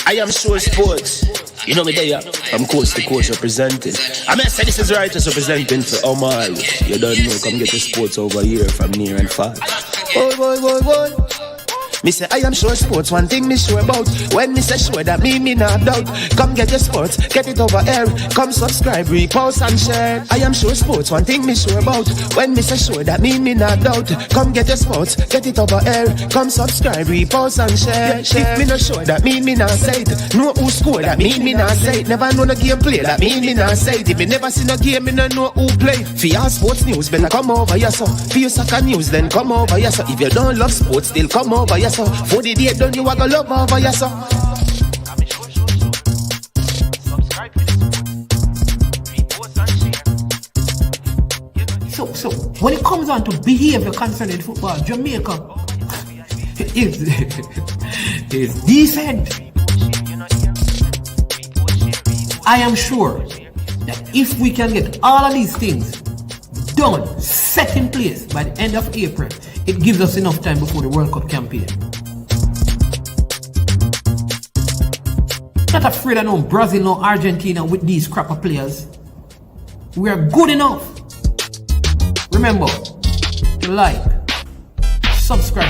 I am sure sports. You know me there, I'm coast to coast representing. I mean, say this is righteous representing for Omar. You don't know, come get the sports over here from near and far. Boy. Me say I am sure sports, one thing me sure about. When me say sure, that me not doubt. Come get your sports, get it over here. Come subscribe, repost and share. I am sure sports, one thing me sure about. When me say sure, that me not doubt. Come get your sports, get it over here. Come subscribe, repost and share. If me not sure, that me not say it. Know who score, that me not say it. Never know the game play, that me not say it. If me never see no game, me no know who play. For your sports news, better come over here so. For your soccer news, then come over here so. If you don't love sports, still come over here so. For the day done, you are gonna love over here so. So when it comes on to behavior concerning football, Jamaica is decent. I am sure that if we can get all of these things done, set in place by the end of April, it gives us enough time before the World Cup campaign. Not afraid of no Brazil, no Argentina with these crap of players. We are good enough. Remember to like, subscribe,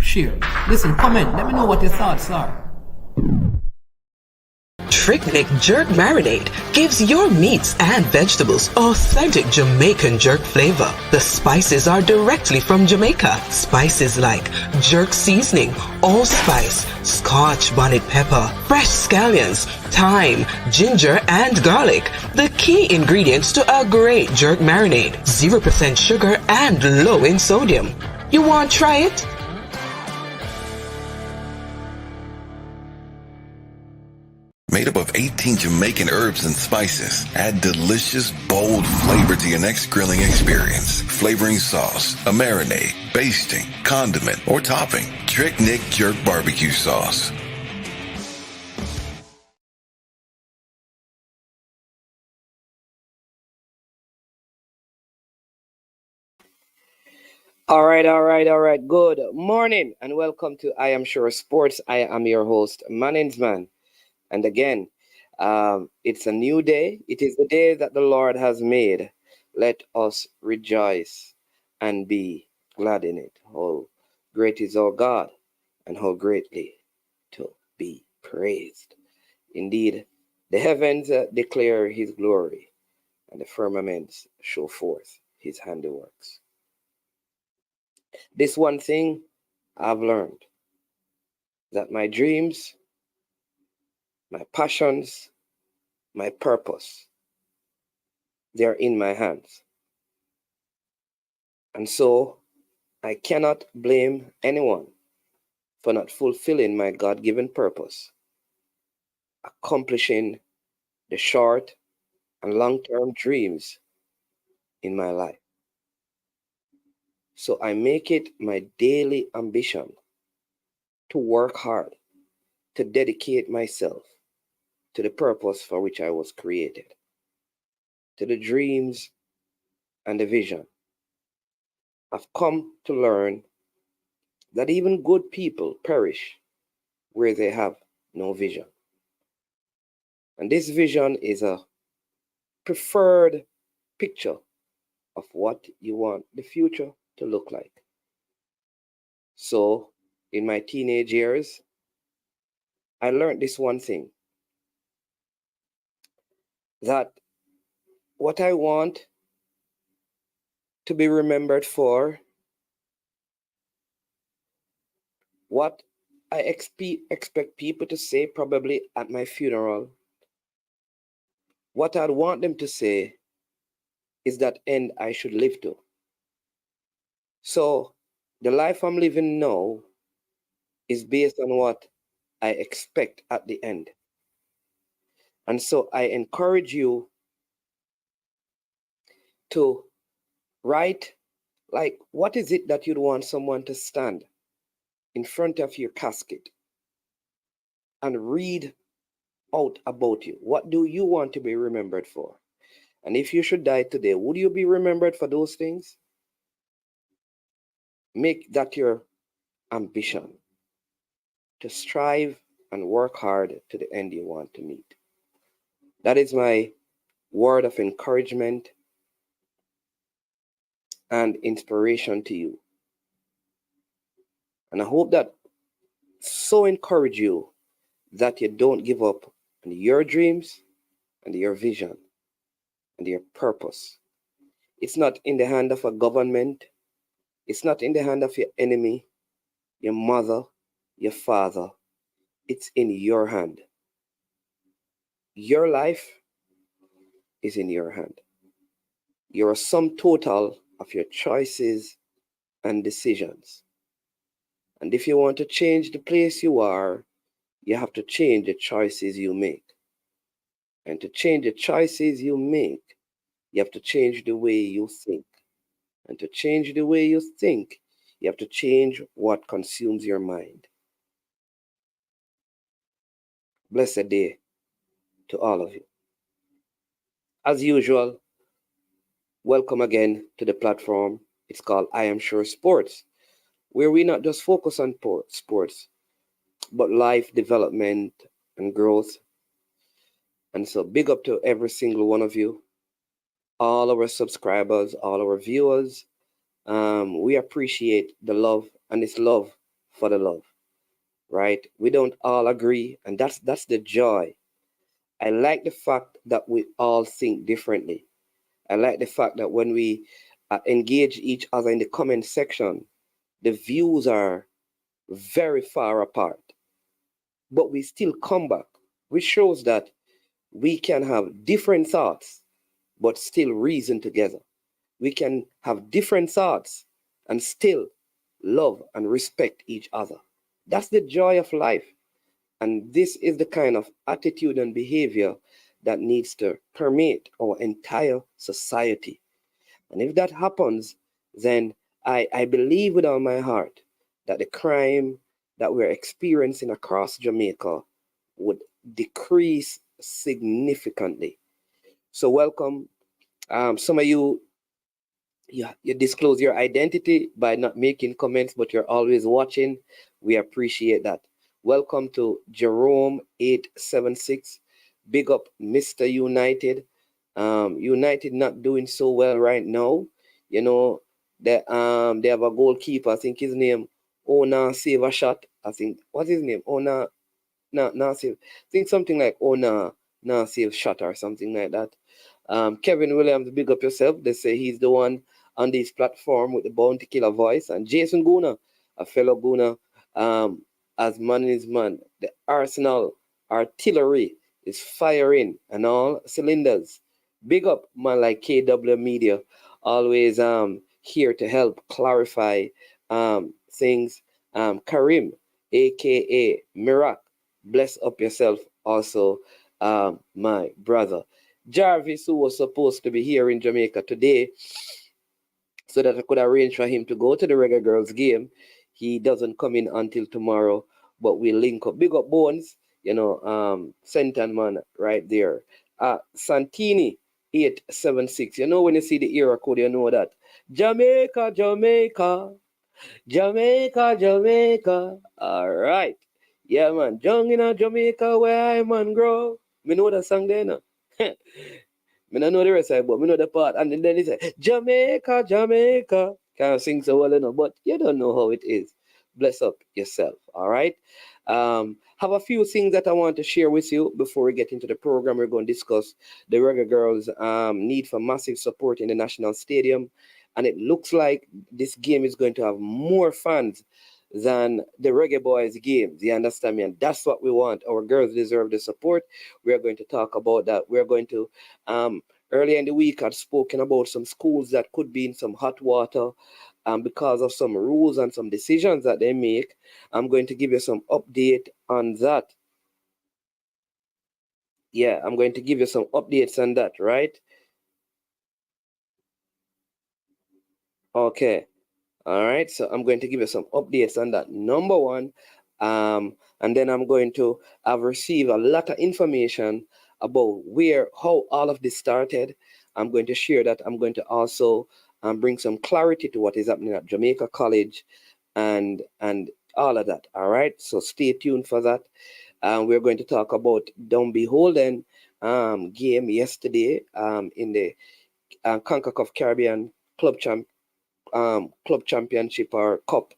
share. Listen, comment, let me know what your thoughts are. Trick Jerk Marinade gives your meats and vegetables authentic Jamaican jerk flavor. The spices are directly from Jamaica. Spices like jerk seasoning, allspice, Scotch bonnet pepper, fresh scallions, thyme, ginger, and garlic. The key ingredients to a great jerk marinade. 0% sugar and low in sodium. You want to try it? Made up of 18 Jamaican herbs and spices. Add delicious, bold flavor to your next grilling experience. Flavoring sauce, a marinade, basting, condiment, or topping. Trick Nick Jerk Barbecue Sauce. All right. Good morning and welcome to I Am Sure Sports. I am your host, Manningsman. And again, it's a new day. It is the day that the Lord has made. Let us rejoice and be glad in it. How great is our God and how greatly to be praised. Indeed, the heavens declare his glory and the firmaments show forth his handiworks. This one thing I've learned, that my dreams, my passions, my purpose, they're in my hands. And so I cannot blame anyone for not fulfilling my God-given purpose, accomplishing the short and long-term dreams in my life. So I make it my daily ambition to work hard, to dedicate myself to the purpose for which I was created, to the dreams and the vision. I've come to learn that even good people perish where they have no vision. And this vision is a preferred picture of what you want the future to look like. So in my teenage years, I learned this one thing, that what I want to be remembered for, what I expect people to say probably at my funeral, what I'd want them to say is that end I should live to. So the life I'm living now is based on what I expect at the end. And so I encourage you to write, like, what is it that you'd want someone to stand in front of your casket and read out about you? What do you want to be remembered for? And if you should die today, would you be remembered for those things? Make that your ambition, to strive and work hard to the end you want to meet. That is my word of encouragement and inspiration to you. And I hope that so encourage you that you don't give up on your dreams and your vision and your purpose. It's not in the hand of a government. It's not in the hand of your enemy, your mother, your father. It's in your hand. Your life is in your hand. You're a sum total of your choices and decisions. And if you want to change the place you are, you have to change the choices you make. And to change the choices you make, you have to change the way you think. And to change the way you think, you have to change what consumes your mind. Blessed day to all of you. As usual, welcome again to the platform. It's called I Am Sure Sports, where we not just focus on sports, but life development and growth. And so big up to every single one of you, all our subscribers, all our viewers. We appreciate the love, and it's love for the love, right? We don't all agree, and that's the joy. I like the fact that we all think differently. I like the fact that when we engage each other in the comment section, the views are very far apart, but we still come back, which shows that we can have different thoughts, but still reason together. We can have different thoughts and still love and respect each other. That's the joy of life. And this is the kind of attitude and behavior that needs to permeate our entire society. And if that happens, then I believe with all my heart that the crime that we're experiencing across Jamaica would decrease significantly. So welcome. Some of you, you disclose your identity by not making comments, but you're always watching. We appreciate that. Welcome to Jerome 876. Big up Mr. United. United not doing so well right now. You know, they have a goalkeeper. I think his name Ona save a shot. I think what's his name? Ona save. I think something like Ona save shot or something like that. Kevin Williams, big up yourself. They say he's the one on this platform with the bounty killer voice. And Jason Guna, a fellow Guna, as man is man. The Arsenal artillery is firing and all cylinders. Big up man like KW Media, always here to help clarify things. Karim, aka Mirak, bless up yourself also, my brother. Jarvis, who was supposed to be here in Jamaica today, so that I could arrange for him to go to the Reggae Girlz game. He doesn't come in until tomorrow, but we link up. Big up Bones, Senton man right there. Santini 876. You know when you see the era code, you know that. Jamaica, Jamaica, Jamaica, Jamaica. All right. Yeah, man. Young in Jamaica where I man grow. Me know that song there, no? Me don't know the rest of it, but me know the part. And then he said, Jamaica, Jamaica. Can't sing so well enough, but you don't know how it is. Bless up yourself, all right? Have a few things that I want to share with you before we get into the program. We're going to discuss the Reggae Girlz need for massive support in the National Stadium. And it looks like this game is going to have more fans than the Reggae Boys games. You understand me? And that's what we want. Our girls deserve the support. We are going to talk about that. We're going to, earlier in the week, I'd spoken about some schools that could be in some hot water because of some rules and some decisions that they make. I'm going to give you some update on that. Yeah, I'm going to give you some updates on that, right? Okay. All right, so I'm going to give you some updates on that. Number one, and then I'm going to have received a lot of information about how all of this started. I'm going to share that. I'm going to also bring some clarity to what is happening at Jamaica College and all of that. All right, so stay tuned for that. We're going to talk about Don't Beholden game yesterday in the CONCACAF Caribbean Club Championship or Cup,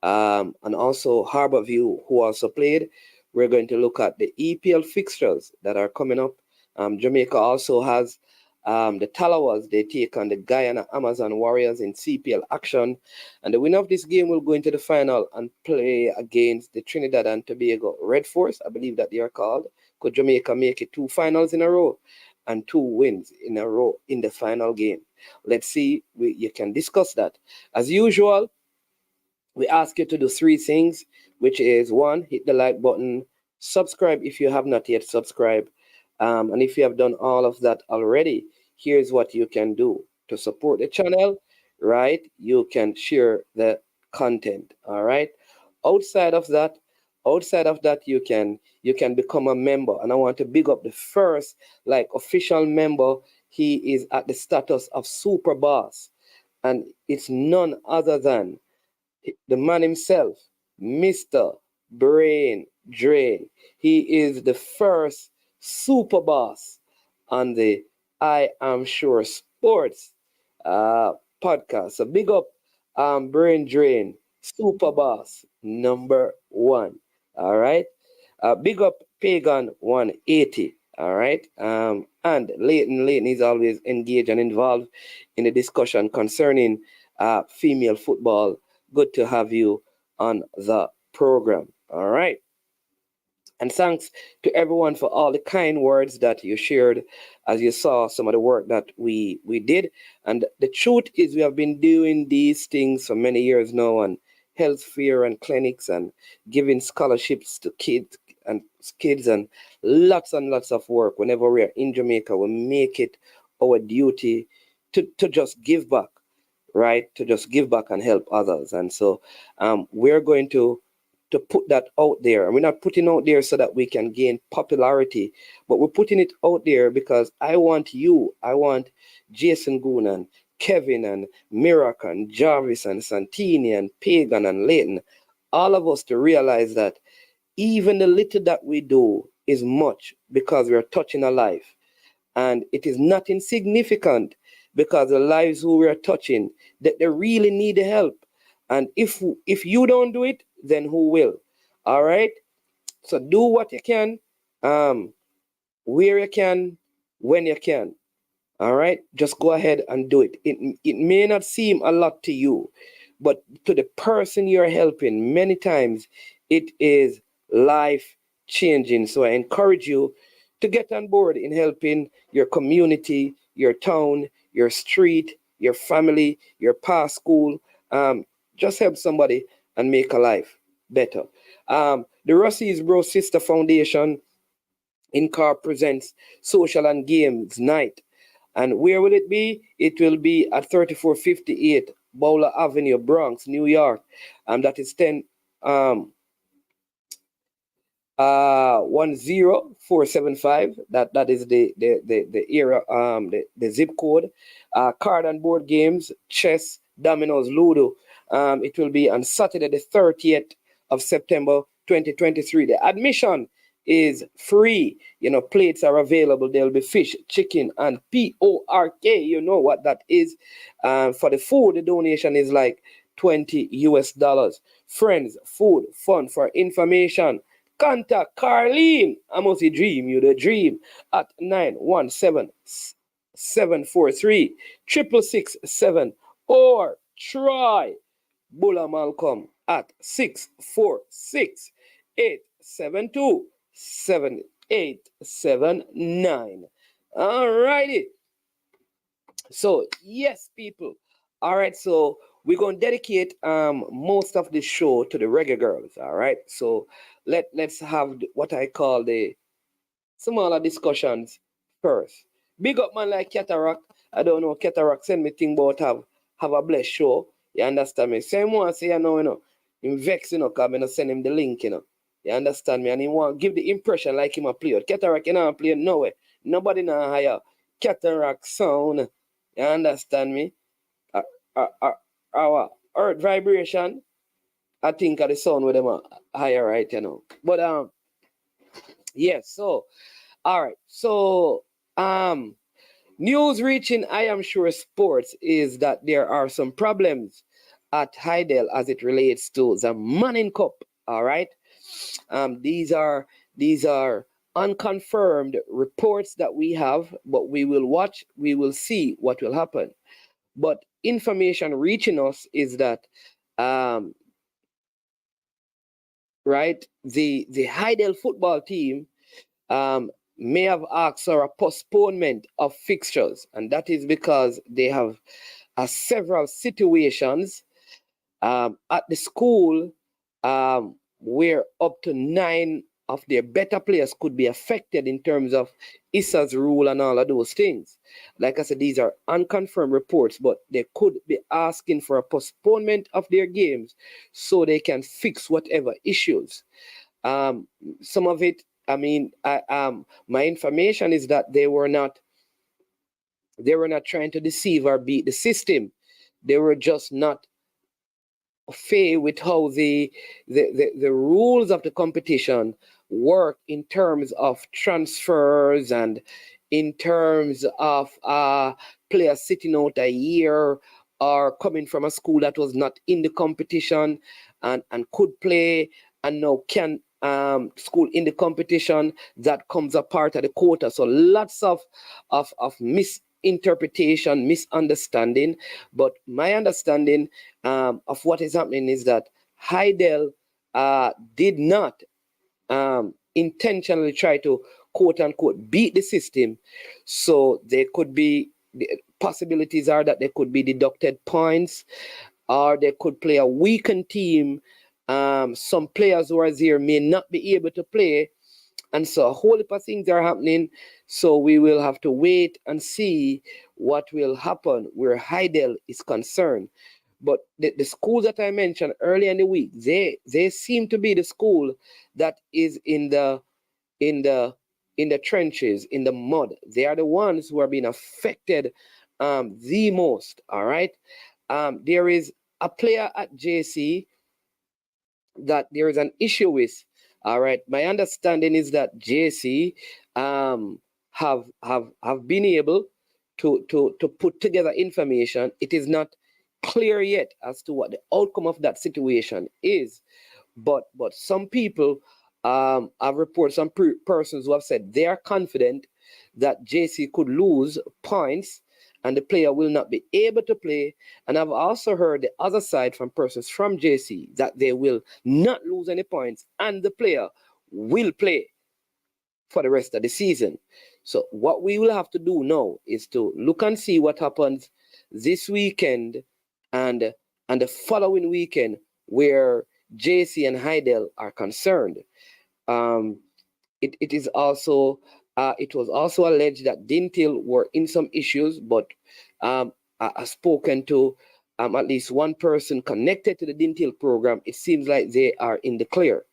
and also Harborview, who also played. We're going to look at the EPL fixtures that are coming up. Jamaica also has the Talawas. They take on the Guyana Amazon Warriors in CPL action. And the winner of this game will go into the final and play against the Trinidad and Tobago Red Force, I believe that they are called. Could Jamaica make it 2 finals in a row and 2 wins in a row in the final game? Let's see. You can discuss that. As usual, we ask you to do 3 things, which is 1, hit the like button, subscribe if you have not yet subscribed, and if you have done all of that already, here's what you can do to support the channel. Right, you can share the content. All right, outside of that, you can become a member, and I want to big up the first official member. He is at the status of super boss, and it's none other than the man himself, Mr. Brain Drain. He is the first super boss on the I Am Sure Sports podcast. So big up Brain Drain, super boss number 1. All right. Big up Pagan 180. All right. And Leighton is always engaged and involved in the discussion concerning female football. Good to have you on the program. All right. And thanks to everyone for all the kind words that you shared as you saw some of the work that we did. And the truth is we have been doing these things for many years now, and health fair and clinics and giving scholarships to kids and lots of work. Whenever we are in Jamaica, we make it our duty to just give back, right? To just give back and help others. And so we're going to put that out there. And we're not putting out there so that we can gain popularity, but we're putting it out there because I want Jason Goon and Kevin and Mirak and Jarvis and Santini and Pagan and Leighton, all of us to realize that even the little that we do is much because we are touching a life. And it is not insignificant because the lives who we are touching, that they really need the help. And if you don't do it, then who will? All right. So do what you can, where you can, when you can. All right. Just go ahead and do it. It may not seem a lot to you, but to the person you're helping, many times it is life changing. So I encourage you to get on board in helping your community, your town, your street, your family, your past school. Just help somebody and make a life better. The Russie's Bro Sister Foundation in Car presents Social and Games Night. And where will it be? It will be at 3458 Bowler Avenue, Bronx, New York. That is 10475. That is the era, the zip code. Card and board games, chess, dominoes, ludo. It will be on Saturday the 30th of September 2023. The admission is free. Plates are available. There'll be fish, chicken, and pork. You know what that is. For the food, the donation is like $20. Friends, food, fun. For information, contact Carlene. I must dream you the dream at 917-743-6667, or try Bula Malcolm at 646-872-7879. All righty. So yes, people. All right. So we're going to dedicate most of the show to the Reggae Girlz. All right. So let's have what I call the smaller discussions first. Big up man like Cataract. I don't know, Cataract send me thing about have a blessed show. You understand me? Same one say, him vex, cause I not send him the link, You understand me? And he want give the impression like him a player. Cataract, play nowhere. Nobody now hire Cataract sound. You understand me? Our earth vibration, I think of the sound with them higher, right? But Yes. So, all right. So, news reaching I am sure sports is that there are some problems at Hydel as it relates to the Manning Cup. All right. These are unconfirmed reports that we have, but we will watch. We will see what will happen. But information reaching us is that, um, right, the Hydel football team may have asked for a postponement of fixtures, and that is because they have several situations at the school where up to 9 of their better players could be affected in terms of ISA's rule and all of those things. Like I said, these are unconfirmed reports, but they could be asking for a postponement of their games so they can fix whatever issues. Um, some of it, I mean, my information is that they were not trying to deceive or beat the system. They were just not fair with how the rules of the competition work in terms of transfers and in terms of players sitting out a year or coming from a school that was not in the competition and could play and now can school in the competition that comes a part of the quota. So lots of misinterpretation, misunderstanding. But my understanding of what is happening is that Hydel did not intentionally try to quote unquote beat the system. So there could be the possibilities are that there could be deducted points or they could play a weakened team. Some players who are there may not be able to play. And so a whole heap of things are happening. So we will have to wait and see what will happen where Hydel is concerned. But the school that I mentioned earlier in the week, they seem to be the school that is in the in the trenches, in the mud. They are the ones who are being affected the most. All right. There is a player at JC that there is an issue with. All right. My understanding is that JC have been able to put together information. It is not clear yet as to what the outcome of that situation is, but some people have reported some persons who have said they are confident that JC could lose points and the player will not be able to play. And I've also heard the other side from persons from JC that they will not lose any points and the player will play for the rest of the season. So what we will have to do now is to look and see what happens this weekend and the following weekend where JC and Hydel are concerned. Um, it was also alleged that Dintil were in some issues, but I've spoken to at least one person connected to the Dintil program. It seems like they are in the clear.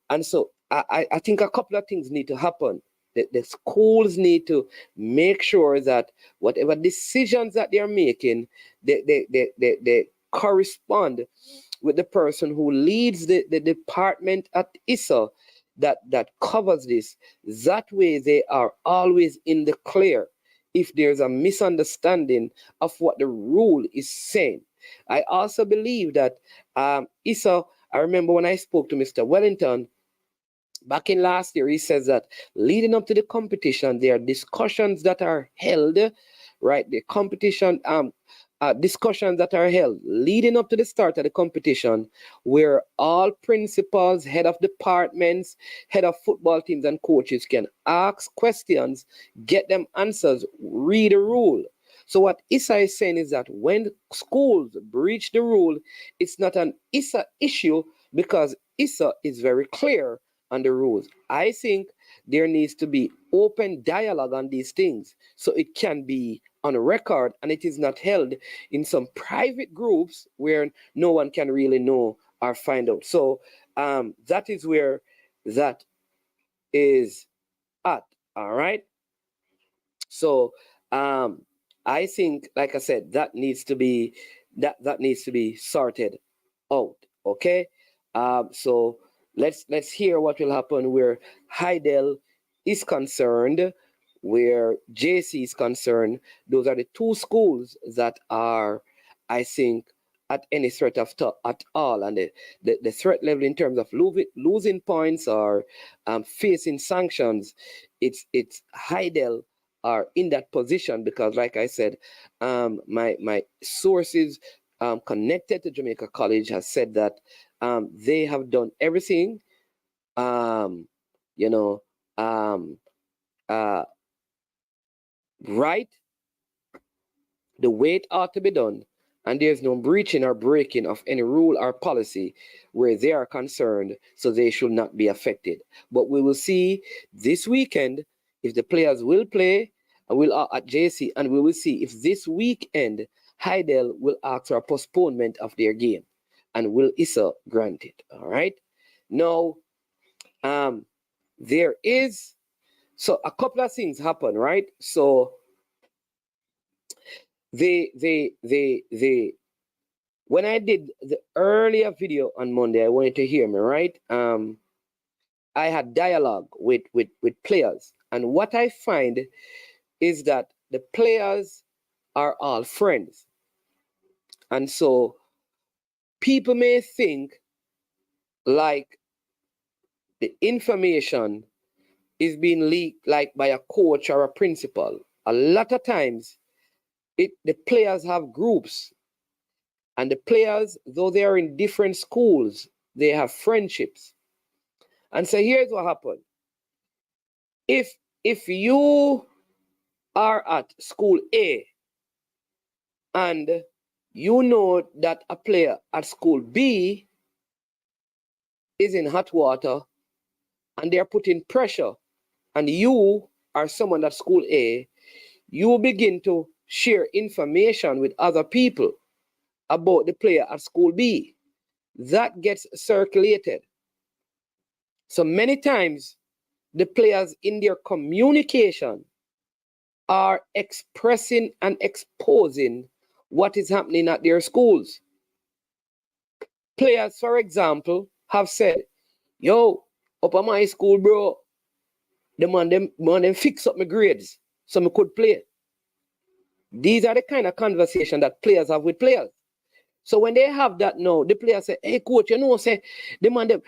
And so I think a couple of things need to happen. The schools need to make sure that whatever decisions that they're making, they correspond with the person who leads the department at ISA that covers this. That way they are always in the clear if there's a misunderstanding of what the rule is saying. I also believe that ISA, I remember when I spoke to Mr. Wellington, back in last year, he says that leading up to the competition, there are discussions that are held, right? The competition discussions that are held leading up to the start of the competition, where all principals, head of departments, head of football teams, and coaches can ask questions, get them answers, read the rule. So what ISA is saying is that when schools breach the rule, it's not an ISA issue because ISA is very clear on the rules. I think there needs to be open dialogue on these things so it can be on record and it is not held in some private groups where no one can really know or find out. So that is where that is at. All right. So I think, like I said, that needs to be sorted out. Okay. So let's hear what will happen where Hydel is concerned, where JC is concerned. Those are the two schools that are, I think, at any threat of at all, and the threat level in terms of losing points or facing sanctions, it's Hydel are in that position because, like I said, my sources connected to Jamaica College has said that they have done everything, you know, right, the way it ought to be done, and there's no breaching or breaking of any rule or policy where they are concerned, so they should not be affected. But we will see this weekend if the players will play and will at JC, and we will see if this weekend Hydel will ask for a postponement of their game, and will ISA grant it. All right. Now, there is a couple of things happen, right? So when I did the earlier video on Monday, I wanted to hear me, right? I had dialogue with players, and what I find is that the players are all friends, and so people may think like the information is being leaked like by a coach or a principal. A lot of times the players have groups, and the players, though they are in different schools, they have friendships. And so here's what happened. If you are at school A and you know that a player at school B is in hot water and they're putting pressure, and you are someone at school A, you begin to share information with other people about the player at school B. That gets circulated. So many times, the players in their communication are expressing and exposing what is happening at their schools. Players, for example, have said, yo, up at my school, bro, the man them fix up my grades so I could play. These are the kind of conversation that players have with players. So when they have that now, the players say, hey coach, you know, say the man them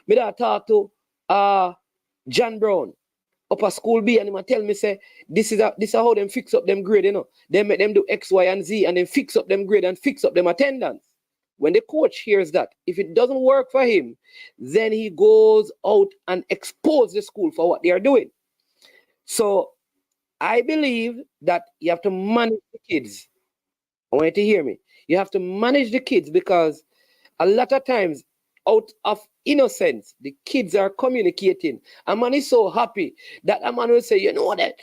me that talk to John Brown up at school B, and he tell me say this is how them fix up them grade, you know. They make them do X, Y, and Z, and then fix up them grade and fix up them attendance. When the coach hears that, if it doesn't work for him, then he goes out and exposes the school for what they are doing. So I believe that you have to manage the kids. I want you to hear me. You have to manage the kids, because a lot of times, out of innocence, the kids are communicating. A man is so happy that a man will say, you know that,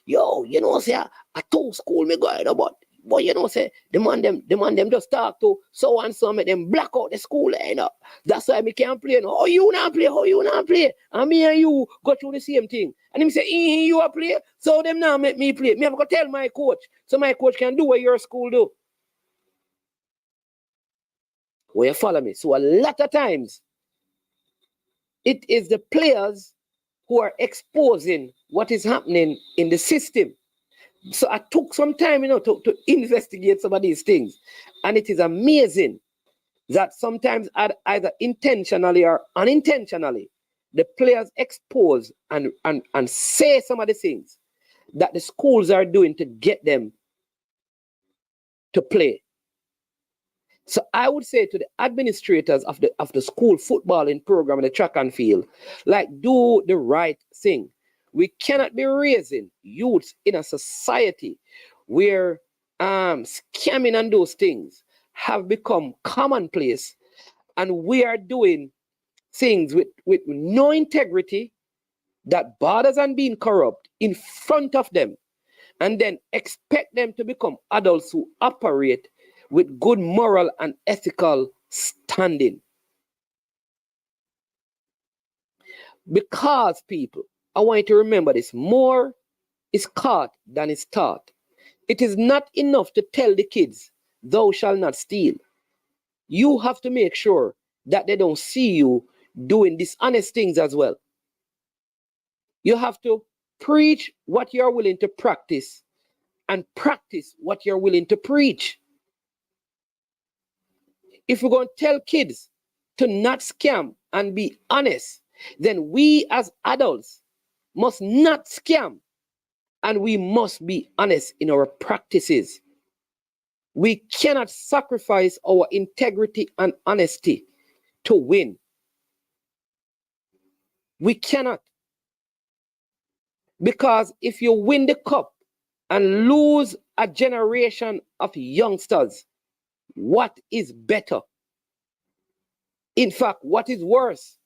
yo, you know, say, I told school me going about. But you know, say the man them just talk to so and so, make them black out the school, you know. That's why me can't play. No. How you not play? And me and you go through the same thing. And him say, you a play, so them now make me play. Me have to tell my coach, so my coach can do what your school do. Will you follow me? So a lot of times, it is the players who are exposing what is happening in the system. So I took some time, you know, to investigate some of these things. And it is amazing that sometimes either intentionally or unintentionally, the players expose and say some of the things that the schools are doing to get them to play. So I would say to the administrators of the school footballing program and the track and field, like, do the right thing. We cannot be raising youths in a society where scamming and those things have become commonplace, and we are doing things with no integrity that borders on being corrupt in front of them, and then expect them to become adults who operate with good moral and ethical standing. Because, people, I want you to remember this: more is caught than is taught. It is not enough to tell the kids, thou shalt not steal. You have to make sure that they don't see you doing dishonest things as well. You have to preach what you're willing to practice and practice what you're willing to preach. If we're going to tell kids to not scam and be honest, then we as adults must not scam and we must be honest in our practices. We cannot sacrifice our integrity and honesty to win. We cannot. Because if you win the cup and lose a generation of youngsters, what is better? In fact, what is worse?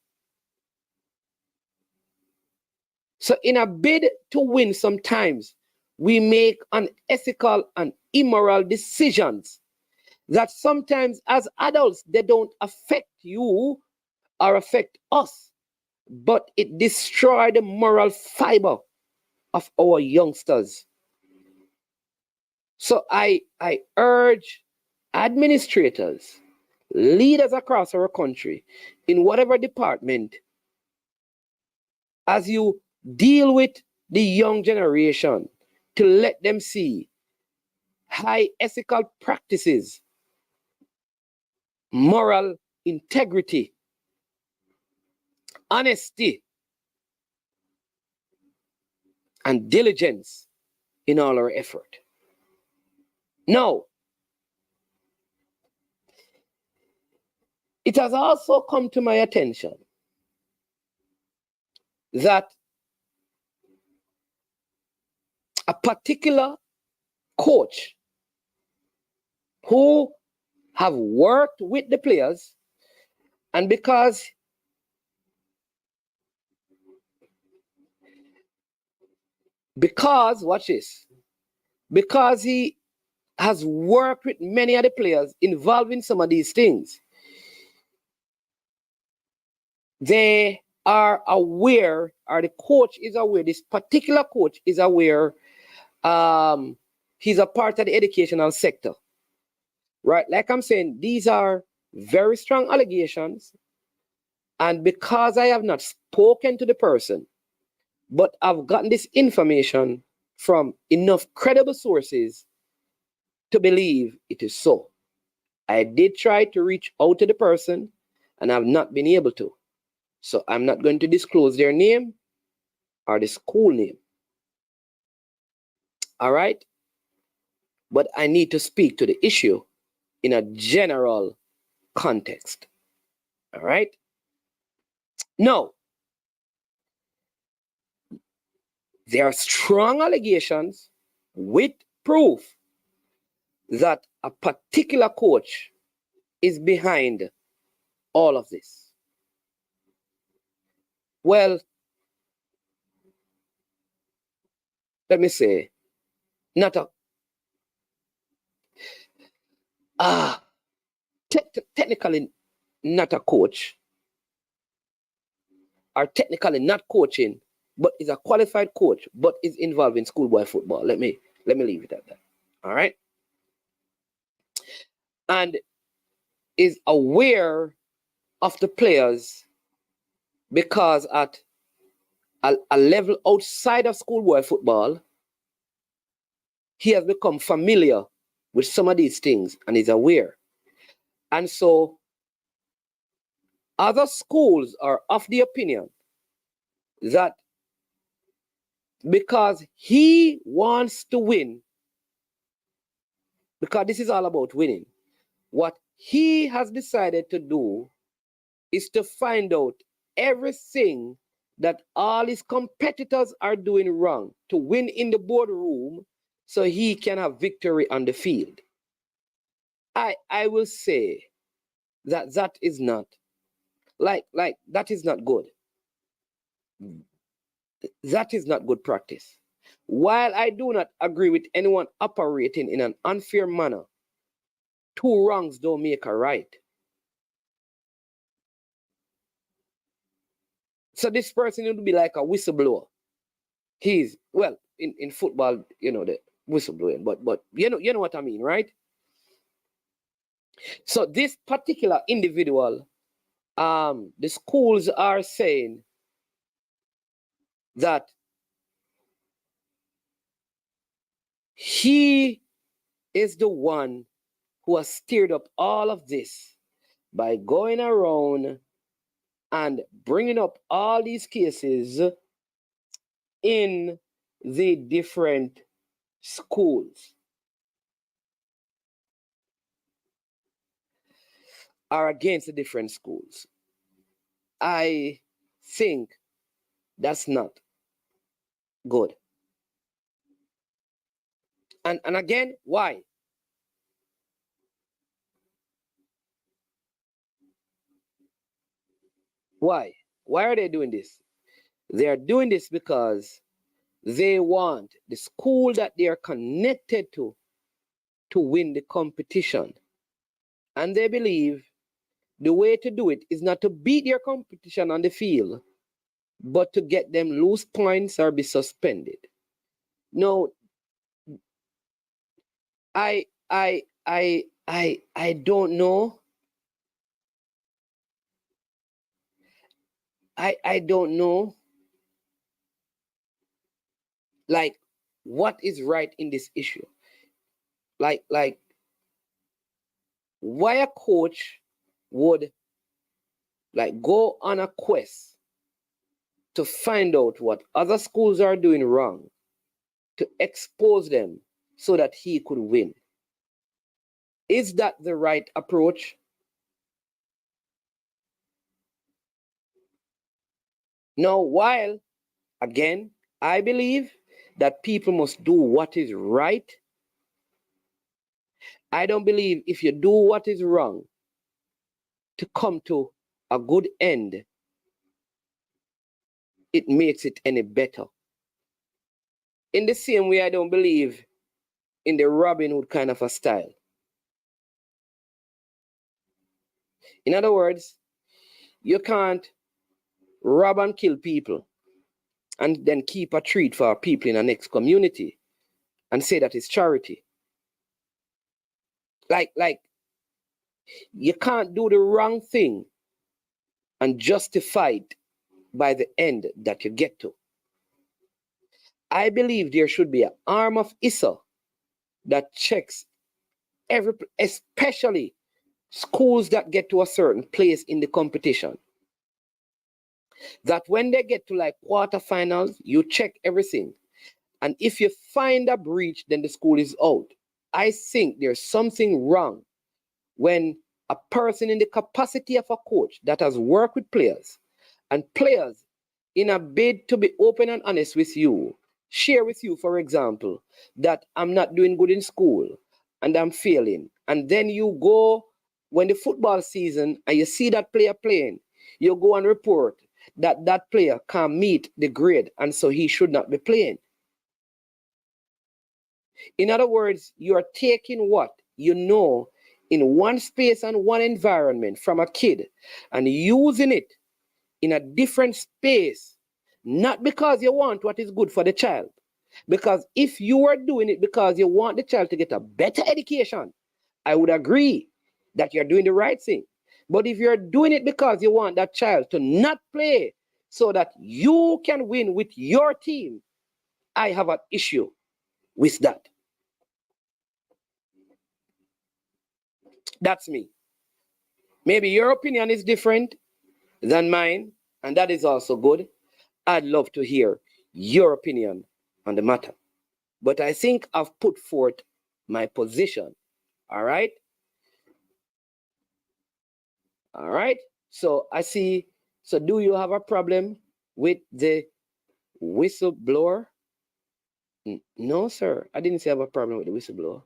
So in a bid to win, sometimes we make unethical and immoral decisions that sometimes as adults, they don't affect you or affect us, but it destroys the moral fiber of our youngsters. So I urge administrators, leaders across our country, in whatever department, as you deal with the young generation, to let them see high ethical practices, moral integrity, honesty, and diligence in all our effort. Now, it has also come to my attention that a particular coach who have worked with the players, and because watch this, because he has worked with many of the players involved in some of these things, they are aware, or the coach is aware, this particular coach is aware, he's a part of the educational sector, right? Like I'm saying, these are very strong allegations, and because I have not spoken to the person, but I've gotten this information from enough credible sources to believe it is so. I did try to reach out to the person and I've not been able to. So I'm not going to disclose their name or the school name. All right? But I need to speak to the issue in a general context. All right? Now, there are strong allegations with proof that a particular coach is behind all of this. Well, let me say, not a technically not a coach, or technically not coaching, but is a qualified coach, but is involved in schoolboy football. Let me leave it at that. All right? And is aware of the players because at a level outside of schoolboy football, he has become familiar with some of these things and is aware. And so other schools are of the opinion that because he wants to win, because this is all about winning, what he has decided to do is to find out everything that all his competitors are doing wrong to win in the boardroom so he can have victory on the field. I will say that is not like that is not good. That is not good practice. While I do not agree with anyone operating in an unfair manner, two wrongs don't make a right. So this person would be like a whistleblower. He's, well, in football, you know, the whistleblowing, but you know what I mean, right? So this particular individual the schools are saying that he is the one who has stirred up all of this by going around and bringing up all these cases in the different schools or against the different schools. I think that's not good. And again, why? Why? Why are they doing this? They are doing this because they want the school that they are connected to win the competition. And they believe the way to do it is not to beat their competition on the field, but to get them lose points or be suspended. No, I don't know. I don't know. Like, what is right in this issue? Like, why a coach would like go on a quest to find out what other schools are doing wrong, to expose them so that he could win. Is that the right approach? Now, while, again, I believe that people must do what is right, I don't believe if you do what is wrong to come to a good end, it makes it any better. In the same way, I don't believe in the Robin Hood kind of a style. In other words, you can't rob and kill people and then keep a treat for people in the next community and say that it's charity. Like you can't do the wrong thing and justify it by the end that you get to. I believe there should be an arm of ISA that checks especially schools that get to a certain place in the competition. That when they get to like quarterfinals, you check everything. And if you find a breach, then the school is out. I think there's something wrong when a person in the capacity of a coach that has worked with players and players in a bid to be open and honest with you, share with you, for example, that I'm not doing good in school and I'm failing. And then you go when the football season and you see that player playing, you go and report that that player can't meet the grade and so he should not be playing. In other words, you are taking what you know in one space and one environment from a kid and using it in a different space, not because you want what is good for the child. Because if you are doing it because you want the child to get a better education, I would agree that you're doing the right thing. But if you're doing it because you want that child to not play so that you can win with your team, I have an issue with that. That's me. Maybe your opinion is different than mine, and that is also good. I'd love to hear your opinion on the matter. But I think I've put forth my position. All right? All right? So I see. So do you have a problem with the whistleblower? No, sir. I didn't say I have a problem with the whistleblower.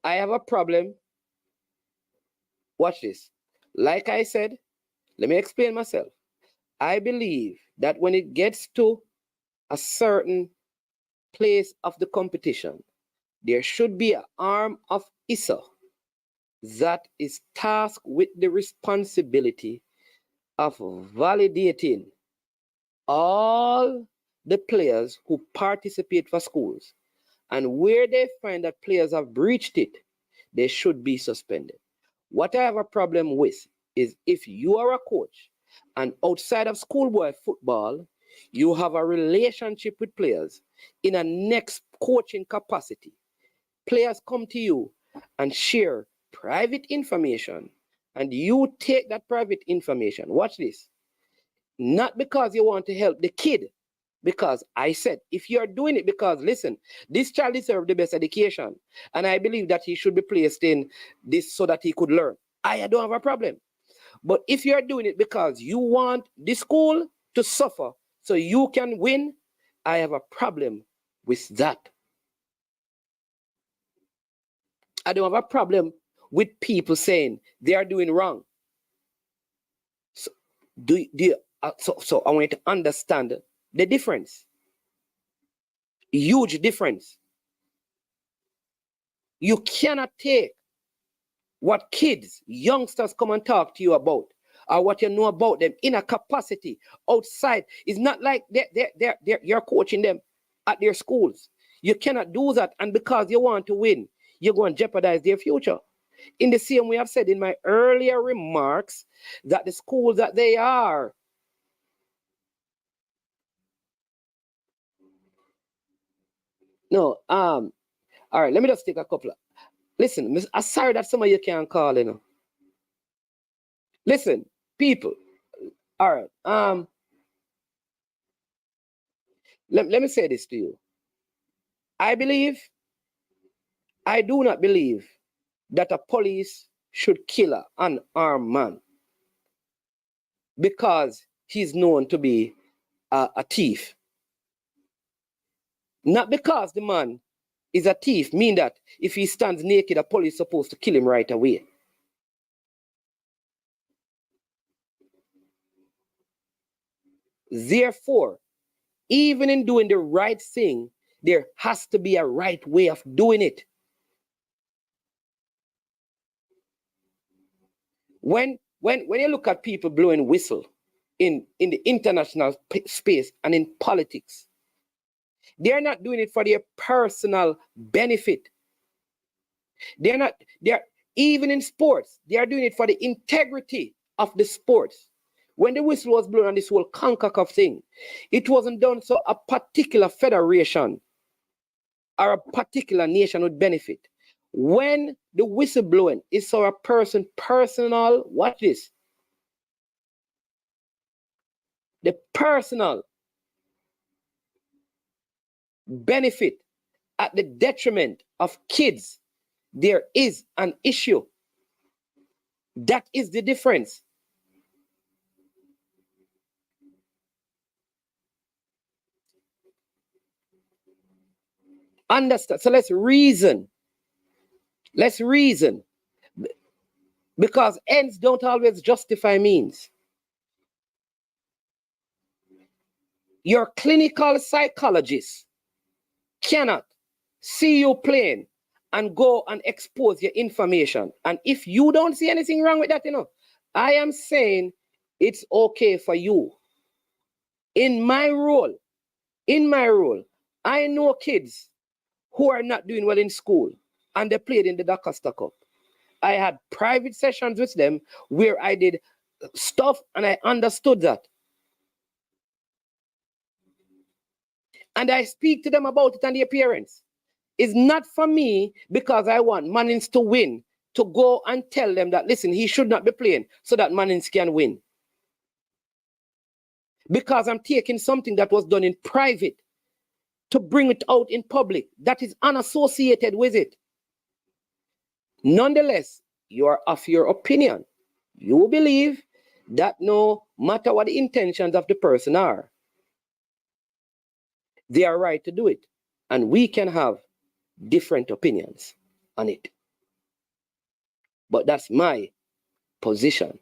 I have a problem. Watch this. Like I said, let me explain myself. I believe that when it gets to a certain place of the competition, there should be an arm of ISA that is tasked with the responsibility of validating all the players who participate for schools And where they find that players have breached it, they should be suspended. What I have a problem with is if you are a coach and outside of schoolboy football, you have a relationship with players in a next coaching capacity. Players come to you and share private information, and you take that private information. Watch this. Not because you want to help the kid, because I said, if you're doing it because, listen, this child deserves the best education, and I believe that he should be placed in this so that he could learn, I don't have a problem. But if you're doing it because you want the school to suffer so you can win, I have a problem with that. I don't have a problem with people saying they are doing wrong. So, so I want you to understand the difference. Huge difference. You cannot take what kids, youngsters come and talk to you about, or what you know about them in a capacity outside. It's not like you're coaching them at their schools. You cannot do that, and because you want to win, you're going to jeopardize their future. In the same way I've said in my earlier remarks that the schools that they are, all right, let me just take a couple of, listen, I'm sorry that some of you can't call, you know. Listen, people, all right, let me say this to you. I do not believe that a police should kill an unarmed man because he's known to be a thief. Not because the man is a thief, mean that if he stands naked, a police is supposed to kill him right away. Therefore, even in doing the right thing, there has to be a right way of doing it. When you look at people blowing whistle in the international space and in politics, they're not doing it for their personal benefit. They're even in sports, they are doing it for the integrity of the sports. When the whistle was blown on this whole CONCACAF thing, it wasn't done so a particular federation or a particular nation would benefit. When the whistle blowing is so a personal, watch this, the personal benefit at the detriment of kids, there is an issue. That is the difference. Understand? So let's reason. Let's reason. Because ends don't always justify means. Your clinical psychologist cannot see you playing and go and expose your information. And if you don't see anything wrong with that, you know, I am saying it's okay for you. In my role, I know kids who are not doing well in school and they played in the Dakasta Cup. I had private sessions with them where I did stuff and I understood that. And I speak to them about it and their parents. It's not for me because I want Mannings to win to go and tell them that, listen, he should not be playing so that Mannings can win. Because I'm taking something that was done in private to bring it out in public that is unassociated with it. Nonetheless, you are of your opinion. You believe that no matter what the intentions of the person are, they are right to do it. And we can have different opinions on it. But that's my position.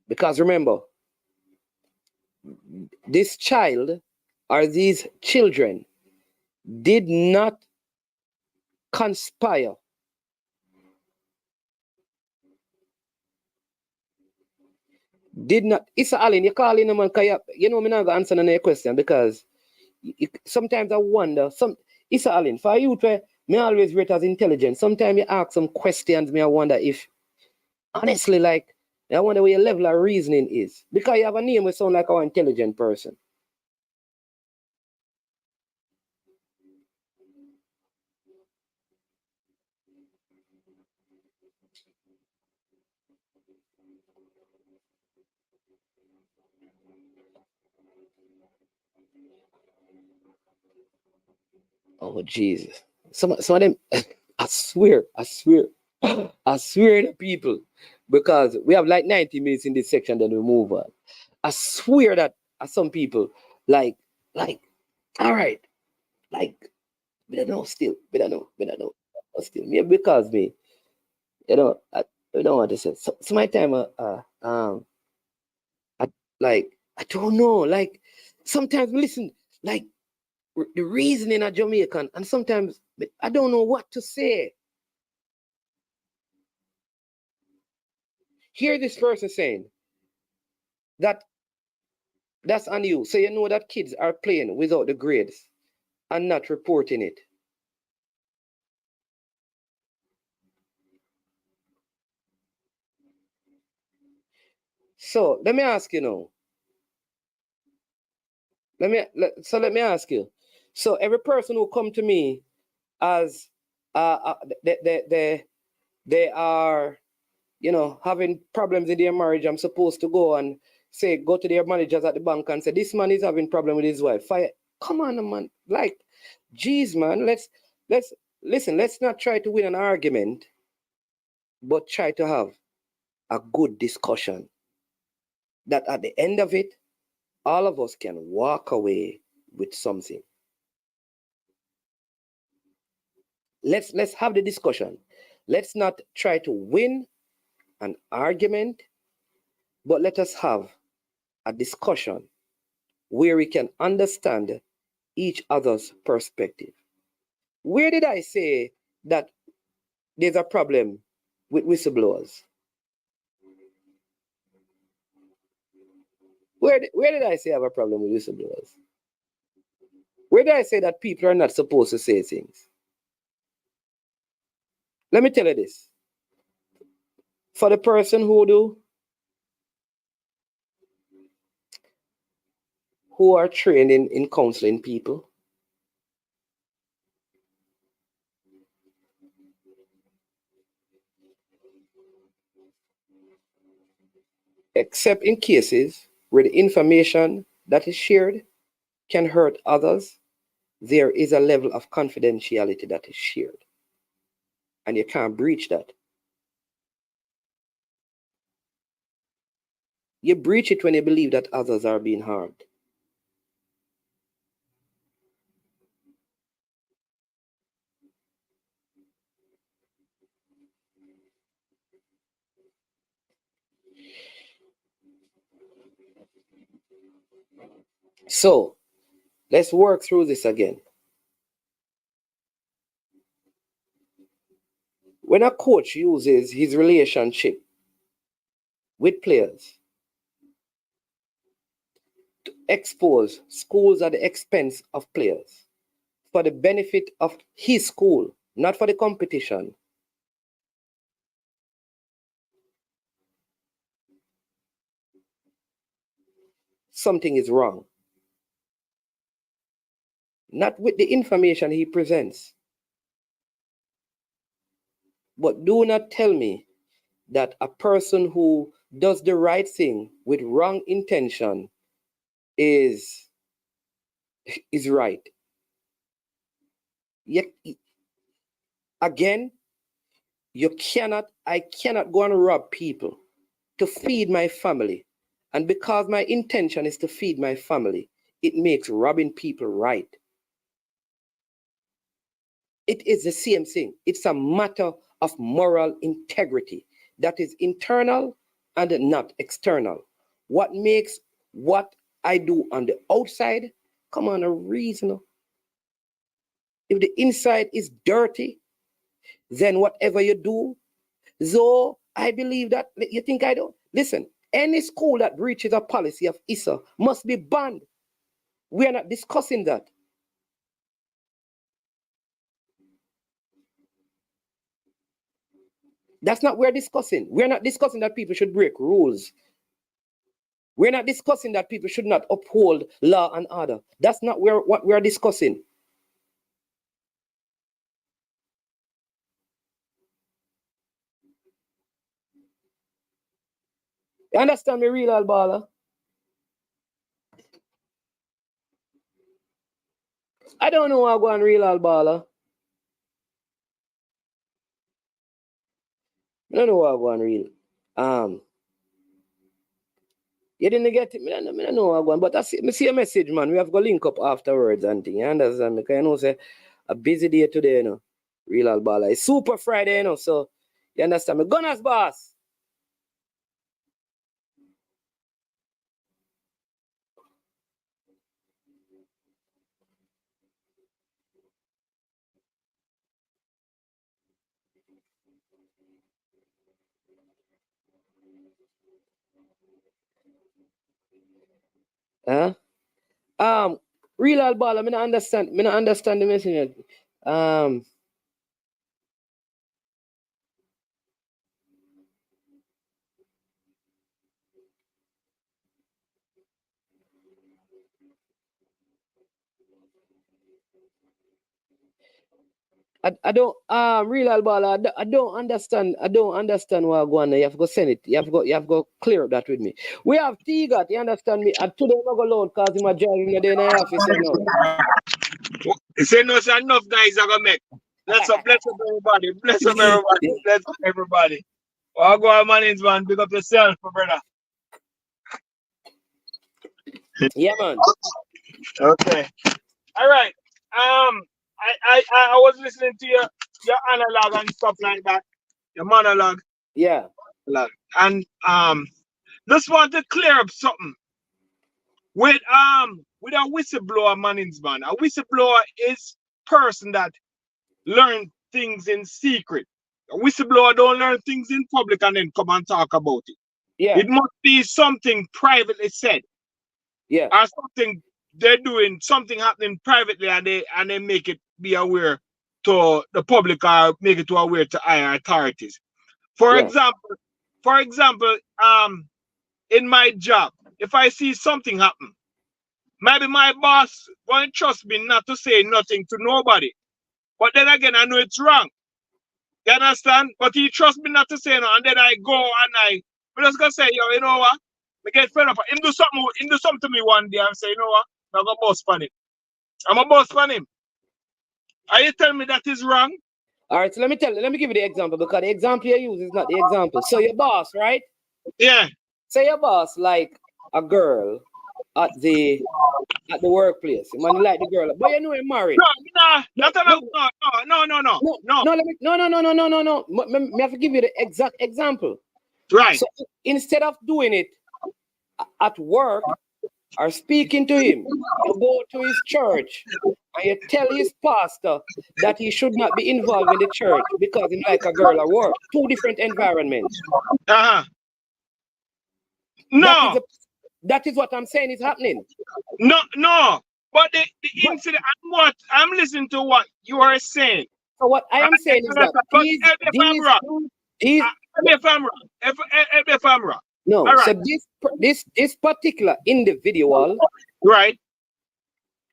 Because remember, this child or these children did not conspire. did not. Issa Allen, you call in a man, you know, me not gonna answer on your question because sometimes I wonder. Issa Allen, for you to me always rate as intelligent. Sometimes you ask some questions, me I wonder if honestly, like, I wonder where your level of reasoning is because you have a name that sound like an intelligent person. Oh Jesus! Some of them, I swear, I swear to people, because we have like 90 minutes in this section, then we move on. I swear that some people like, all right, like, we don't know still, we don't know still. Maybe because me, you know, I don't want to say. So my time, I like, I don't know, like sometimes we listen, like the reasoning of Jamaican, and sometimes I don't know what to say. Hear this person saying that that's on you. So you know that kids are playing without the grades and not reporting it. So let me ask you now. Let me ask you. So every person who come to me as they are, you know, having problems in their marriage, I'm supposed to go and say, go to their managers at the bank and say, this man is having problem with his wife. Fire. Come on, man. Like, geez, man, let's listen, let's not try to win an argument, but try to have a good discussion. That at the end of it, all of us can walk away with something. Let's have the discussion. Let's not try to win an argument, but let us have a discussion where we can understand each other's perspective. Where did I say that there's a problem with whistleblowers? Where did I say I have a problem with whistleblowers? Where did I say that people are not supposed to say things? Let me tell you this. For the person who are trained in counseling people, except in cases where the information that is shared can hurt others, there is a level of confidentiality that is shared. And you can't breach that. You breach it when you believe that others are being harmed. So let's work through this again. When a coach uses his relationship with players to expose schools at the expense of players for the benefit of his school, not for the competition, something is wrong. Not with the information he presents. But do not tell me that a person who does the right thing with wrong intention is right. Yet again, I cannot go and rob people to feed my family. And because my intention is to feed my family, it makes robbing people right. It is the same thing. It's a matter of moral integrity that is internal and not external. What makes what I do on the outside, come on, a reason. If the inside is dirty, then whatever you do, though I believe that, you think I don't? Listen, Any school that breaches a policy of ISA must be banned. We are not discussing that. That's not what we're discussing. We're not discussing that people should break rules. We're not discussing that people should not uphold law and order. That's not what we're discussing. You understand me, real Albala? I don't know how to go on real Albala. I don't know how to go on real. You didn't get it. I don't know how to go on, but I see a message, man. We have to go link up afterwards and thing. You understand me? Because you know, say a busy day today, you know. Real Albala. It's Super Friday, you know. So you understand me? Gunners, boss. Huh? Real Albala, I don't understand. I don't understand the message. I don't real Albala, I don't understand. I don't understand what I'm going on. You have to go send it. You have to go clear up that with me. We have T-Got, you understand me? And today I'm not going to load because I'm driving the day in the office, you know. You say no, sir, enough guys are gonna make. Bless up everybody. Bless up everybody. Bless up everybody. Well, go on, manage, man. Pick up yourself, brother. Yeah, man. Okay. All right. I was listening to your analog and stuff like that. Your monologue. Yeah. And just want to clear up something. With a whistleblower management, man. A whistleblower is person that learn things in secret. A whistleblower don't learn things in public and then come and talk about it. Yeah. It must be something privately said. Yeah. Or something they're doing, something happening privately and they make it be aware to the public or make it aware to higher authorities. For example, in my job, if I see something happen, maybe my boss won't trust me not to say nothing to nobody. But then again, I know it's wrong. You understand? But he trusts me not to say no. And then I go and I just gonna say, yo, you know what? I get fed up. Him do something to me one day and say, you know what? I'm gonna boss on him. I'm a boss on him. Are you telling me that is wrong? All right, so let me give you the example because the example you use is not the example. So your boss, right? Yeah. Say your boss like a girl at the workplace. You man like the girl, but you know you're married. No. No. Me have to give you the exact example. Right. So instead of doing it at work or speaking to him, you go to his church and you tell his pastor that he should not be involved in the church because he like a girl at work. Two different environments. No. That is what I'm saying is happening. No. But the incident, I'm listening to what you are saying. So what I am saying is that if I'm wrong. No, right. So this particular individual, right,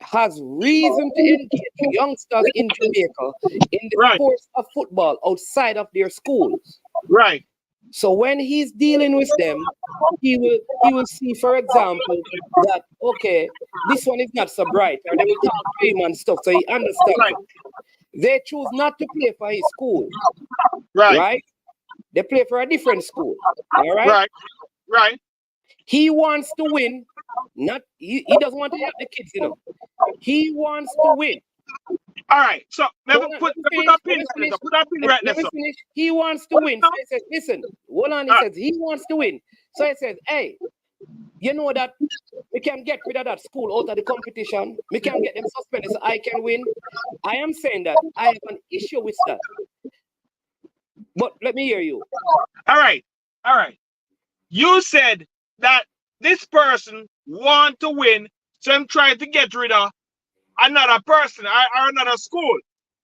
has reason to engage youngsters in Jamaica in the course of football outside of their schools. Right. So when he's dealing with them, he will see, for example, that okay, this one is not so bright, or they will talk to him and stuff, so he understands. Right. They choose not to play for his school. Right? They play for a different school. All right? Right. He wants to win. He doesn't want to help the kids, you know. He wants to win. All right. So let me put that pin right there. Finish. He wants to win. So he says, listen, hold on. He says he wants to win. So he says, hey, you know that we can get rid of that school out of the competition. We can get them suspended so I can win. I am saying that I have an issue with that. But let me hear you. All right. You said that this person want to win, so I'm trying to get rid of another person or another school.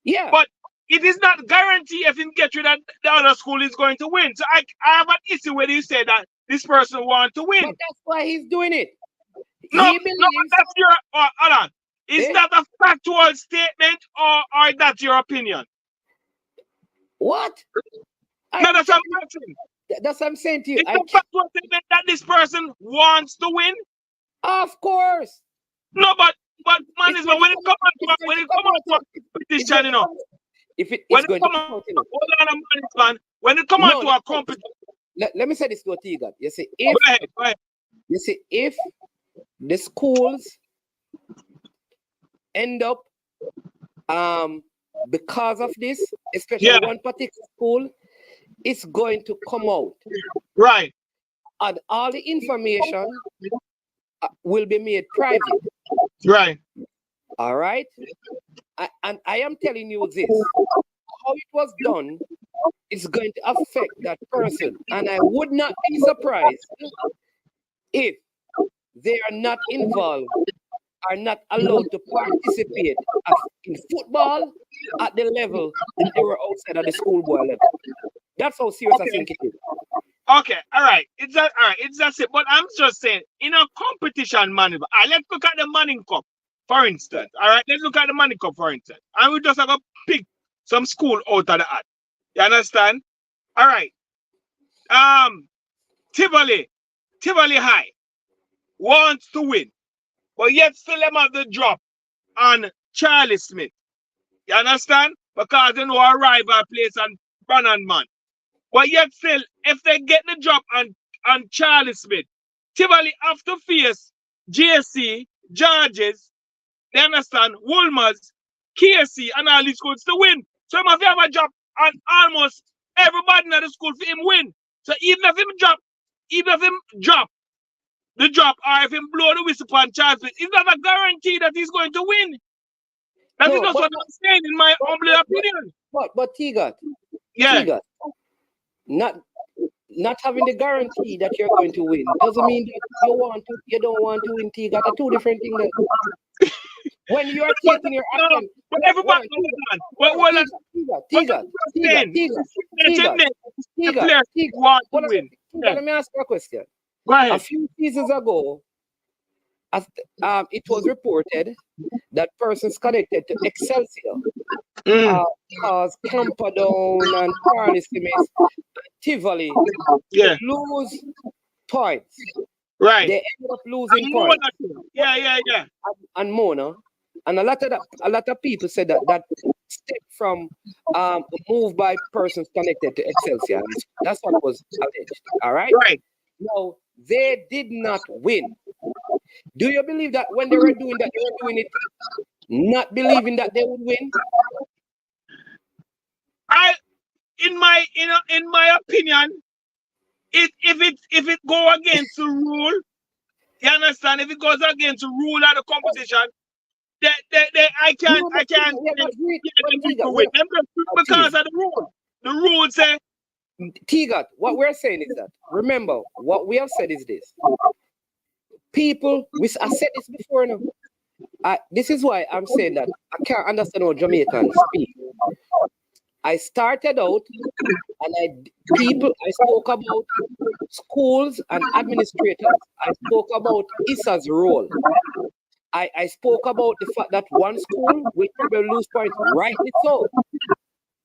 Yeah. But it is not guaranteed if you get rid of the other school is going to win. So I have an issue where you say that this person want to win. But that's why he's doing it. No, He believes. no, but that's your hold on. Is that a factual statement or that's your opinion? What? No, that's what I'm saying. That's what I'm saying to you. Is it a factual statement that this person wants to win? Of course. No, but man, is when it come on to a competition, you know. When it come on to a competition. Let me say this to Tiga. You see, Go ahead. You see, if the schools end up because of this, especially one particular school, it's going to come out. Right. And all the information will be made private. Right. All right. And I am telling you this. How it was done is going to affect that person. And I would not be surprised if they are not involved, are not allowed to participate in football at the level that they were outside of the schoolboy level. That's how serious I think it is. Okay, all right. It's that's it. But I'm just saying, in a competition, man. Let's look at the Manning Cup, for instance. All right, let's look at the Manning Cup, for instance. And we just have to pick some school out of the hat. You understand? All right. Tivoli High wants to win, but yet still them have the drop on Charlie Smith. You understand? Because they know a rival place on Brannan Man. But yet still, if they get the drop on Charlie Smith, Tivoli have to face JC, Georges, they understand, Wolmer's, KC, and all these schools to win. So he must have a drop on almost everybody in the school for him win. So even if him drop the drop, or if him blow the whistle on Charlie Smith, it's not a guarantee that he's going to win. That is just what I'm saying, in my humble opinion. But Tiga, yeah. Tiga, not having the guarantee that you're going to win doesn't mean that you don't want to win. Tiga, are two different things. When you are taking your action, but everybody, Tiga, let me ask you a question. A few seasons ago, it was reported that persons connected to Excelsior, because Camperdown and Charlie Smith, Tivoli lose points. Right. They ended up losing points. Yeah. And Mona. And a lot of people said that step from a move by persons connected to Excelsior. That's what was alleged. All right? Right. No, they did not win. Do you believe that when they were doing that, they were doing it not believing that they would win? In my opinion, if it go against the rule, you understand? If it goes against the rule of the competition, I can't win because of the rule. The rule say. Tiga, what we're saying is that, remember, what we have said is this. People, I said this before now. This is why I'm saying that I can't understand how Jamaicans speak. I started out and I spoke about schools and administrators. I spoke about ISA's role. I spoke about the fact that one school will probably lose points. Rightly so.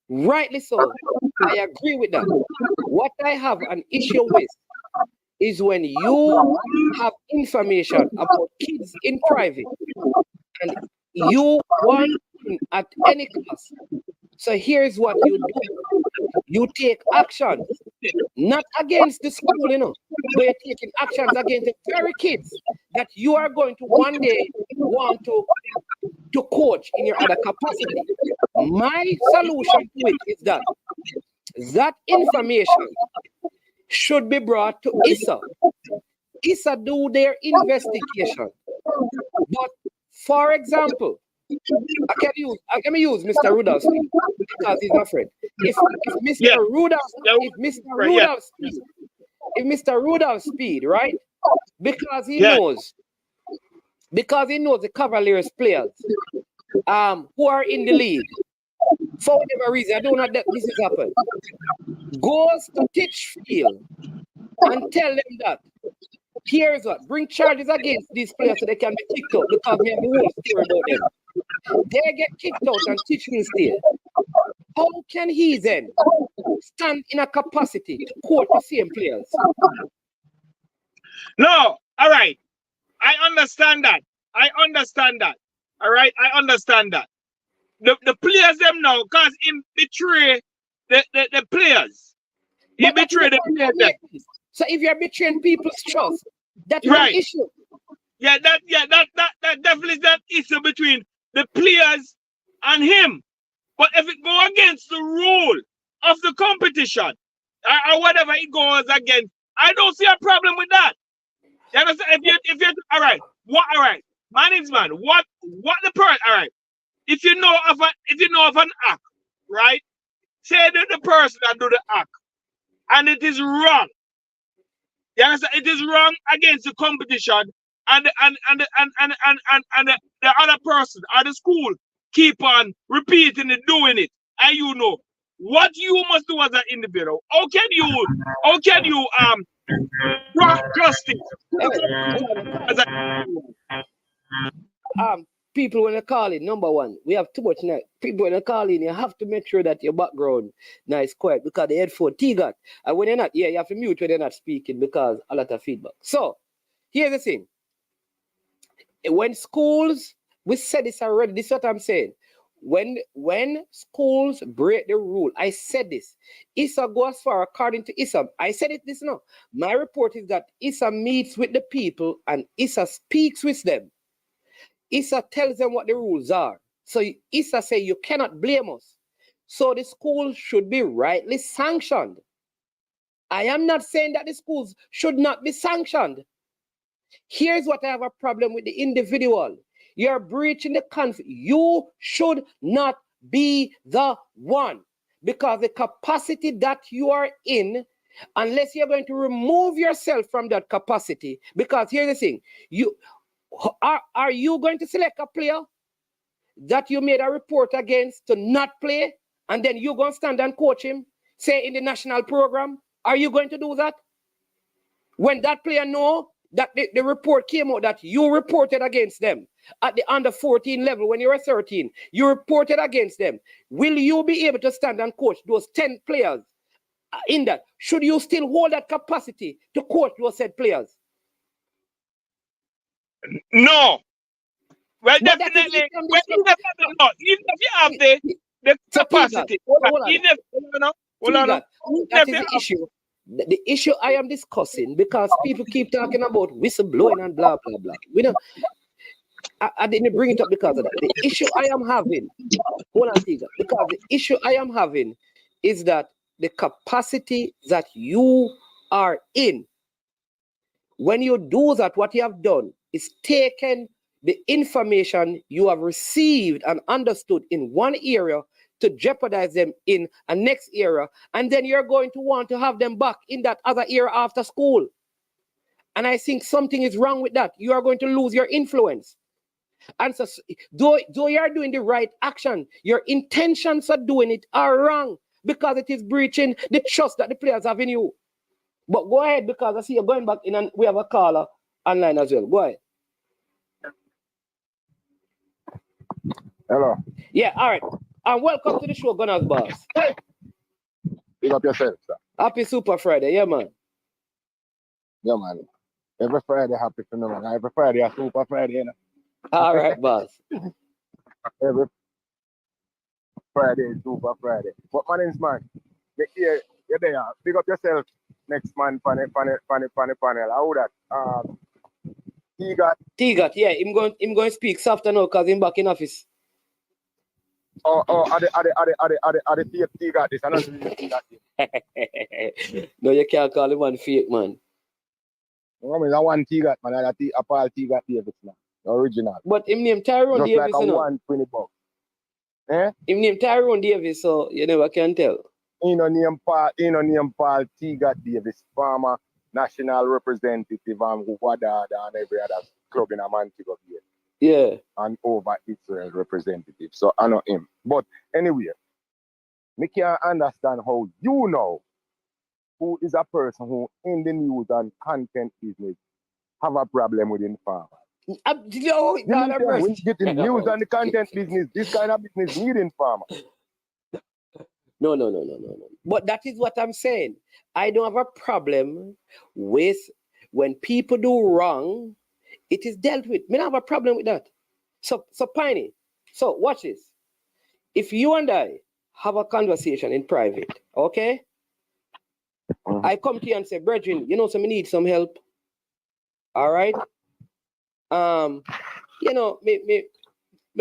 Rightly so. I agree with that. What I have an issue with is when you have information about kids in private and you want at any cost. So here's what you do. You take actions, not against the school, but you're taking actions against the very kids that you are going to one day want to coach in your other capacity. My solution to it is that information should be brought to ISA. ISA do their investigation. But for example, I can use Mr. Rudolph because he's my friend. If Mr. Rudolph Mr. Rudolph Speed, right? Because he knows the Cavaliers players who are in the league, for whatever reason, I don't know that this has happened, goes to Titchfield and tell them that, here's what, bring charges against these players so they can be kicked out, because we have the whole story about them. They get kicked out and Titchfield stay. How can he then stand in a capacity to court the same players? No, all right. I understand that. All right, I understand that. The players them now, because he betray the players. He betray the players. So if you're betraying people's trust, that's right. An issue. That definitely is that issue between the players and him. But if it go against the rule of the competition, or whatever it goes against, I don't see a problem with that. You understand? If you all right, my name's man. What the person? All right. If you know of an act, right? Say that the person that do the act, and it is wrong. You understand? It is wrong against the competition, and the other person or the school keep on repeating it, doing it, and you know what you must do as an individual. How can you justice? People when they call in, number one, we have too much now. People when they call in, you have to make sure that your background now is quiet, because the headphone T-got. And when you're not, you have to mute when you're not speaking, because a lot of feedback. So here's the thing. When schools, we said this already, this is what I'm saying. When schools break the rule, I said this. ISA goes as far according to ISA. I said it this now. My report is that ISA meets with the people and ISA speaks with them. ISA tells them what the rules are. So ISA say you cannot blame us. So the school should be rightly sanctioned. I am not saying that the schools should not be sanctioned. Here's what I have a problem with the individual. You're breaching the conflict. You should not be the one, because the capacity that you are in, unless you're going to remove yourself from that capacity, because here's the thing, are you going to select a player that you made a report against to not play, and then you're going to stand and coach him, say in the national program? Are you going to do that? When that player know that the report came out that you reported against them at the under 14 level when you were 13, you reported against them. Will you be able to stand and coach those 10 players in that? Should you still hold that capacity to coach those said players? No. Well, but definitely. Well, even if you have the capacity, that is the issue. The issue I am discussing, because people keep talking about whistleblowing and blah blah blah. We don't. I didn't bring it up because of that. The issue I am having, hold on, Tiga, because the issue I am having is that the capacity that you are in, when you do that, what you have done is taken the information you have received and understood in one area to jeopardize them in a next area, and then you're going to want to have them back in that other area after school. And I think something is wrong with that. You are going to lose your influence. And so, though you are doing the right action, your intentions of doing it are wrong, because it is breaching the trust that the players have in you. But go ahead, because I see you're going back in, and we have a caller online as well. Go ahead. Hello. Yeah, all right. And welcome to the show, Gunners Boss. Pick up yourself, sir. Happy Super Friday, yeah, man. Yeah, man. Every Friday happy for me, man. Every Friday a Super Friday, you know. All right, boss. Every Friday is Super Friday. But my name's man. You're there. Pick up yourself, next man, panel. How that? T-Got, yeah. Him going to speak softer now because him back in office. Are the T-Got this? I know T-Got this. No, you can't call him one fake, man. I mean, that one T-Got, man. A Paul T-Got Davis, man. The original. But him name Tyrone just Davis, like you know. 120 bucks. Eh? Him name Tyrone Davis, so you never can tell. He no name Paul T-Got Davis, farmer, national representative and Wadada and every other club in a Montego Bay. Yeah. And over Israel representative. So I know him. But anyway, me can't understand how you know who is a person who in the news and content business have a problem with farmers. Yo, When you get in news and the content business, this kind of business needing farmers. No. But that is what I'm saying. I don't have a problem with when people do wrong, it is dealt with. Me don't have a problem with that. So Piney, so watch this. If you and I have a conversation in private, okay? I come to you and say, brethren, you know, so me need some help. All right? You know, me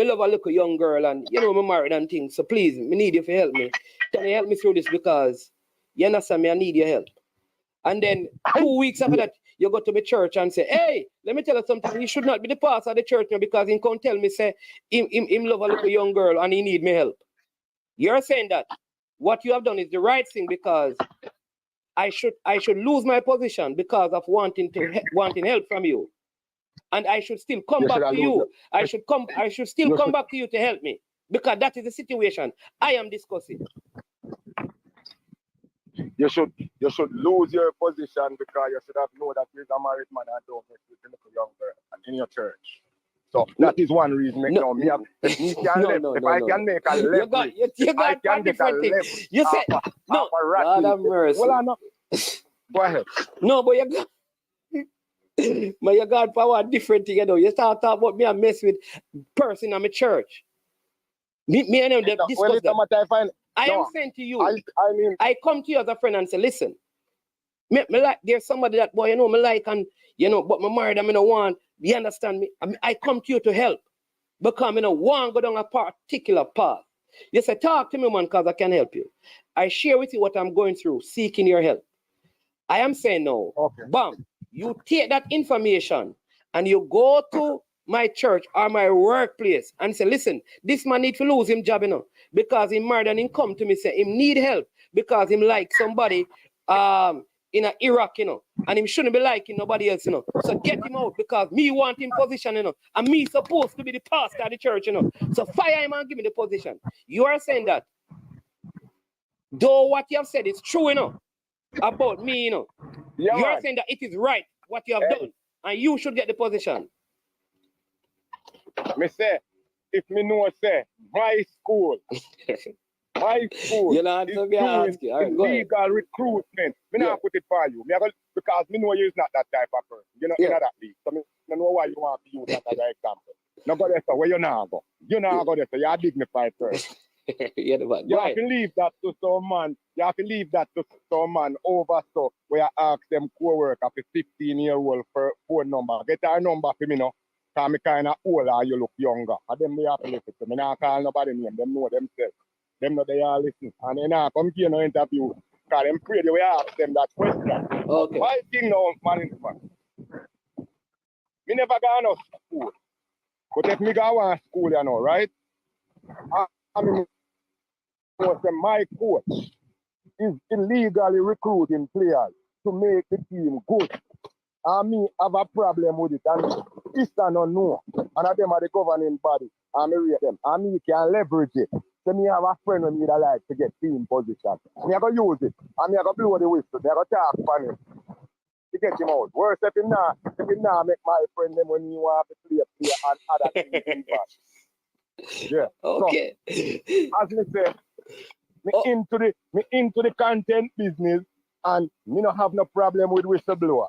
love a little young girl and, you know, me married and things. So please, me need you to help me. Can you help me through this? Because, you understand me, I need your help. And then 2 weeks after that, you go to my church and say, hey, let me tell you something. He should not be the pastor of the church now because he can't tell me, say, him love a little young girl and he need me help. You're saying that what you have done is the right thing because I should lose my position because of wanting help from you. And I should still come back to you. I should still come back to you to help me. Because that is the situation I am discussing. You should lose your position because you should have known that you're a married man and don't mess with a little young girl in your church. So that is one reason. If I can make a leverage, you got I can get a leverage. You say no. God have mercy. Well, no. Go ahead. No, but you got. But you got power different thing, you know. You start talking about me and mess with person in my church. Me and them discuss that. I am saying to you, I come to you as a friend and say, listen, me like there's somebody that boy, you know, me like and you know, but me married and me no want. You understand me? I come to you to help because me no want go down a particular path. You say, talk to me, man, because I can help you. I share with you what I'm going through, seeking your help. I am saying no. Okay. Bam. You take that information and you go to my church or my workplace and say, listen, this man need to lose him job, you know, because he married and he come to me say him need help because him like somebody in Iraq, you know, and him shouldn't be liking nobody else, you know. So get him out because me want him position, you know, and me supposed to be the pastor of the church, you know. So fire him and give me the position. You are saying that, though what you have said is true, you know, about me, you know. Yeah, you are saying that it is right what you have done, and you should get the position. Me say, if me know say, my school you know, is doing illegal recruitment. Me not put it for you. Because me know you're not that type of person. You know, in that league. So me know why you want to use that as an example. Now go there, so where you now go? You now go there, so you're a dignified person. You have to leave that to some man. You have to leave that to some man over so where you ask them co-worker for 15-year-old for phone number. Get our number for me now. Because me kind of old and you look younger. And them me have to listen to me. Not call nobody name. Them know themselves. Them know they are listening. And they not come here no interview. Because them pray the way I ask them that question. Okay. My thing now, man in the front. Me never gone to school. But if me go to school, you know, right? I mean, my coach is illegally recruiting players to make the team good. And me have a problem with it. And Eastern don't know. And them are the governing body. And me rate them. And me can leverage it. So me have a friend with me that like to get team position. Me I go use it. And me I go blow the whistle. Me I go talk for him. To get him out. Worse if him now make my friend them when he want to play and other teams back. Yeah. Okay. So, as me say, me into the content business and me no have no problem with whistleblower.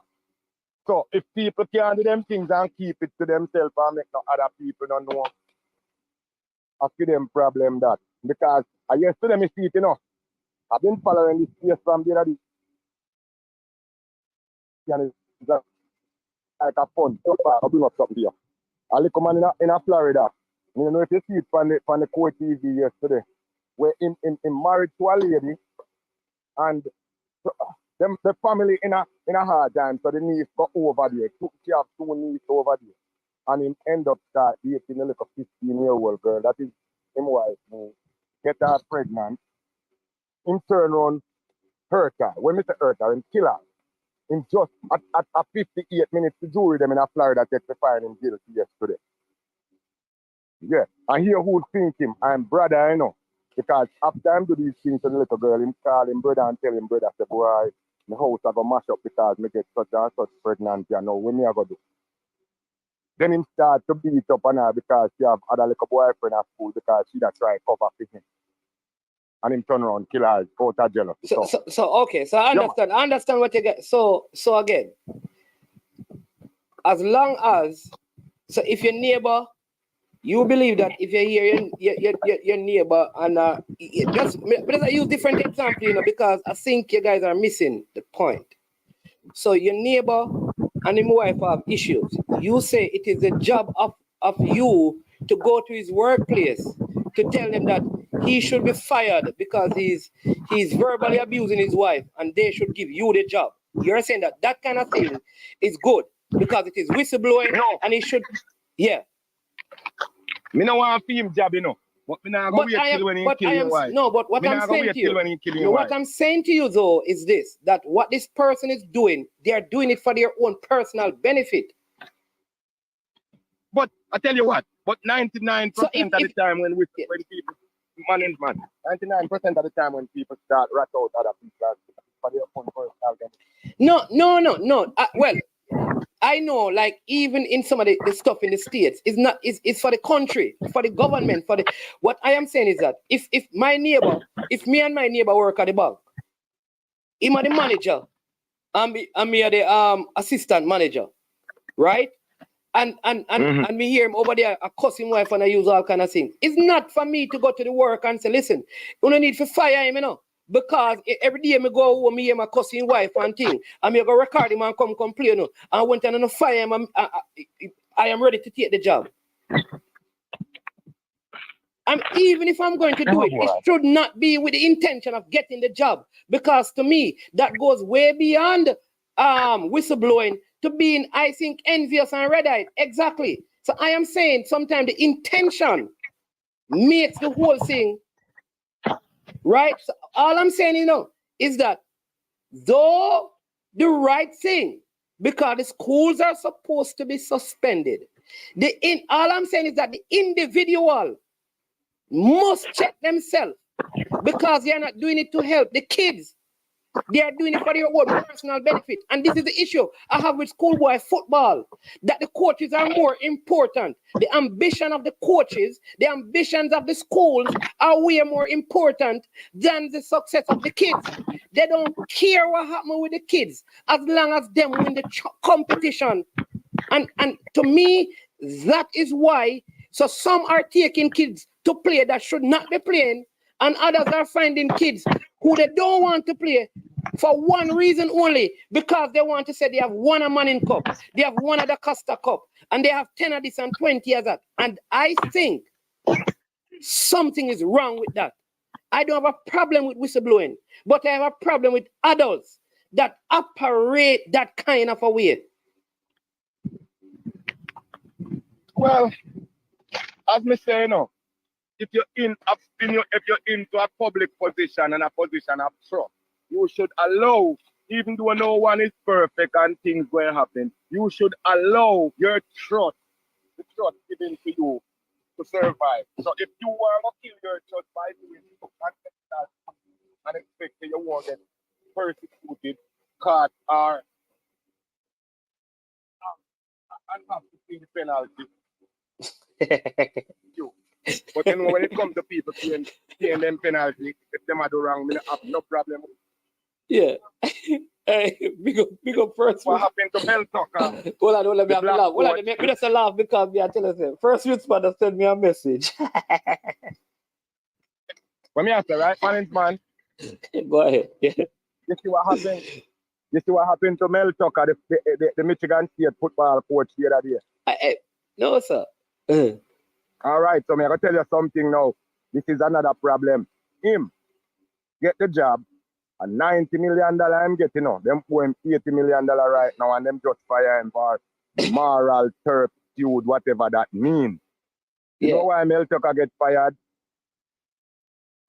So if people can do them things and keep it to themselves and make no other people don't know, I feel them problem that. Because yesterday me see it, you know, I've been following this case from the other day. And it's like a fun. I'll bring up something here. I look man in Florida. You know if you see it from the court TV yesterday, where him married to a lady and the family in a hard time, so the niece got over there. She have two nieces over there. And him end up dating a little 15-year-old girl. That is him wife. Get her pregnant. Him turn around, hurt her. When Mr. hurt her, him kill her. in just at 58 minutes to jury them in a Florida Tech to find him guilty yesterday. Yeah, and here who think him, I'm brother, I know. Because after I do these things to the little girl, him call him brother and tell him brother, say, boy, the house I go mash up because me get such and such pregnancy and now what me I go do? Then him start to beat up on her because she have other little boyfriend at school because she that try cover for him. And him turn around, kill her, out of jealousy. So okay, so I understand. I understand what you get. So again, as long as if your neighbor, you believe that if you hear your neighbor and just I use different example, you know, because I think you guys are missing the point. So your neighbor and his wife have issues. You say it is the job of you to go to his workplace to tell them that he should be fired because he's verbally abusing his wife and they should give you the job. You're saying that kind of thing is good because it is whistleblowing and he should, yeah. Me no want to him job, you know. But me not going to wait till when he kill your wife. No, but what I'm saying to you, what I'm saying to you though is this, that what this person is doing, they are doing it for their own personal benefit. But I tell you what, but 99% of the time when people, man and man, 99% of the time when people start rat out other people for their own personal benefit. No. Well, I know, like even in some of the stuff in the states, it's for the country, for the government, what I am saying is that if me and my neighbor work at the bank, him are the manager, and me are the assistant manager, right? And me hear him over there, I cuss him wife and I use all kind of things. It's not for me to go to the work and say, listen, you don't need to fire him, you know. Because every day I go home, me hear my cousin wife and thing, and me go record him and come complain. And I went and fire him. I am ready to take the job. And even if I'm going to do it should not be with the intention of getting the job. Because to me, that goes way beyond whistleblowing to being, I think, envious and red-eyed. Exactly. So I am saying sometimes the intention makes the whole thing. Right? So all I'm saying, you know, is that though the right thing, because the schools are supposed to be suspended, all I'm saying is that the individual must check themselves because they are not doing it to help the kids. They are doing it for their own personal benefit. And this is the issue I have with schoolboy football, that the coaches are more important. The ambition of the coaches, the ambitions of the schools are way more important than the success of the kids. They don't care what happens with the kids as long as them win the competition. And to me, that is why, so some are taking kids to play that should not be playing, and others are finding kids who they don't want to play for one reason only, because they want to say they have won a Manning Cup, they have won a Costa Cup, and they have 10 of this and 20 of that. And I think something is wrong with that. I don't have a problem with whistleblowing, but I have a problem with adults that operate that kind of a way. Well, as me say, you know, if you're into a public position and a position of trust, you should allow, even though no one is perfect and things will happen, you should allow your trust, the trust given to you, to survive. So if you want to kill your trust by doing that and expect that you won't get persecuted, caught, or and have to pay the penalty. But then when it comes to people paying them penalty, if them are do wrong, I have no problem. Yeah. Big up first. What happened to Bell Tucker? Hold on, let me have a laugh. Hold on, me just a laugh because me I tell you, first responder send me a message. When me answer, right, man? Go ahead. Yeah. You see what happened? You see what happened to Mel Tucker, the Michigan State football coach the other day? No, sir. All right, so I'm going to tell you something now. This is another problem. Him get the job, and $90 million I'm getting now. Them owe him $80 million right now, and them just fire him for moral turpitude, whatever that means. You know why Mel Tucker get fired?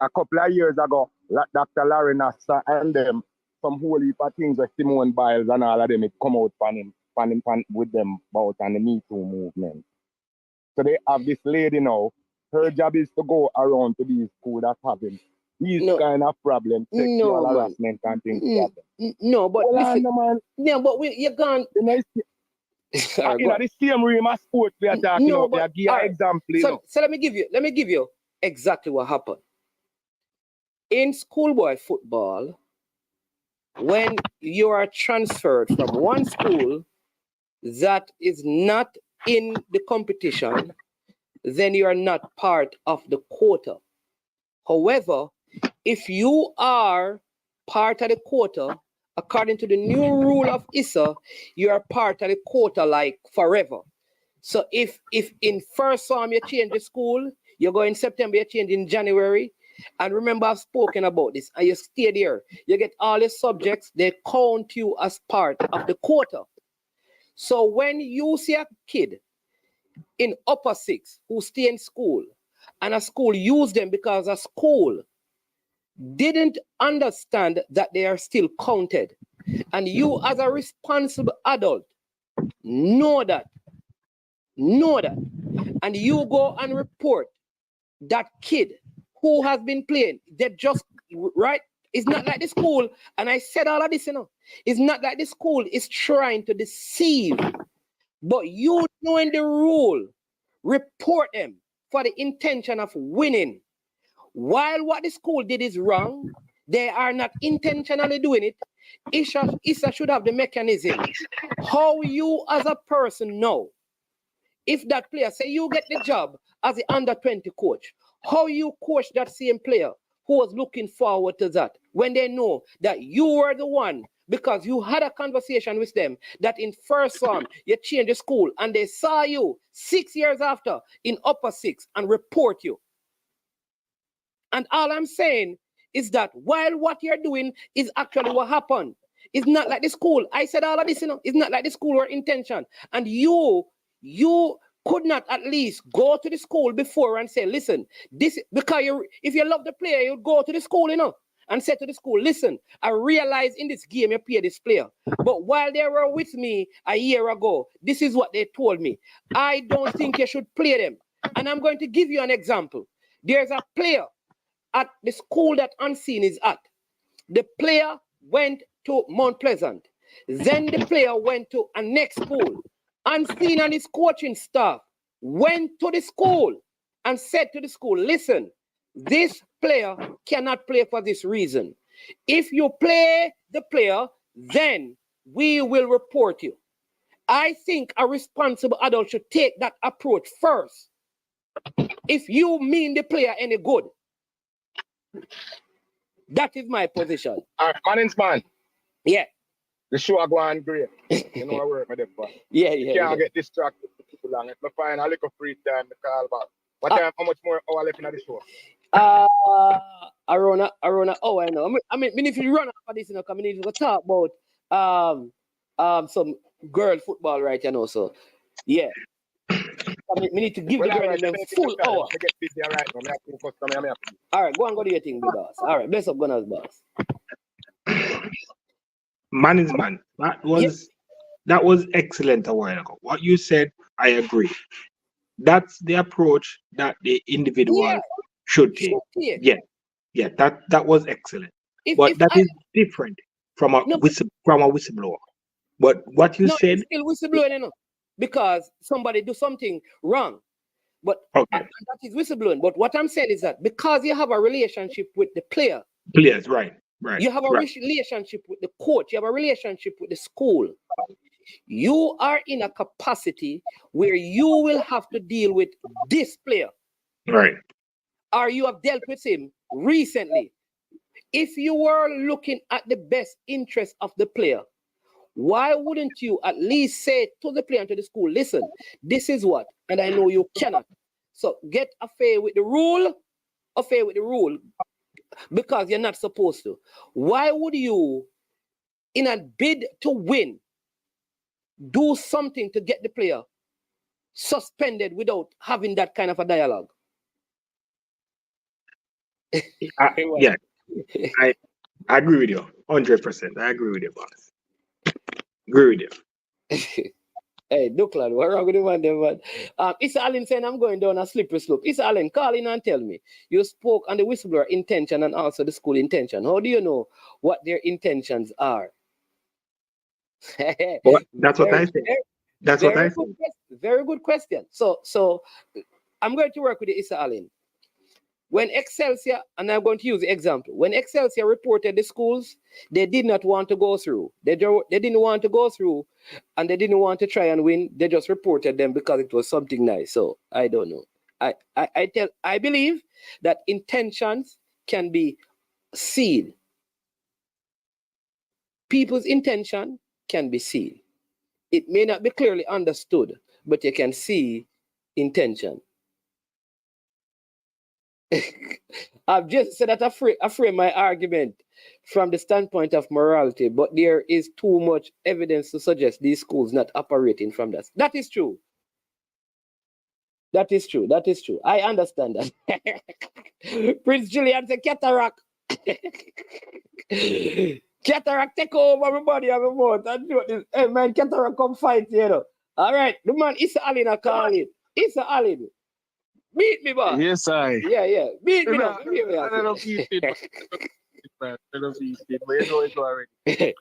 A couple of years ago, Dr. Larry Nassar and them some whole heap of things like Simone Biles and all of them, it come out with them about and the Me Too movement. So they have this lady now. Her job is to go around to these schools that having these kind of problems, sexual harassment and things like that. No, but listen, man. Yeah, but you're gone. You know, the same room as sports we are talking about. They give an example. So let me give you exactly what happened. In schoolboy football, when you are transferred from one school that is not in the competition, then you are not part of the quota. However, if you are part of the quota, according to the new rule of ISA, you are part of the quota like forever. So if in first term you change the school, you go in September, you change in January. And remember, I've spoken about this, and you stay there. You get all the subjects, they count you as part of the quota. So when you see a kid in upper six who stay in school, and a school use them because a school didn't understand that they are still counted, and you as a responsible adult know that, and you go and report that kid who has been playing, they just, right? It's not like the school, and I said all of this, it's not like the school is trying to deceive, but you knowing the rule, report them for the intention of winning. While what the school did is wrong, they are not intentionally doing it. ISA should have the mechanism. How you as a person know if that player, say you get the job as the under-20 coach, how you coach that same player who was looking forward to that when they know that you were the one because you had a conversation with them that in first form you changed the school and they saw you 6 years after in upper six and report you. And all I'm saying is that while what you're doing is actually what happened, it's not like the school. I said all of this, it's not like the school or intention. And you could not at least go to the school before and say, listen, this, because if you love the player, you go to the school, and say to the school, listen, I realize in this game you pay this player. But while they were with me a year ago, this is what they told me. I don't think you should play them. And I'm going to give you an example. There's a player at the school that Unseen is at. The player went to Mount Pleasant. Then the player went to a next school. Unseen and his coaching staff went to the school and said to the school, listen, this player cannot play for this reason. If you play the player, then we will report you. I think a responsible adult should take that approach first. If you mean the player any good. That is my position. All right, man. Yeah. The show are going great. You know I work with them, but yeah. Can't get distracted for too long. If I find a little free time, I call back. What time? How much more hour left in the show? Around. Oh, I know. I mean, if you run after this, I need to talk about some girl football, right? So yeah. I need to give the girl them full hour. Get busy, all right. All right, go and go do your thing, big boss. All right, bless up, Gunners, boss. Man is man. That was excellent a while ago. What you said, I agree. That's the approach that the individual should take. Yeah. That was excellent. But that is different from a whistleblower. But what you said, it's still whistleblowing, because somebody do something wrong. But and that is whistleblowing. But what I'm saying is that because you have a relationship with the players, right. You have a relationship with the coach, you have a relationship with the school. You are in a capacity where you will have to deal with this player. Right. Or you have dealt with him recently. If you were looking at the best interest of the player, why wouldn't you at least say to the player and to the school, listen, this is what, and I know you cannot. So get affair with the rule, because you're not supposed to. Why would you, in a bid to win, do something to get the player suspended without having that kind of a dialogue? I agree with you. 100%. I agree with you, boss. Agree with you. Hey, Duckland, what wrong with the man there, man? Issa Allen saying I'm going down a slippery slope. Issa Allen, call in and tell me. You spoke on the whistleblower intention and also the school intention. How do you know what their intentions are? That's what I said. That's what I said. Very good question. So I'm going to work with the Issa Allen. When Excelsior, and I'm going to use the example, when Excelsior reported the schools, they did not want to go through. They didn't want to go through, and they didn't want to try and win. They just reported them because it was something nice. So I don't know. I believe that intentions can be seen. People's intention can be seen. It may not be clearly understood, but you can see intention. I've just said that I frame my argument from the standpoint of morality, but there is too much evidence to suggest these schools not operating from that. That is true. That is true. That is true. I understand that. Prince Julian said, cataract. Cataract take over everybody have a mouth. Hey man, cataract come fight, you know. All right, the man Issa Allen a call it. Issa Allen. Beat me, boss. Yes, I. Yeah. Beat me now. I don't beat it, man. I don't beat it, but you know it already.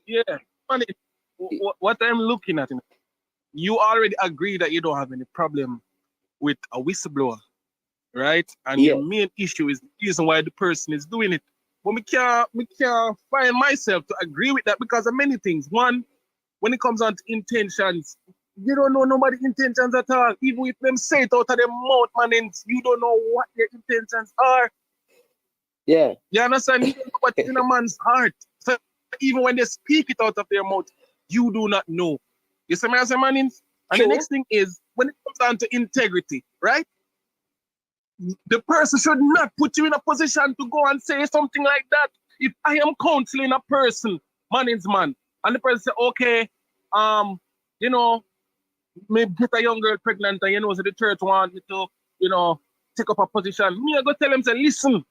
Yeah, funny. What I'm looking at, you already agree that you don't have any problem with a whistleblower, right? And your main issue is the reason why the person is doing it. But we can't find myself to agree with that because of many things. One, when it comes on to intentions, you don't know nobody's intentions at all. Even if them say it out of their mouth, man, and you don't know what their intentions are. Yeah. You understand? You don't know what's in a man's heart. So even when they speak it out of their mouth, you do not know. You see what I'm saying, man? And the next thing is, when it comes down to integrity, right? The person should not put you in a position to go and say something like that. If I am counseling a person, man, and the person say, okay, you know, maybe get a young girl pregnant and you know, so the church want me to, you know, take up a position. Me, I go tell them, say, listen,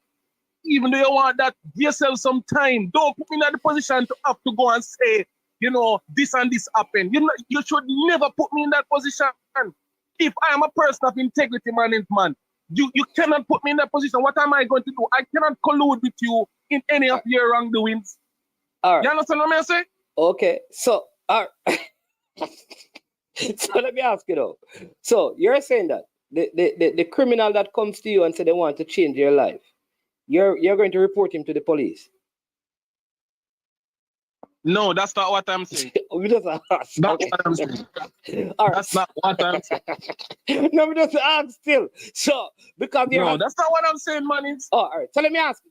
even though you want that, give yourself some time. Don't put me in the position to have to go and say, you know, this and this happened. You should never put me in that position. If I am a person of integrity, man, you cannot put me in that position. What am I going to do? I cannot collude with you in any of your wrongdoings. All right. You understand what I'm saying? Okay. So, so let me ask you though. So you're saying that the criminal that comes to you and say they want to change your life, you're going to report him to the police? No, that's not what I'm saying. We just ask. That's what I'm saying. All right. That's not what I'm saying. No, we just ask still. So because that's not what I'm saying, man. All right. So let me ask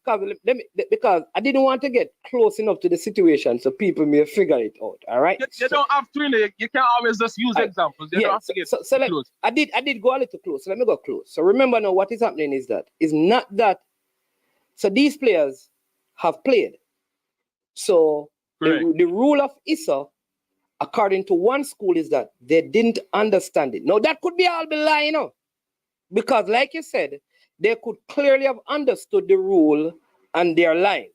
because I didn't want to get close enough to the situation so people may figure it out. All right. You don't have to. You can't always just use examples. You don't have to get close. I did go a little close. So let me go close. So remember now, what is happening is not that. So these players have played. So the rule of Issa, according to one school, is that they didn't understand it. Now, that could be all be lying, you know, because like you said, they could clearly have understood the rule and they're lying.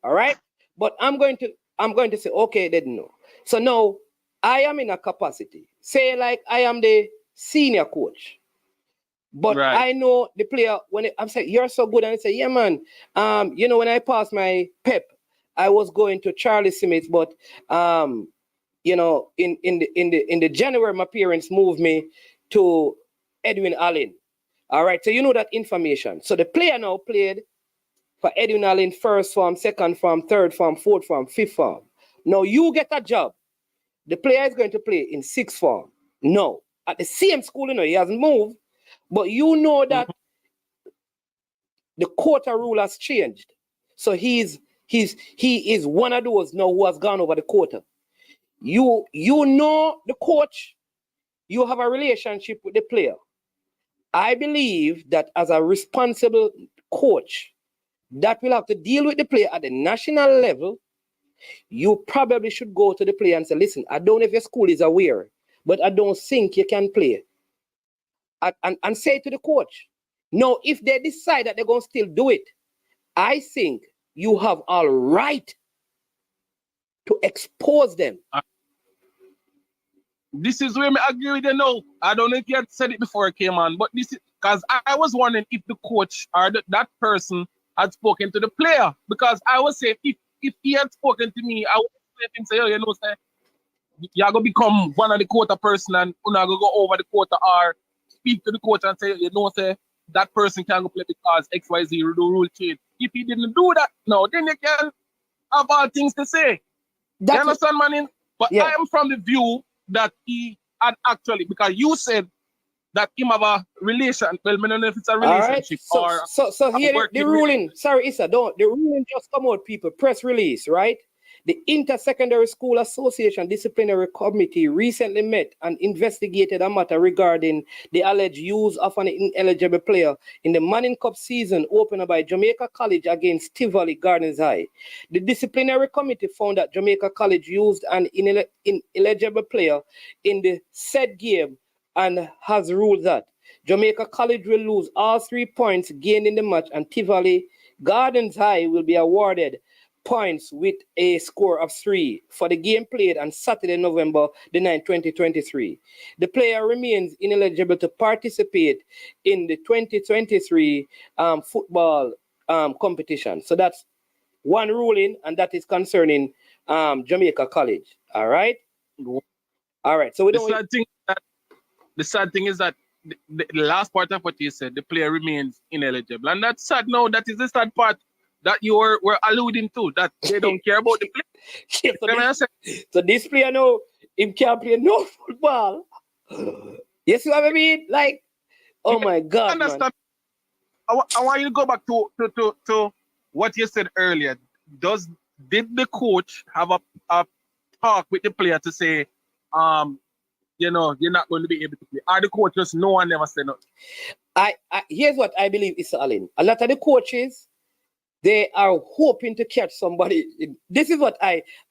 All right? But I'm going to say, okay, they didn't know. So now, I am in a capacity. Say like I am the senior coach. But I know the player, when I'm saying, you're so good, and I say, yeah, man, you know, when I passed my PEP, I was going to Charlie Smith, but you know, in the January, my parents moved me to Edwin Allen. All right, so you know that information. So the player now played for Edwin Allen first form, second form, third form, fourth form, fifth form. Now you get a job. The player is going to play in sixth form. No, at the same school, you know, he hasn't moved, but you know that the quota rule has changed. So he is one of those now who has gone over the quota. You know the coach, you have a relationship with the player. I believe that as a responsible coach that will have to deal with the player at the national level, you probably should go to the player and say, listen, I don't know if your school is aware, but I don't think you can play. And say to the coach. Now, if they decide that they're going to still do it, I think you have all right to expose them. This is where I agree with you now. I don't know if you had said it before I came on, but this is because I was wondering if the coach or that person had spoken to the player. Because I was saying if he had spoken to me, I would say to him, say, oh, you know, say, you're going to become one of the quarter person and you're going to go over the quarter or speak to the coach and say, you know, say, that person can't go play because XYZ the rule change. If he didn't do that, no, then you can have all things to say. You understand, man? But I am from the view that he had actually, because you said that him have a relation. Well, I don't know if it's a relationship or so here the ruling. Sorry, Issa, don't the ruling just come out, people. Press release, right? The Inter-Secondary School Association Disciplinary Committee recently met and investigated a matter regarding the alleged use of an ineligible player in the Manning Cup season opened by Jamaica College against Tivoli Gardens High. The disciplinary committee found that Jamaica College used an ineligible player in the said game and has ruled that Jamaica College will lose all 3 points gained in the match and Tivoli Gardens High will be awarded points with a score of 3 for the game played on Saturday, November the 9th, 2023. The player remains ineligible to participate in the 2023 football competition. So that's one ruling, and that is concerning Jamaica College. All right? All right. So we don't... The sad thing is that the last part of what you said, the player remains ineligible. And that's sad. No, that is the sad part that you were alluding to, that they don't care about the player. So this player now, him can't play no football. You see what I mean? Like, oh my God, understand, man. I want you to go back to what you said earlier. Did the coach have a talk with the player to say, you know, you're not going to be able to play? Or the coaches, no one never said nothing? Here's what I believe is Allen. A lot of the coaches, they are hoping to catch somebody. This is what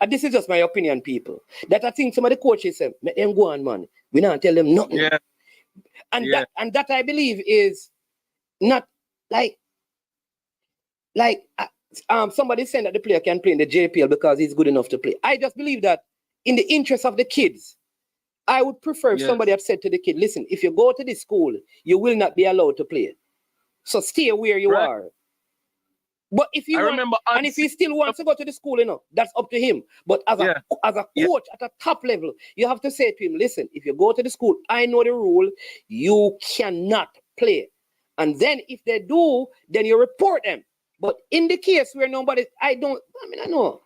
this is just my opinion, people. That I think some of the coaches say, let them go on, man. We not tell them nothing. Yeah. And that I believe is not like somebody saying that the player can play in the JPL because he's good enough to play. I just believe that in the interest of the kids, I would prefer if somebody had said to the kid, listen, if you go to this school, you will not be allowed to play. So stay where you are. But if you and if he still wants to go to the school, you know, that's up to him. But as a coach at a top level, you have to say to him, listen, if you go to the school, I know the rule, you cannot play. And then if they do, then you report them. But in the case where nobody, I know.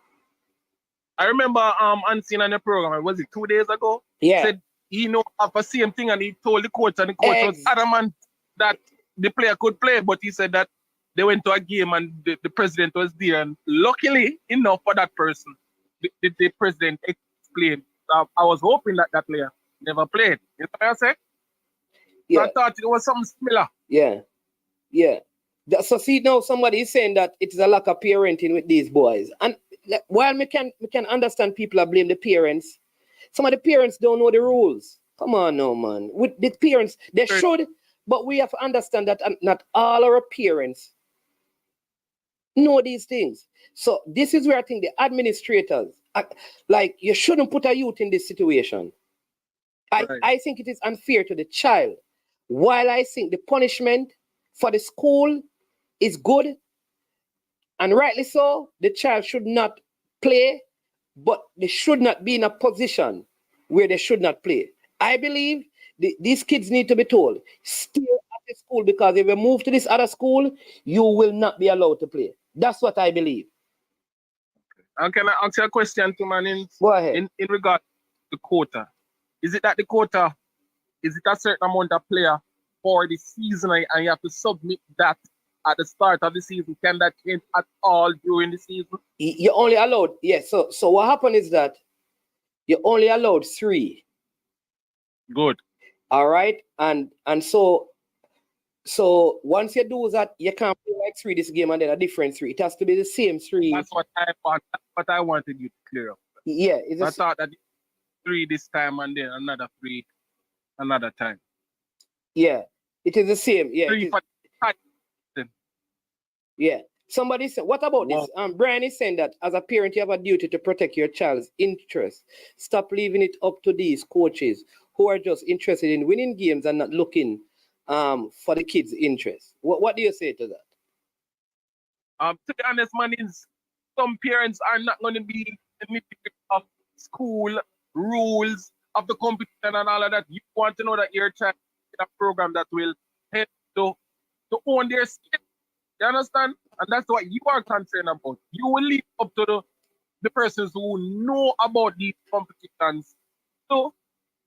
I remember Unseen on the program, was it 2 days ago? Yeah. Said he know of the same thing and he told the coach, and the coach was adamant that the player could play, but he said that they went to a game and the president was there, and luckily enough for that person, the president explained. I was hoping that that player never played. You know what I said? Yeah. So I thought it was something similar. Yeah. Yeah. So see now somebody is saying that it is a lack of parenting with these boys. And while we can understand people are blame the parents, some of the parents don't know the rules. Come on now, man. With the parents, they should, but we have to understand that not all our parents know these things. So this is where I think the administrators, like, you shouldn't put a youth in this situation. I think it is unfair to the child. While I think the punishment for the school is good, and rightly so, the child should not play, but they should not be in a position where they should not play. I believe these kids need to be told, stay at the school, because if you move to this other school, you will not be allowed to play. That's what I believe. And can I ask you a question, too, man? Go ahead. In regard to the quota, is it that the quota, is it a certain amount of player for the season and you have to submit that at the start of the season? Can that change at all during the season? You're only allowed, yes. So what happened is that you're only allowed 3. Good. All right. And so once you do that, you can't play like 3 this game and then a different 3. It has to be the same 3. That's what I wanted you to clear up. Yeah. I thought that 3 this time and then another 3 another time. Yeah. It is the same. Yeah. 3 for yeah. Somebody said, what about Wow. this? Brian is saying that as a parent, you have a duty to protect your child's interest. Stop leaving it up to these coaches who are just interested in winning games and not looking for the kids' interest. What do you say to that? To be honest, man, is some parents are not going to be the nitpicky of school rules of the competition and all of that. You want to know that your child is a program that will help to own their skill. You understand? And that's what you are concerned about. You will leave up to the persons who know about these competitions to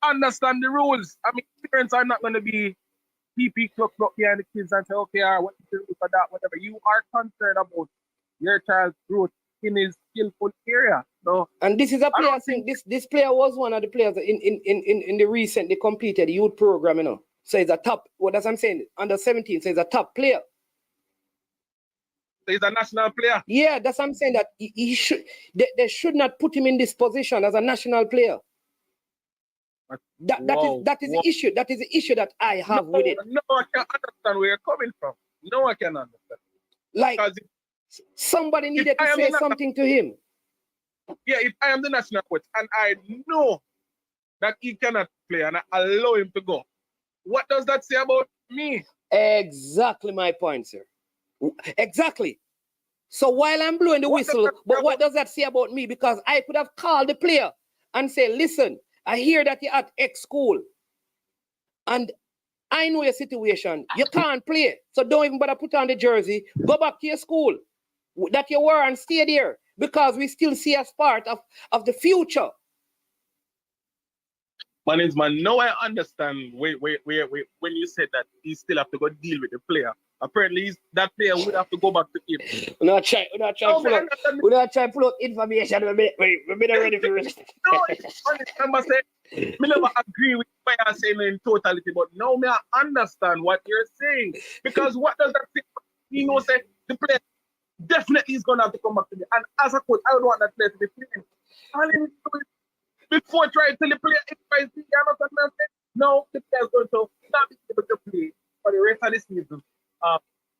understand the rules. I mean, parents are not going to be PP clock behind the kids and say, okay, what to do for that, whatever. You are concerned about your child's growth in his skillful area. So, and this is a player. I think this player was one of the players in the recently completed youth program, you know. So he's a top, what I'm saying, under 17, so he's a top player. So he's a national player. Yeah, that's what I'm saying, that he should, they should not put him in this position as a national player. That is the issue. That is the issue that I have with it. No, I can't understand where you're coming from. No, I can understand. Like, somebody needed to say something to him. Yeah, if I am the national coach and I know that he cannot play and I allow him to go, what does that say about me? Exactly my point, sir. Exactly. So while I'm blowing the whistle, but what does that say about me? Because I could have called the player and say, listen, I hear that you're at X school and I know your situation. You can't play. So don't even bother put on the jersey. Go back to your school that you were and stay there, because we still see as part of the future. Man, now I understand where when you said that he still have to go deal with the player. Apparently, that player would have to go back to him. We're not trying to pull out information. We're not ready for it. No, I must say, I never agree with what you're saying in totality, but now I understand what you're saying. Because what does that say? He knows that the player definitely is going to have to come back to me. And as a coach, I would want that player to be playing. All he needs to do is before trying to tell the player, no, the player is going to not be able to play for the rest of the season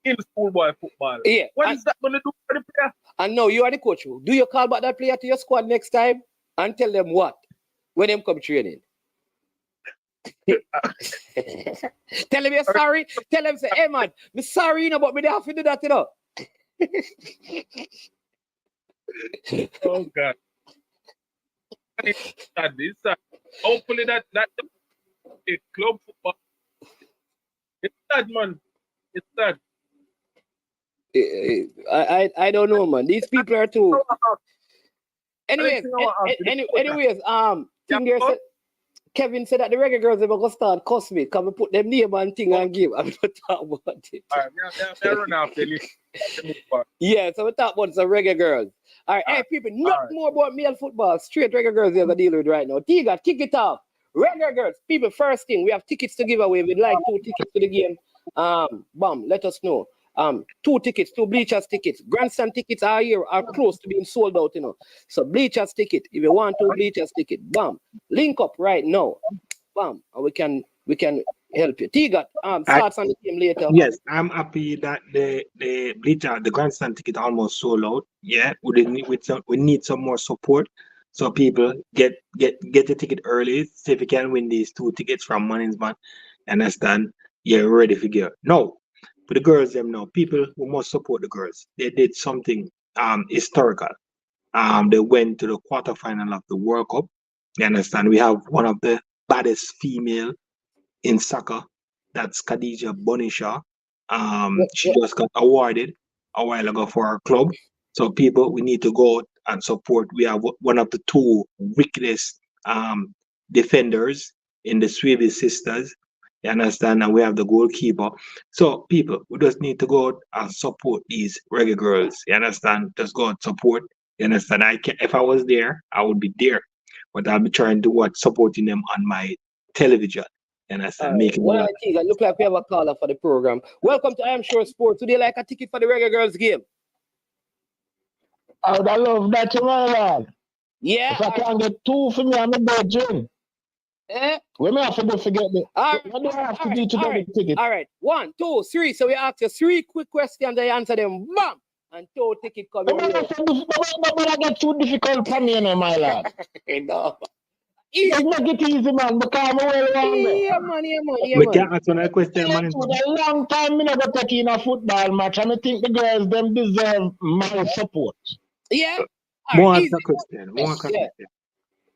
in schoolboy football. Yeah. What is that going to do for the player? And now you are the coach. Do you call back that player to your squad next time and tell them what when them come training? Tell them you're sorry. Tell them, say, hey man, I'm sorry, you know, but me have to do that, you know. Oh God. Hopefully that club football. It's sad, man. It's sad. I don't know, man. These people are too. Anyways, Kevin said that the Reggae Girlz are going to start cuss me. Can we put them name and thing and give? I'm not talking about it. All right, run off the list. Yeah, so we talk about some Reggae Girlz. All right, hey people, not more about male football. Straight Reggae Girlz is a deal with right now. Tiga, kick it off. Reggae Girlz, people, first thing, we have tickets to give away. We'd like 2 tickets to the game. Let us know. 2 tickets, 2 bleachers tickets. Grandstand tickets are here, are close to being sold out, you know. So bleachers ticket, if you want 2 bleachers ticket, link up right now. And we can help you. Tiga, starts on the game later. Yes, I'm happy that the bleacher, the grandstand ticket almost sold out. Yeah, we need some more support. So people get the ticket early. See if you can win these 2 tickets from Management. Understand? Yeah, we're ready for gear. No. For the girls, them now, people who must support the girls. They did something historical. They went to the quarterfinal of the World Cup. You understand? We have one of the baddest female in soccer. That's Khadija Bonisha. She just got awarded a while ago for our club. So people, we need to go out and support. We have one of the 2 wickedest defenders in the Swedish sisters. You understand? And we have the goalkeeper. So people, we just need to go out and support these Reggae Girlz. You understand? Just go out support. You understand? If I was there, I would be there. But I'll be trying to watch supporting them on my television. You understand? Well, it look like we have a caller for the program. Welcome to I Am Sure Sports. Would you like a ticket for the Reggae Girlz game? I would love that, man. Yeah. If I can get 2 for me, I'm a bad dream. We may have to forget me. What do I have to do to get the ticket? All right. 1, 2, 3. So we ask you 3 quick questions. They answer them. Bam. and two ticket come But your way. I get too difficult for me, you know, my lad. No. Just make it easy, man, because I'm well around there. Yeah, man, yeah, man, yeah, We man. can't answer that question, man. It's a long time me never take in a football match, and I think the girls them deserve my support. Yeah. More Alright, answer question. More answer yeah. question.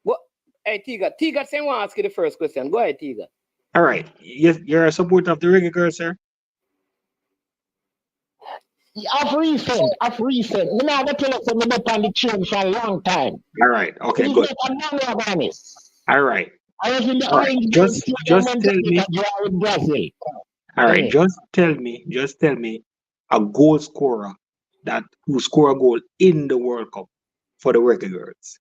What? Hey, Tiga, say want to ask you the first question. Go ahead, Tiga. All right. Yes, you're a supporter of the Reggae Girlz, sir? I've recent. Me now go tell you something up on the tune for a long time. All right. Okay, It's good. like a money. All right. I was in the All right. Orange Just Bowl tell me. draw with Brazil. All right. Yeah. Just tell me a goal scorer who score a goal in the World Cup for the Reggae Girlz.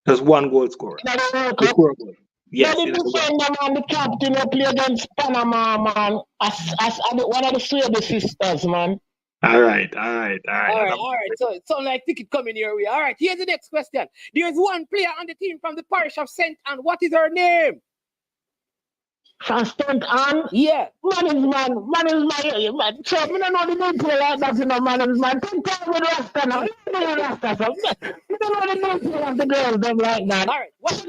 Just one goal scorer. Now the World Who Cup. score a goal. Yes. Now in the the World Cup. defender, man, the captain who play against Panama, man. As one of the Swedish sisters, man. All right. All right. So it sounds like ticket coming your way. All right, here's the next question. There's one player on the team from the parish of St. Anne. What is her name? From St. Anne? Yeah. Man is man. So I don't know the name player like that, you know, man is man. Don't tell me the Rasta now. You know the Rasta, so. You don't know the name player of the girls, them like that. All right. What's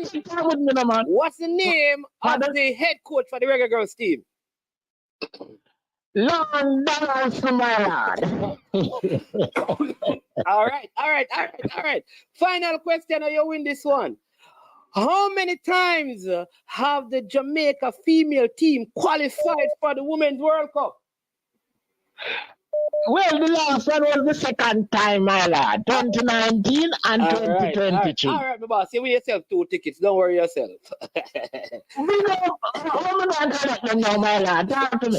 the name of the head coach for the Reggae Girlz team? Lord Donald, my lord. All right. Final question, or you win this one. How many times have the Jamaica female team qualified for the Women's World Cup? Well, the last one was the second time, my lad. 2019 and 2022. All right, my boss. You win yourself 2 tickets. Don't worry yourself.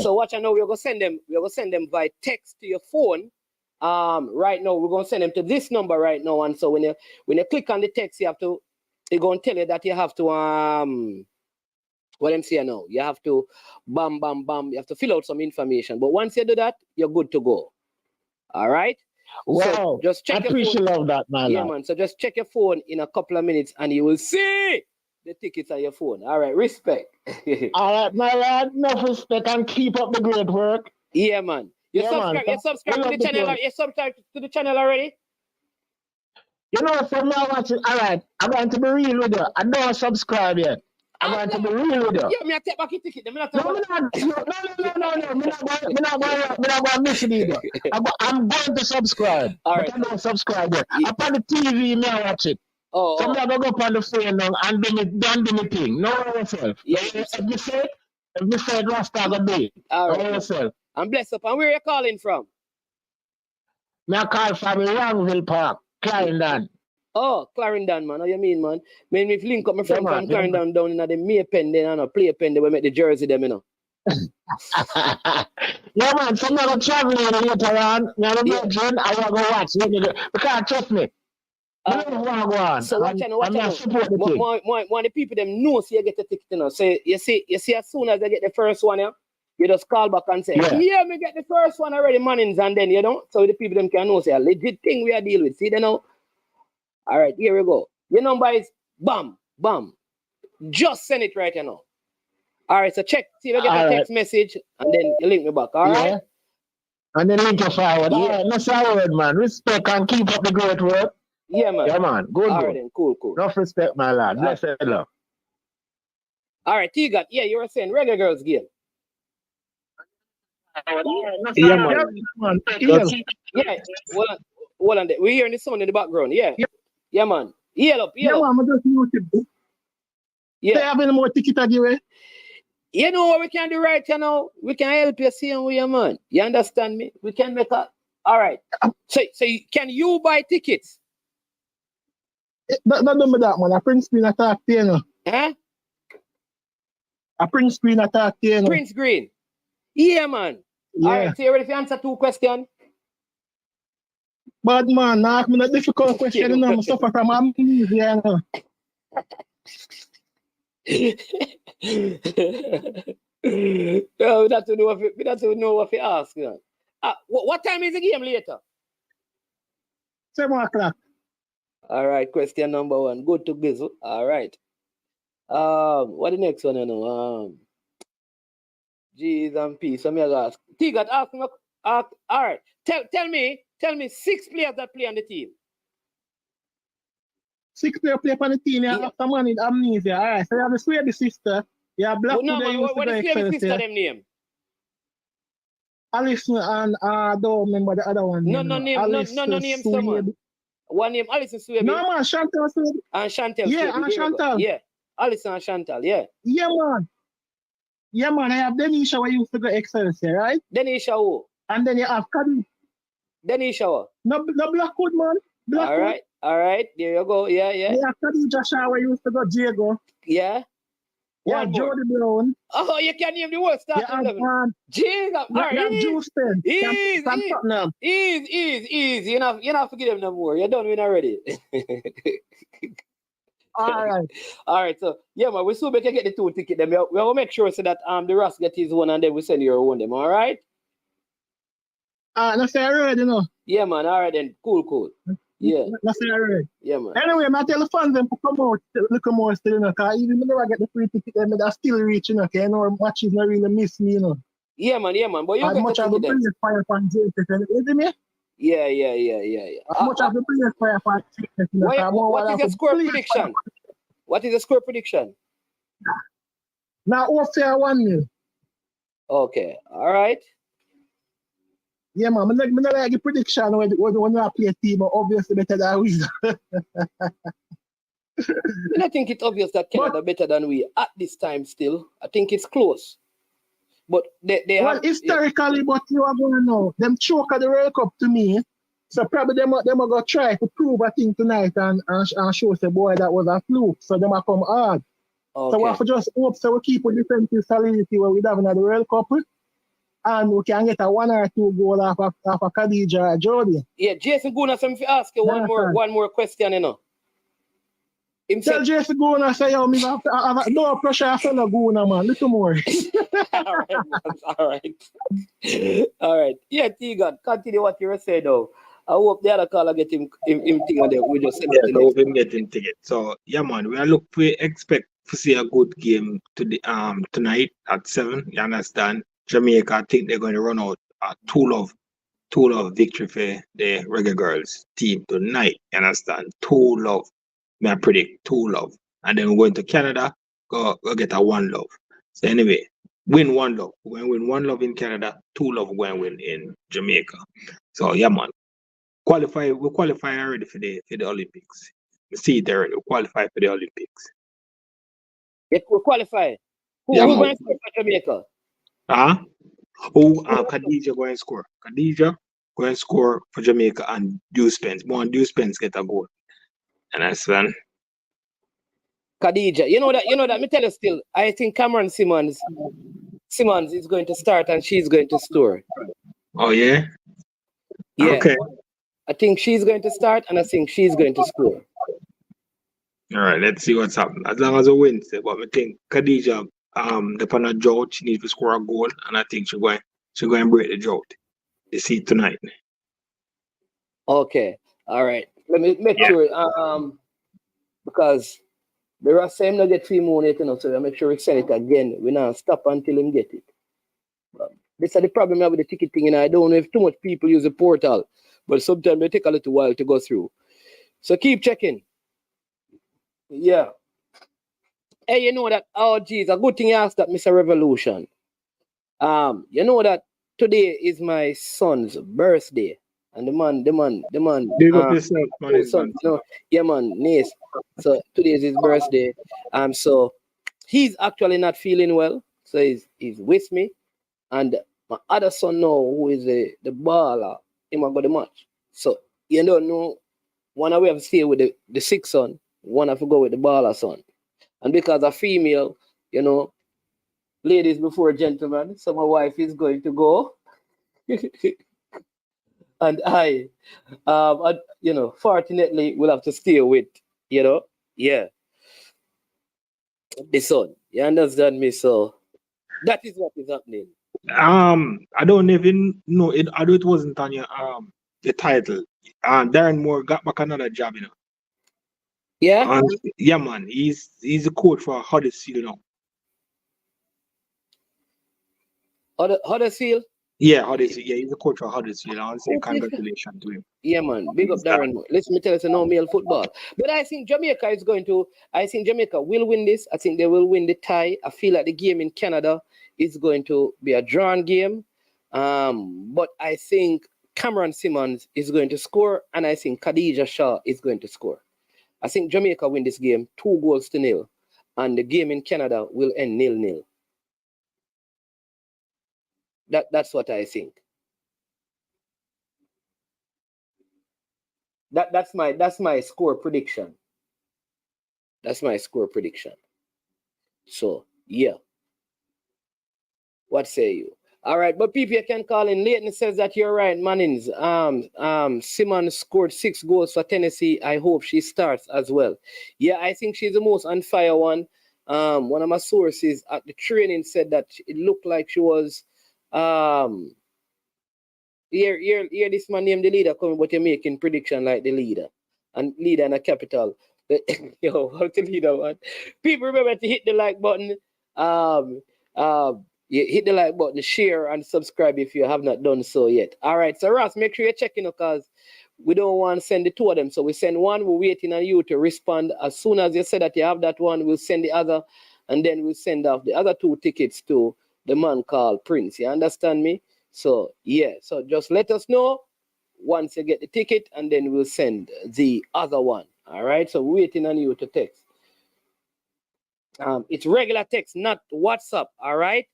So watch I know we're gonna send them by text to your phone. Right now we're gonna send them to this number right now. And so when you click on the text, they're gonna tell you that you have to what I'm saying now, you have to bam, you have to fill out some information. But once you do that, you're good to go. All right? Wow. So just check I appreciate love that, man. Yeah, man. So just check your phone in a couple of minutes and you will see the tickets on your phone. All right, respect. All right, my lad, enough respect and keep up the great work. Yeah, man. You subscribe to the channel. You subscribe to the channel already? You know, for me, I watch it. All right, I'm going to be real with you. I don't subscribe yet. I'm going to be real with you. Yeah, me I take back your ticket. No. I'm not going to mislead you. I'm going to subscribe. All but right. I don't subscribe yet. Upon the TV, me I watch it. So I'm going to go up on the phone now and do me thing. No one yourself. Yeah. If you say it, Rasta go do it. All right. No yourself. I'm blessed up. And where are you calling from? Me I call from Longville Park, Clarendon. Oh, Clarendon, man. How you mean, man? Me if link up my friend from Clarendon down in the May pen, then I play pen, they will make the jersey them, you know. Yeah, man. So I'm going to travel later on. I'm going to go watch. Because trust me. So watch out. One of the people them know so you get the ticket, you know. So you see as soon as they get the first one, you just call back and say, yeah, me get the first one already, Mannings, and then, you know, so the people them can know, say, a legit thing we are dealing with. See, they know. All right, here we go. Your number is bam. Just send it right now. All right, so check. See if I get a text message, and then you link me back. All right? And then link you forward. All right, no forward, man. Respect and keep up the great work. Yeah, man. Yeah, man. Good. All right, then. Cool. Enough respect, my lad. Bless you, love. All right, T-Got. Yeah, you were saying Reggae Girlz game. Yeah, man. Yeah. Hold on. We hearing the sound in the background. Yeah, man. Yell up. Man, I'm just YouTube. Yeah. They having more ticket to give away. You know what we can do right now? We can help you see where you, man. You understand me? We can make a... All right. So can you buy tickets? Not that, man. I print screen attack to you know. Huh? I print screen attack to you know. Print screen. Yeah, man. Yeah. All right. So you ready to answer 2 questions? But man, ask me a difficult question, you know. I suffer from amnesia, you know. No, we have to know what you ask. You know. What time is the game later? 7 o'clock. All right, question number 1. Good to Gizzle. All right. What the next one, you know? G's and P's. So me ask. T-Got ask me. All right. Tell me Tell me 6 players that play on the team. 6 players play on the team. Yeah, after man with amnesia. All right. So you have the Swedish sister. Yeah, Black. No, man, what is the sister them name? Alison and I don't remember the other one. No name, someone. One name, Alison Swaby. No, man, Chantal Swaby. And Chantal Yeah, Swaby. and Chantal. Yeah, Alison and Chantal, yeah. Yeah, man. Yeah, man, I have Denisha where you used to go Excelsior, right? Denisha who? And then you have Kadi. Denisha who? No Blackwood, man. Blackwood. All right, there you go, yeah. Yeah, Khadija Shah where you used to go Diego. Yeah. Yeah, Jody Brown. Oh, you can name the whole start. Jesus, all right. Juice Pen. Easy. You're not forget them no more. You're done with already. All right. So yeah, man, we soon can get the 2 tickets. Them we will make sure so that the Ross get his one and then we send your one them. All right. That's already, you know. Yeah, man. All right then. Cool. Yeah. That's already. Yeah, man. Anyway, I tell the fans them to come out, look more still, you know, because even if I get the free ticket, them that still reaching, you know, okay, you know, matches not really miss me, you know. Yeah, man. But you as get much the as the ticket. brilliant fire fan JPS, isn't me? Yeah. As much as the brilliant fire fan JPS, you know, what is your score prediction? What is the score prediction? Now, what's your 1-0? Okay. All right. Yeah, man. I don't like the prediction when I play a team, obviously better than we. I think it's obvious that Canada better than we at this time still. I think it's close. But they have... historically, but you are going to know. Them choke at the World Cup to me. So probably them are going to try to prove a thing tonight and show the boy that was a fluke. So them are come hard. Okay. So we have to just hope so we keep a defensive solidity where we have in the World Cup. And we can get a 1 or 2 goal off of Khadija or Jody. Yeah, Jason Guna, so if you ask you one more question, you know. Tell Jason Guna, say, yo, me have no pressure after no Guna, man. Little more. All right. Yeah, Tegan, continue what you were saying, though. I hope the other caller get him thing on there. We just I hope him get him ticket. So, yeah, man, we expect to see a good game tonight at 7. You understand? Jamaica, I think they're going to run out a 2-love victory for the Reggae Girlz team tonight. You understand? 2-love. May I predict 2-love. And then we're going to Canada, go get a 1-love. So anyway, win 1-love. We're going to win 1-love in Canada, 2-love we're going to win in Jamaica. So yeah, man. We qualify already for the Olympics. We see it already. We qualify for the Olympics. Yeah, we qualify. Who going to score for Jamaica? Khadija going to score. Khadija going to score for Jamaica and Deuce Pence. Deuce Pence get a goal. And that's one. Khadija. You know that, me tell you still, I think Cameron Simmons is going to start and she's going to score. Oh, yeah? Yeah. Okay. I think she's going to start and I think she's going to score. All right, let's see what's happening. As long as we win, but I think Khadija, depending on drought, she needs to score a goal, and I think she's going to break the drought. You see it tonight. Okay. All right. Let me make sure. Because the Ross same not get 3 more, you know, so I make sure we send it again. We not stop until him get it. This is the problem with the ticket thing, and I don't know if too much people use the portal, but sometimes it take a little while to go through. So keep checking. Yeah. Hey, you know that, oh geez, a good thing you asked that, Mr. Revolution. You know that today is my son's birthday. And the man. Big up yourself, man. Son, you know, yeah, man, nice. So today is his birthday. So he's actually not feeling well. So he's with me. And my other son now, who is the baller, him I got the match. So you don't know, one I have to stay with the 6th son, one I have to go with the baller son. And because a female, you know, ladies before gentlemen, so my wife is going to go. And I, you know, fortunately will have to stay with, you know, yeah, the son. You understand me? So that is what is happening. I don't even know it. I know it wasn't on your the title. Darren Moore got back another job, you know. Yeah. Yeah, man. He's a coach for Huddersfield, you know. Huddersfield? Yeah, Huddersfield. Yeah, he's the coach of Huddersfield. I want to say Who plays for? congratulations to him. Yeah, man. Big up He's that. Darren. Listen, me tell us no male football. But I think Jamaica is going to. I think Jamaica will win this. I think they will win the tie. I feel like the game in Canada is going to be a drawn game. But I think Cameron Simmons is going to score, and I think Khadija Shaw is going to score. I think Jamaica win this game 2-0, and the game in Canada will end 0-0. That's what I think. That's my score prediction. That's my score prediction. So yeah. What say you? All right, but people you can call in. Leighton says that you're right, Mannings. Simmons scored 6 goals for Tennessee. I hope she starts as well. Yeah, I think she's the most on fire one. One of my sources at the training said that it looked like she was here this man named the leader coming, but you're making prediction like the leader. And leader in a capital. Yo, how to leader one? People remember to hit the like button. You hit the like button, share, and subscribe if you have not done so yet. All right, so Ross, make sure you're checking because we don't want to send the two of them. So we send one, we're waiting on you to respond. As soon as you say that you have that one, we'll send the other, and then we'll send off the other 2 tickets to the man called Prince. You understand me? So, yeah, so just let us know once you get the ticket, and then we'll send the other one. All right, so we're waiting on you to text. It's regular text, not WhatsApp, all right?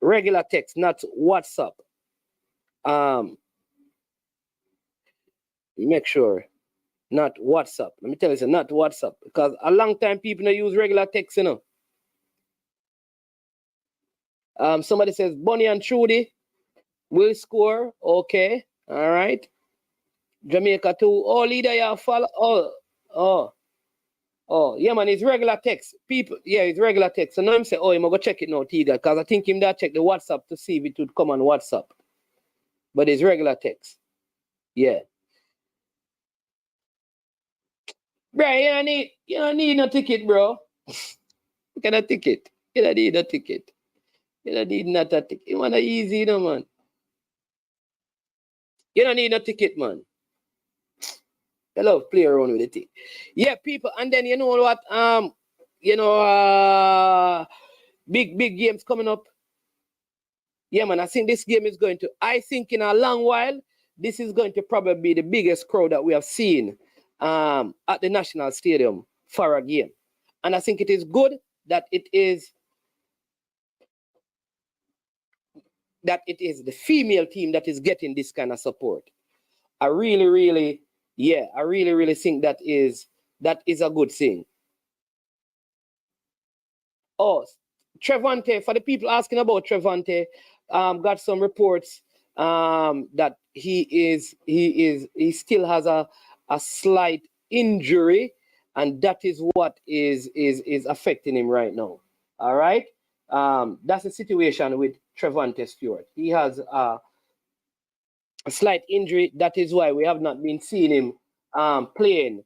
Regular text, not WhatsApp. Make sure, not WhatsApp. Let me tell you, not WhatsApp, because a long time people don't use regular text, you know. Somebody says Bonnie and Trudy will score. Okay, all right. Jamaica too. Oh, leader, you follow. Oh, yeah, man, it's regular text. People, yeah, it's regular text. So now I'm saying, oh, I'm going to go check it now, Tiga, because I think him that check the WhatsApp to see if it would come on WhatsApp. But it's regular text. Yeah. Bro, you don't need no ticket, bro. You can a ticket. You don't need a ticket. You don't need not a ticket. You want to easy, you know, man. You don't need no ticket, man. I love play around with the thing. Yeah, people, and then you know what? Big games coming up. Yeah, man, I think this game is going to, I think in a long while, this is going to probably be the biggest crowd that we have seen at the National Stadium for a game. And I think it is good that it is the female team that is getting this kind of support. I really think that is a good thing. Oh, Trevante, for the people asking about Trevante, got some reports that he still has a slight injury, and that is what is affecting him right now. All right, that's the situation with Trevante Stewart. He has a slight injury. That is why we have not been seeing him playing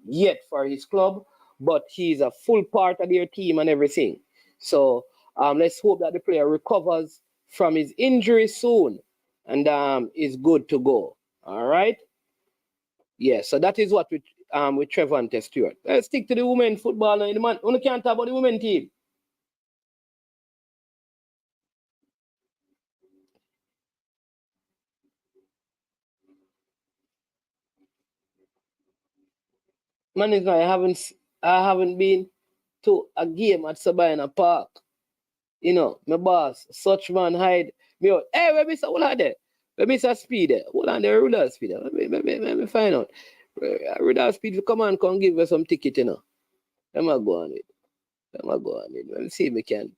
yet for his club, but he's a full part of their team and everything. So let's hope that the player recovers from his injury soon and is good to go. All right. Yeah. So that is what with Trevante Stewart. Let's stick to the women football now. The man, we can't talk about the women team. Man, I haven't been to a game at Sabina Park. You know, my boss, such man hide me out. Hey, where Mr. Hold on there? Where Mr. Speed there? Hold on there, Rudolph Speed. Let me find out. Rudolph Speed, come on, come give us some ticket, you know. Let me go on it. Let me see if we can.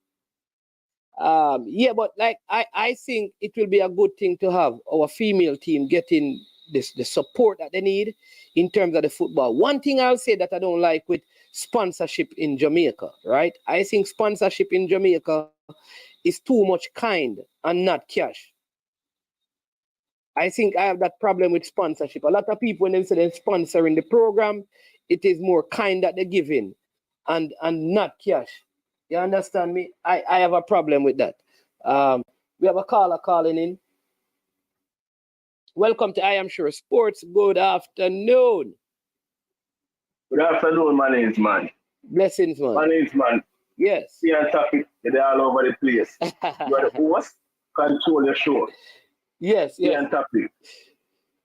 Yeah, but like I think it will be a good thing to have our female team getting the support that they need in terms of the football. One thing I'll say that I don't like with sponsorship in Jamaica, right? I think sponsorship in Jamaica is too much kind and not cash. I think I have that problem with sponsorship. A lot of people, when they say they're sponsoring the program, it is more kind that they're giving and not cash. You understand me? I have a problem with that. We have a caller calling in. Welcome to I Am Sure Sports. Good afternoon. Good afternoon, my name's man. Blessings, man. My name's man. Yes. See on topic, they're all over the place. You are the host, control your show. Yes, See yes. on topic.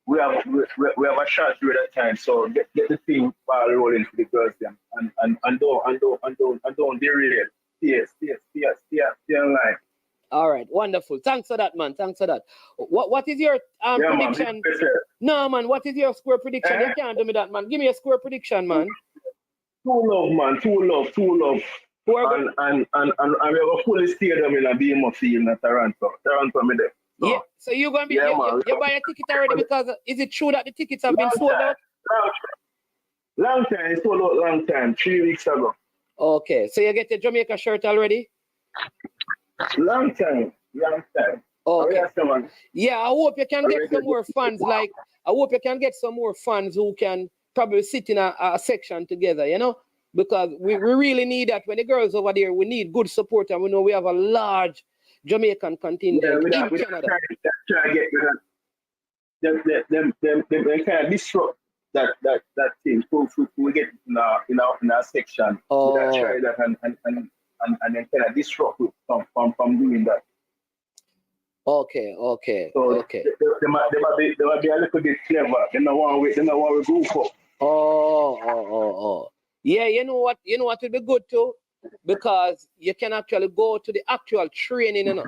We have a short period of time, so get the thing ball rolling for the girls them and don't derail. Stay online. All right, wonderful. Thanks for that, man. Thanks for that. What is your prediction? Man, no, man. What is your score prediction? You can't do me that, man. Give me a score prediction, man. Too love, man. Too love. And we have a full stadium in a BMO field in Toronto. Toronto, me there. So, yeah. So you're gonna be you buy a ticket already because is it true that the tickets have been sold out? Long time, sold out long time, 3 weeks ago. Okay, so you get your Jamaica shirt already? Long time. Okay. Yeah, I hope you can get some more fans. Like I hope you can get some more fans who can probably sit in a section together, you know, because we really need that. When the girls over there, we need good support, and we know we have a large Jamaican contingent in Canada. Try to get them kind of disrupt that thing. So we get in our section. Oh. We try that and then kind of disrupt it from doing that. Okay. So they might be a little bit clever. They don't want we group up. Oh. Yeah, you know what would be good too? Because you can actually go to the actual training, you know.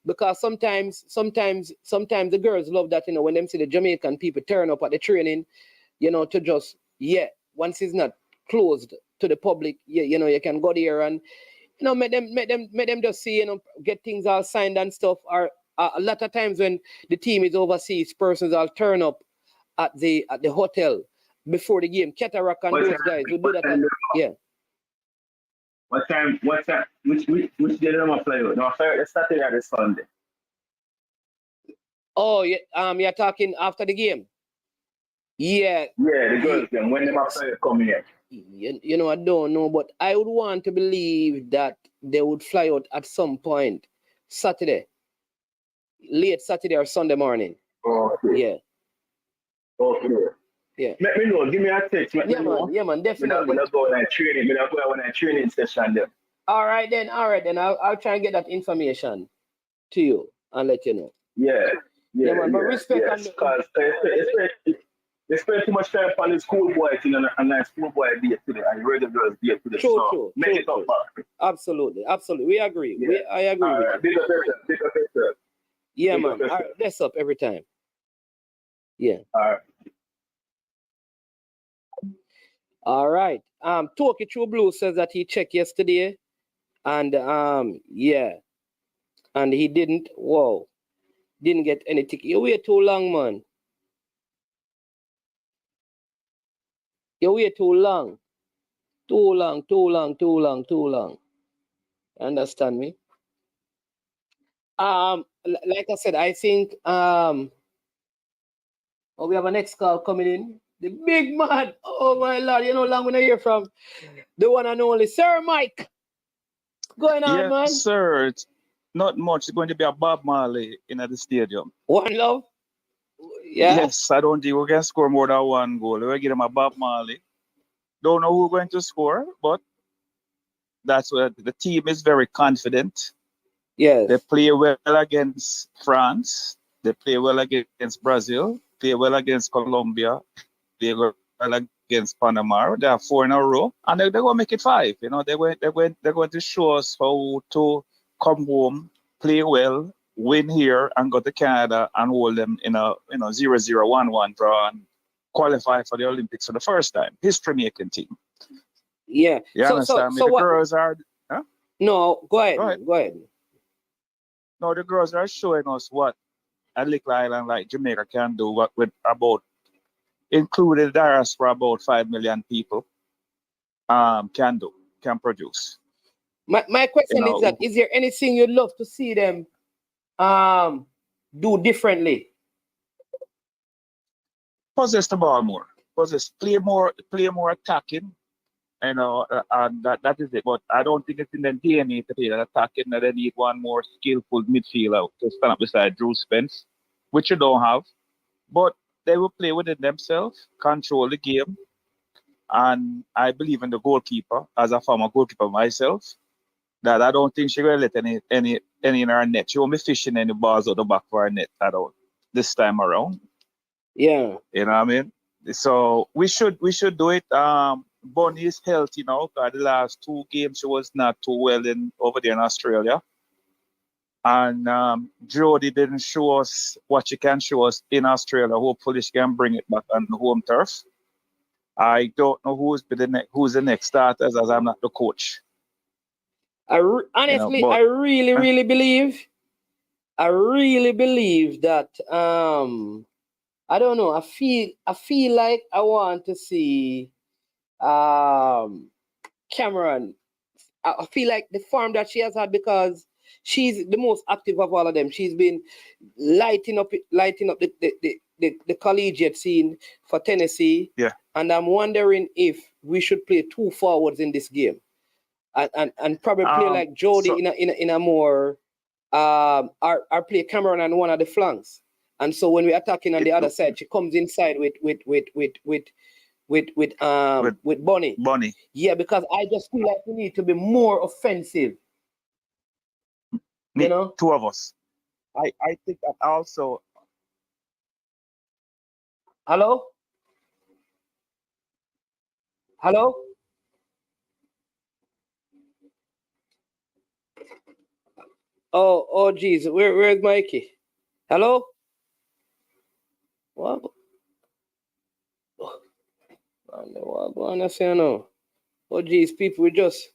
Because sometimes the girls love that, you know, when them see the Jamaican people turn up at the training, you know, to just once it's not closed to the public, you know, you can go there and, you know, make them just see, you know, get things all signed and stuff. Or a lot of times when the team is overseas, persons all turn up at the hotel before the game. Cataract and those guys who do that. Yeah. What time? Which day do I fly out? No, it's Saturday or Sunday. Oh, yeah. You're talking after the game. Yeah. Yeah, the girls them when they come here. You know, I don't know, but I would want to believe that they would fly out at some point Saturday, late Saturday or Sunday morning. Okay. Yeah. Okay. Yeah. Let me know. Give me a text. Yeah, man, definitely. We're not going on a training. We're not going on a training session then. All right then. I'll try and get that information to you and let you know. Yeah, man, but respect because they spend too much time on the schoolboy thing and a schoolboy date today. I read the girls date today. True. Make it up. Absolutely. We agree. Yeah. I agree with you. Big up yourself. Yeah, man. All right, that's up every time. Yeah. All right. Talkie True Blue says that he checked yesterday, and and he didn't get any ticket. You wait too long, man. You wait too long. Too long. Understand me? Like I said, I think we have a next call coming in. The big man. Oh my Lord, you know long when I hear from the one and only Sir Mike. Going on, man? Yes, sir. It's not much. It's going to be a Bob Marley in the stadium. One love? Yeah. Yes, I don't think we can score more than one goal. We'll give them a Bob Marley. Don't know who's going to score, but that's what the team is very confident. Yes. They play well against France. They play well against Brazil. Play well against Colombia. Play well against Panama. They are 4 in a row, and they're going to make it 5. You know, they're going to show us how to come home, play well, win here, and go to Canada and hold them in a 0-0, 1-1 draw and qualify for the Olympics for the first time. History-making team. Yeah. You understand me? The girls are. Huh? No, go ahead. No, the girls are showing us what a little island like Jamaica can do. Including the diaspora, about 5 million people can produce. My question is that is there anything you'd love to see them do differently? Possess the ball more. Play more attacking. You know, and that is it. But I don't think it's in the DNA to play that attacking that they need one more skillful midfielder to stand up beside Drew Spence, which you don't have. But they will play within themselves, control the game, and I believe in the goalkeeper as a former goalkeeper myself. That I don't think she will let any in her net. She won't be fishing any balls out the back of her net at all this time around. Yeah. You know what I mean? So we should do it. Bonnie is healthy now. The last 2 games she was not too well in over there in Australia. And Jody didn't show us what she can show us in Australia. Hopefully she can bring it back on home turf. I don't know who's the next starters, as I'm not the coach. Honestly, I really believe that I don't know. I feel like I want to see Cameron. I feel like the form that she has had, because she's the most active of all of them. She's been lighting up the collegiate scene for Tennessee. Yeah. And I'm wondering if we should play 2 forwards in this game. And probably play like Jody in a more or play Cameron on one of the flanks. And so when we're attacking on the other side, she comes inside with Bonnie. Bonnie. Yeah, because I just feel like we need to be more offensive. You know? 2 of us. I think that also. Hello? Hello? Oh, geez. Where's Mikey? Hello? What? What I say no? Oh, geez, people, we just.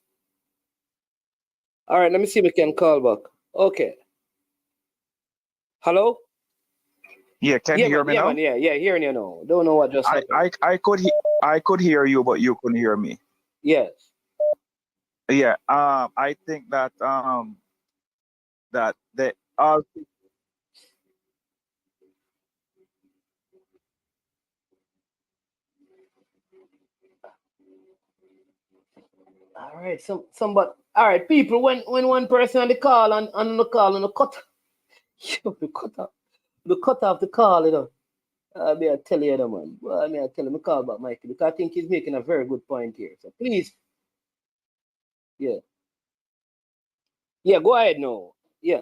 All right, let me see if we can call back. Okay. Hello? Yeah, can you hear me now? Man, yeah, hearing you now. Don't know what just happened. I could hear you, but you couldn't hear me. Yes. Yeah. I think that that they all. All right, but all right, people. When one person on the call and on the call and the cut, the cut off the call, you know. I tell you, man. Well, I tell him, call back Mikey, because I think he's making a very good point here. So please, yeah, go ahead now. Yeah.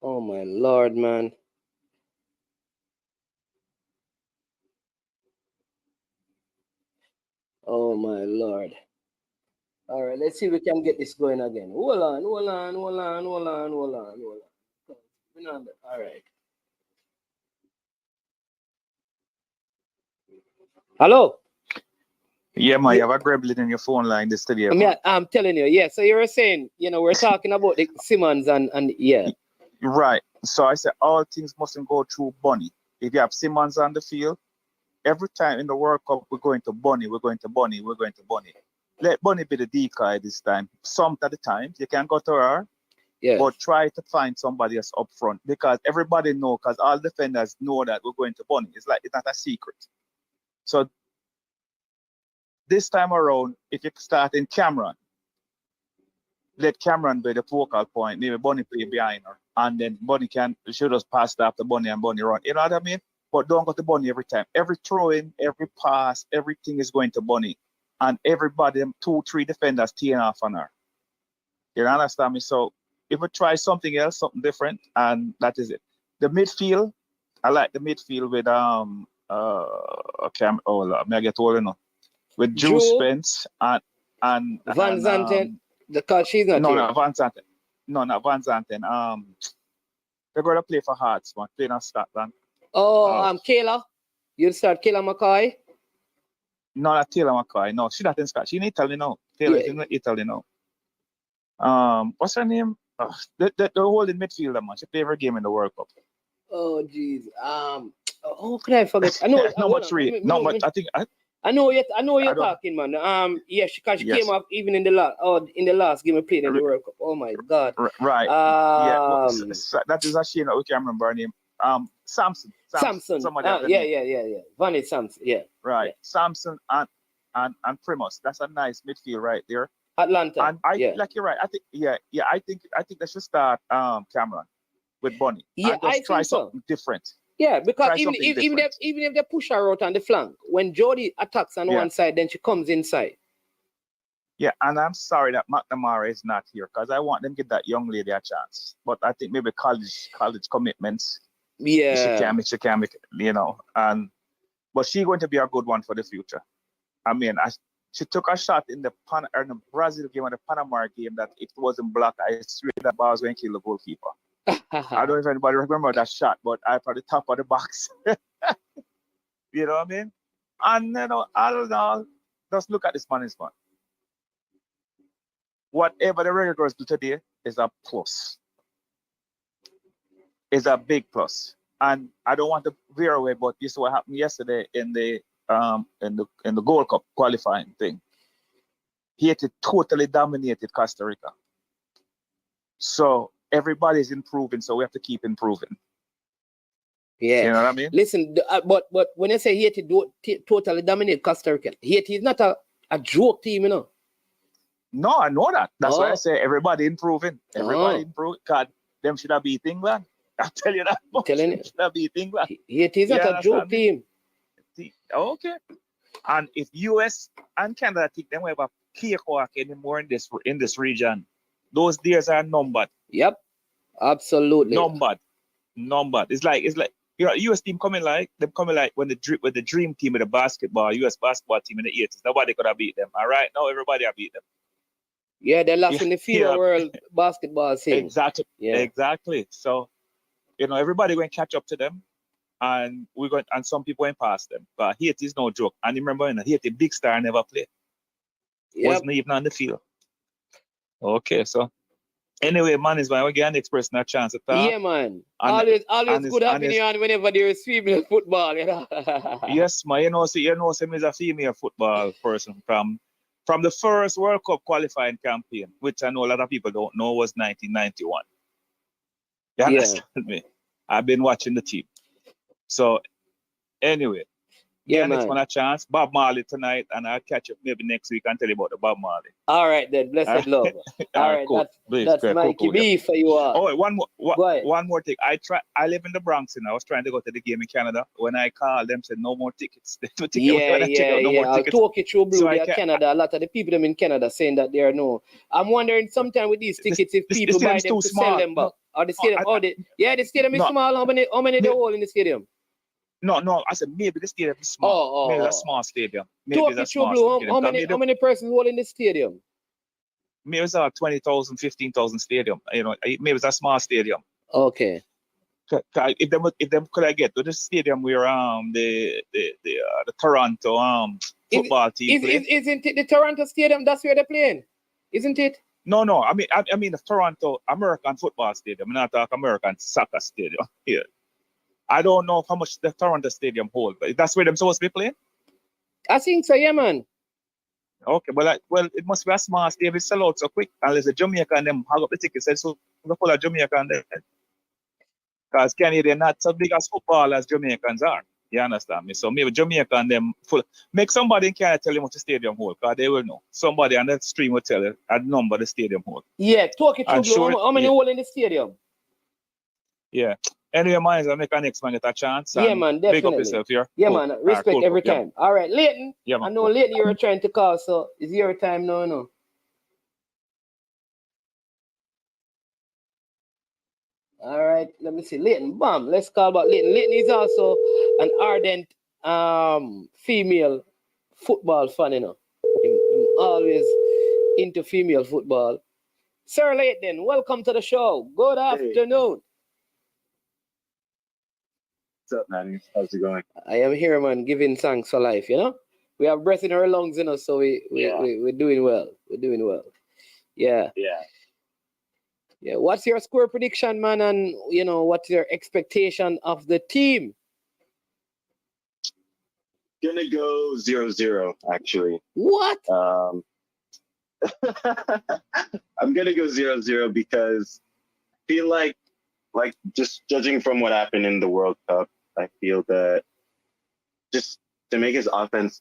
Oh my Lord, man. Oh my Lord. All right, let's see if we can get this going again. Hold on. All right. Hello? Yeah, man, you have a gremlin in your phone line this today. I'm telling you, yeah. So you were saying, we're talking about the Simmons and yeah. Right. So I said all things mustn't go through Bonnie. If you have Simmons on the field, every time in the World Cup we're going to Bonnie. Let Bonnie be the decoy this time. Some at the time, you can go to her, but try to find somebody else up front, because everybody know, because all defenders know that we're going to Bonnie. It's not a secret. So this time around, if you start in Cameron, let Cameron be the focal point. Maybe Bonnie play behind her, and then Bonnie should just pass after Bonnie and Bonnie run. You know what I mean? But don't go to Bonnie every time. Every throw in, every pass, everything is going to Bonnie. And everybody, 2-3 defenders teeing off on her. You understand me? So if we try something else, something different, and that is it. The midfield, I like the midfield with may I get old enough? With Drew Spence and Van Zanten. Because she's not here. Van Zanten. No, not Van Zanten. They're going to play for Hearts, man. Playing on Scotland. Kayla. You'll start Kayla McCoy. No, not Taylor McCoy. No, she's not in Scotland. She's in Italy now. Taylor's in Italy now. What's her name? The holding midfielder, man. She played every game in the World Cup. Oh, jeez. How could I forget? I know. I think. I know you're talking, man. Yeah, because she came up even in the last game we played in the World Cup. Oh my God. Right. That is a shame that we can't remember her name. Samson. Somebody have the Yeah. name. Vanny Samson. Yeah. Right. Yeah. Samson and Primus. That's a nice midfield right there. Atlanta. And like you're right. I think they should start Cameron with Bunny. Yeah, and just I try think so. something different. Yeah, because Try even something if, even if different. even if they push her out on the flank, when Jody attacks on Yeah. one side, then she comes inside. Yeah, and I'm sorry that McNamara is not here because I want them to give that young lady a chance. But I think maybe college commitments. Yeah. She can make, but she's going to be a good one for the future. I mean, she took a shot in the Brazil game and the Panama game that if it wasn't blocked, I swear that ball was going to kill the goalkeeper. I don't know if anybody remember that shot, but I put the top of the box. You know what I mean? And I don't know. Just look at this man. Whatever the Reggae Girlz do today is a plus. Is a big plus. And I don't want to veer away, but this is what happened yesterday in the Gold Cup qualifying thing. Haiti totally dominated Costa Rica. So everybody's improving, so we have to keep improving. Yeah. You know what I mean? Listen, but when I say Haiti totally dominate Costa Rica, Haiti is not a joke team, you know. No, I know that. That's why I say everybody improving. Everybody improving. God, them should have beat England. I'll tell you that much. Telling you. Should have beat England. Haiti is not a joke team. Okay. And if US and Canada think they won't have a cakewalk anymore in this region, those days are numbered. Yep. Absolutely. Numbered. It's like US team coming like when the dream team of the basketball, US basketball team in the 80s. Nobody could have beat them. All right, now everybody have beat them. Yeah, they lost in the FIBA World basketball scene. Exactly. Yeah. Exactly. So, everybody going to catch up to them, and some people went past them. But Haiti is no joke. And remember, Haiti big star never played. Yep. Wasn't even on the field. Okay, so anyway, man, is my again next person a chance to talk. Yeah, man. Always good having you on whenever there is female football, you know. Yes, man. Him is a female football person from the first World Cup qualifying campaign, which I know a lot of people don't know was 1991. You understand me? I've been watching the team. So anyway, next one a chance. Bob Marley tonight, and I'll catch up maybe next week and tell you about the Bob Marley. All right, then. Blessed love. All right, cool. That's Mikey B for you all. Oh, one more thing. I live in the Bronx, and I was trying to go to the game in Canada. When I called them, said no more tickets. I'll talk you through Blue. So Canada. A lot of the people them in Canada saying that there are no. I'm wondering sometime with these tickets if people buy them to sell them back. Or the stadium. The stadium is small. How many they hold in the stadium? No. I said maybe the stadium is small. Maybe it's a small stadium. Talk me through, Blue. How many persons hold in the stadium? Maybe it's a 20,000, 15,000 stadium. Maybe it's a small stadium. Okay. If them could I get to the stadium where the Toronto football team play. Isn't it the Toronto stadium? That's where they're playing, isn't it? No. I mean the Toronto American football stadium. I'm not talking American soccer stadium here. I don't know how much the Toronto stadium hold, but that's where they're supposed to be playing. I think so, yeah, man. Okay, well, it must be a small stadium. It's sell out so quick unless the Jamaican them hug up the tickets. So the full of Jamaican there, because Canadian not so big as football as Jamaicans are. You understand me? So maybe Jamaican them full. Make somebody in Canada tell you what the stadium hold, because they will know. Somebody on the stream will tell you a number the stadium hold. Yeah, talk it through. How many hold in the stadium? Yeah. Anyway, man, I'll make our next man get a chance. Yeah, man, definitely. Big up yourself here. Yeah, man, respect every time. Yeah. All right, Leighton. Yeah, man. I know Leighton you were trying to call, so it's your time now, no? All right, let me see. Leighton, bam. Let's call about Leighton. Leighton is also an ardent female football fan, you know. He's always into female football. Sir Leighton, welcome to the show. Good afternoon. What's up, man? How's it going? I am here, man, giving thanks for life, you know? We have breath in our lungs, you know, so we're doing well. We're doing well. Yeah. Yeah. What's your score prediction, man? And, what's your expectation of the team? Gonna go 0-0, actually. What? I'm gonna go 0-0 because I feel like like just judging from what happened in the World Cup, I feel that just Jamaica's offense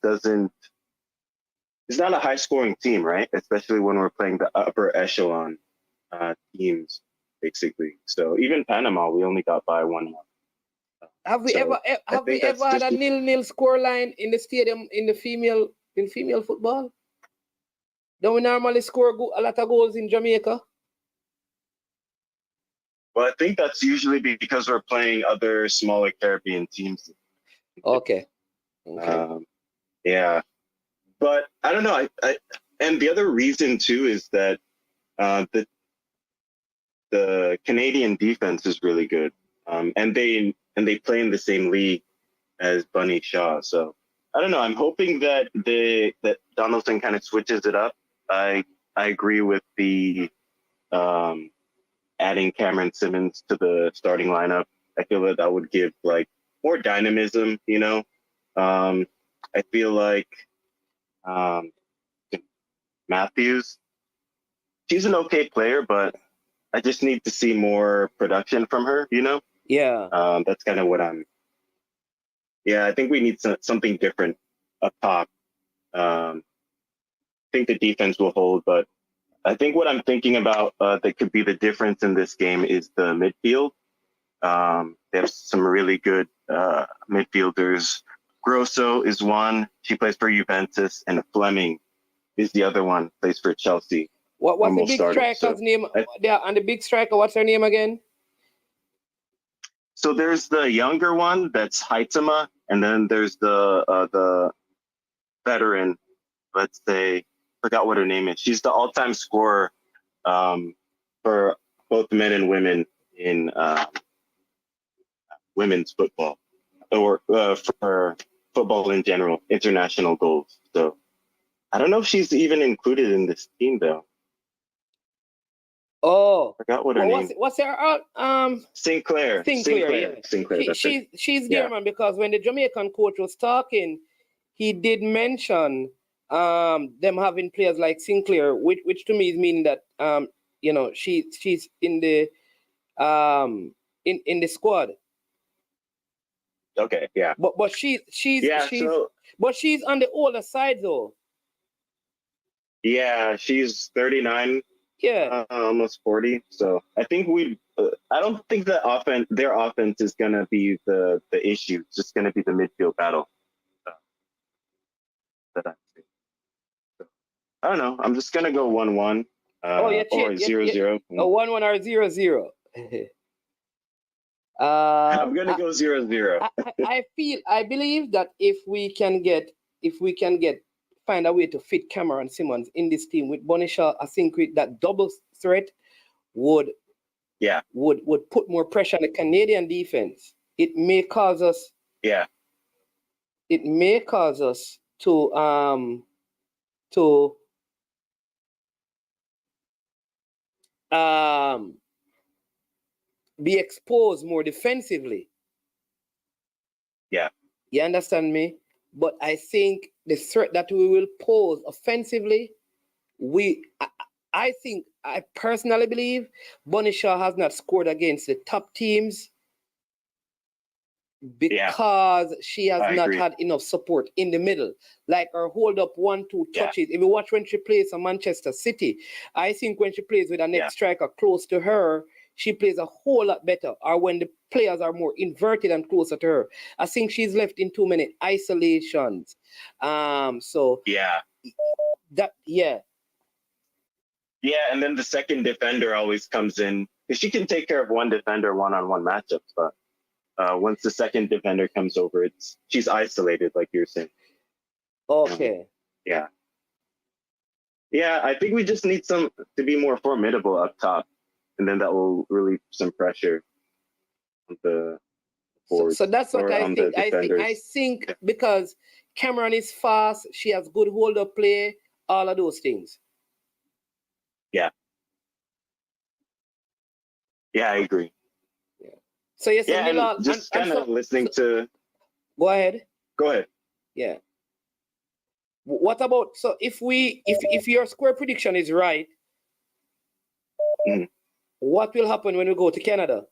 it's not a high scoring team, right? Especially when we're playing the upper echelon teams, basically. So even Panama, we only got by 1-1. Have we ever had a 0-0 score line in the stadium in female football? Don't we normally score a lot of goals in Jamaica? Well, I think that's usually because we're playing other smaller Caribbean teams. Okay. Yeah, but I don't know. And the other reason too is that the Canadian defense is really good, and they play in the same league as Bunny Shaw. So I don't know. I'm hoping that Donaldson kind of switches it up. I agree with the adding Cameron Simmons to the starting lineup. I feel that would give like more dynamism. You know, I feel like Matthews, she's an okay player, but I just need to see more production from her, you know? Yeah. That's kind of what I think we need something different up top. I think the defense will hold, but I think what I'm thinking about that could be the difference in this game is the midfield. They have some really good midfielders. Grosso is one. She plays for Juventus, and Fleming is the other one, plays for Chelsea. What's the big striker's name? And the big striker, what's her name again? So there's the younger one, that's Haitama, and then there's the veteran, let's say, forgot what her name is. She's the all-time scorer for both men and women in women's football, or for football in general, international goals. So I don't know if she's even included in this team though. Oh, forgot what her name. What's her Sinclair. Yeah. Sinclair. She's there, man, because when the Jamaican coach was talking, he did mention them having players like Sinclair, which to me is meaning that she's in the in the squad. Okay, yeah. But she's on the older side though. Yeah, she's 39. Yeah, almost 40. So I think I don't think their offense is gonna be the issue. It's just gonna be the midfield battle. That I see. So, I don't know. I'm just gonna go 1-1. Or 0-0. 1-1 or 0-0. I'm gonna go 0-0. I believe that if we can find a way to fit Cameron Simmons in this team with Bonisha, I think with that double threat would put more pressure on the Canadian defense. It may cause us to be exposed more defensively. Yeah. You understand me? But I think the threat that we will pose offensively, I personally believe Bonisha has not scored against the top teams because she has not had enough support in the middle. Like her hold up 1-2 touches. If you watch when she plays for Manchester City, I think when she plays with a next striker close to her, she plays a whole lot better. Or when the players are more inverted and closer to her. I think she's left in too many isolations. Yeah, and then the second defender always comes in. Because she can take care of one defender one-on-one matchups, but once the second defender comes over, she's isolated, like you're saying. Okay. Yeah, I think we just need to be more formidable up top, and then that will relieve some pressure on the forwards. So that's what I think. I think because Cameron is fast, she has good hold-up play, all of those things. Yeah, I agree. So yes, just kind of listening to. Go ahead. Go ahead. Yeah. What about if your score prediction is right, what will happen when we go to Canada?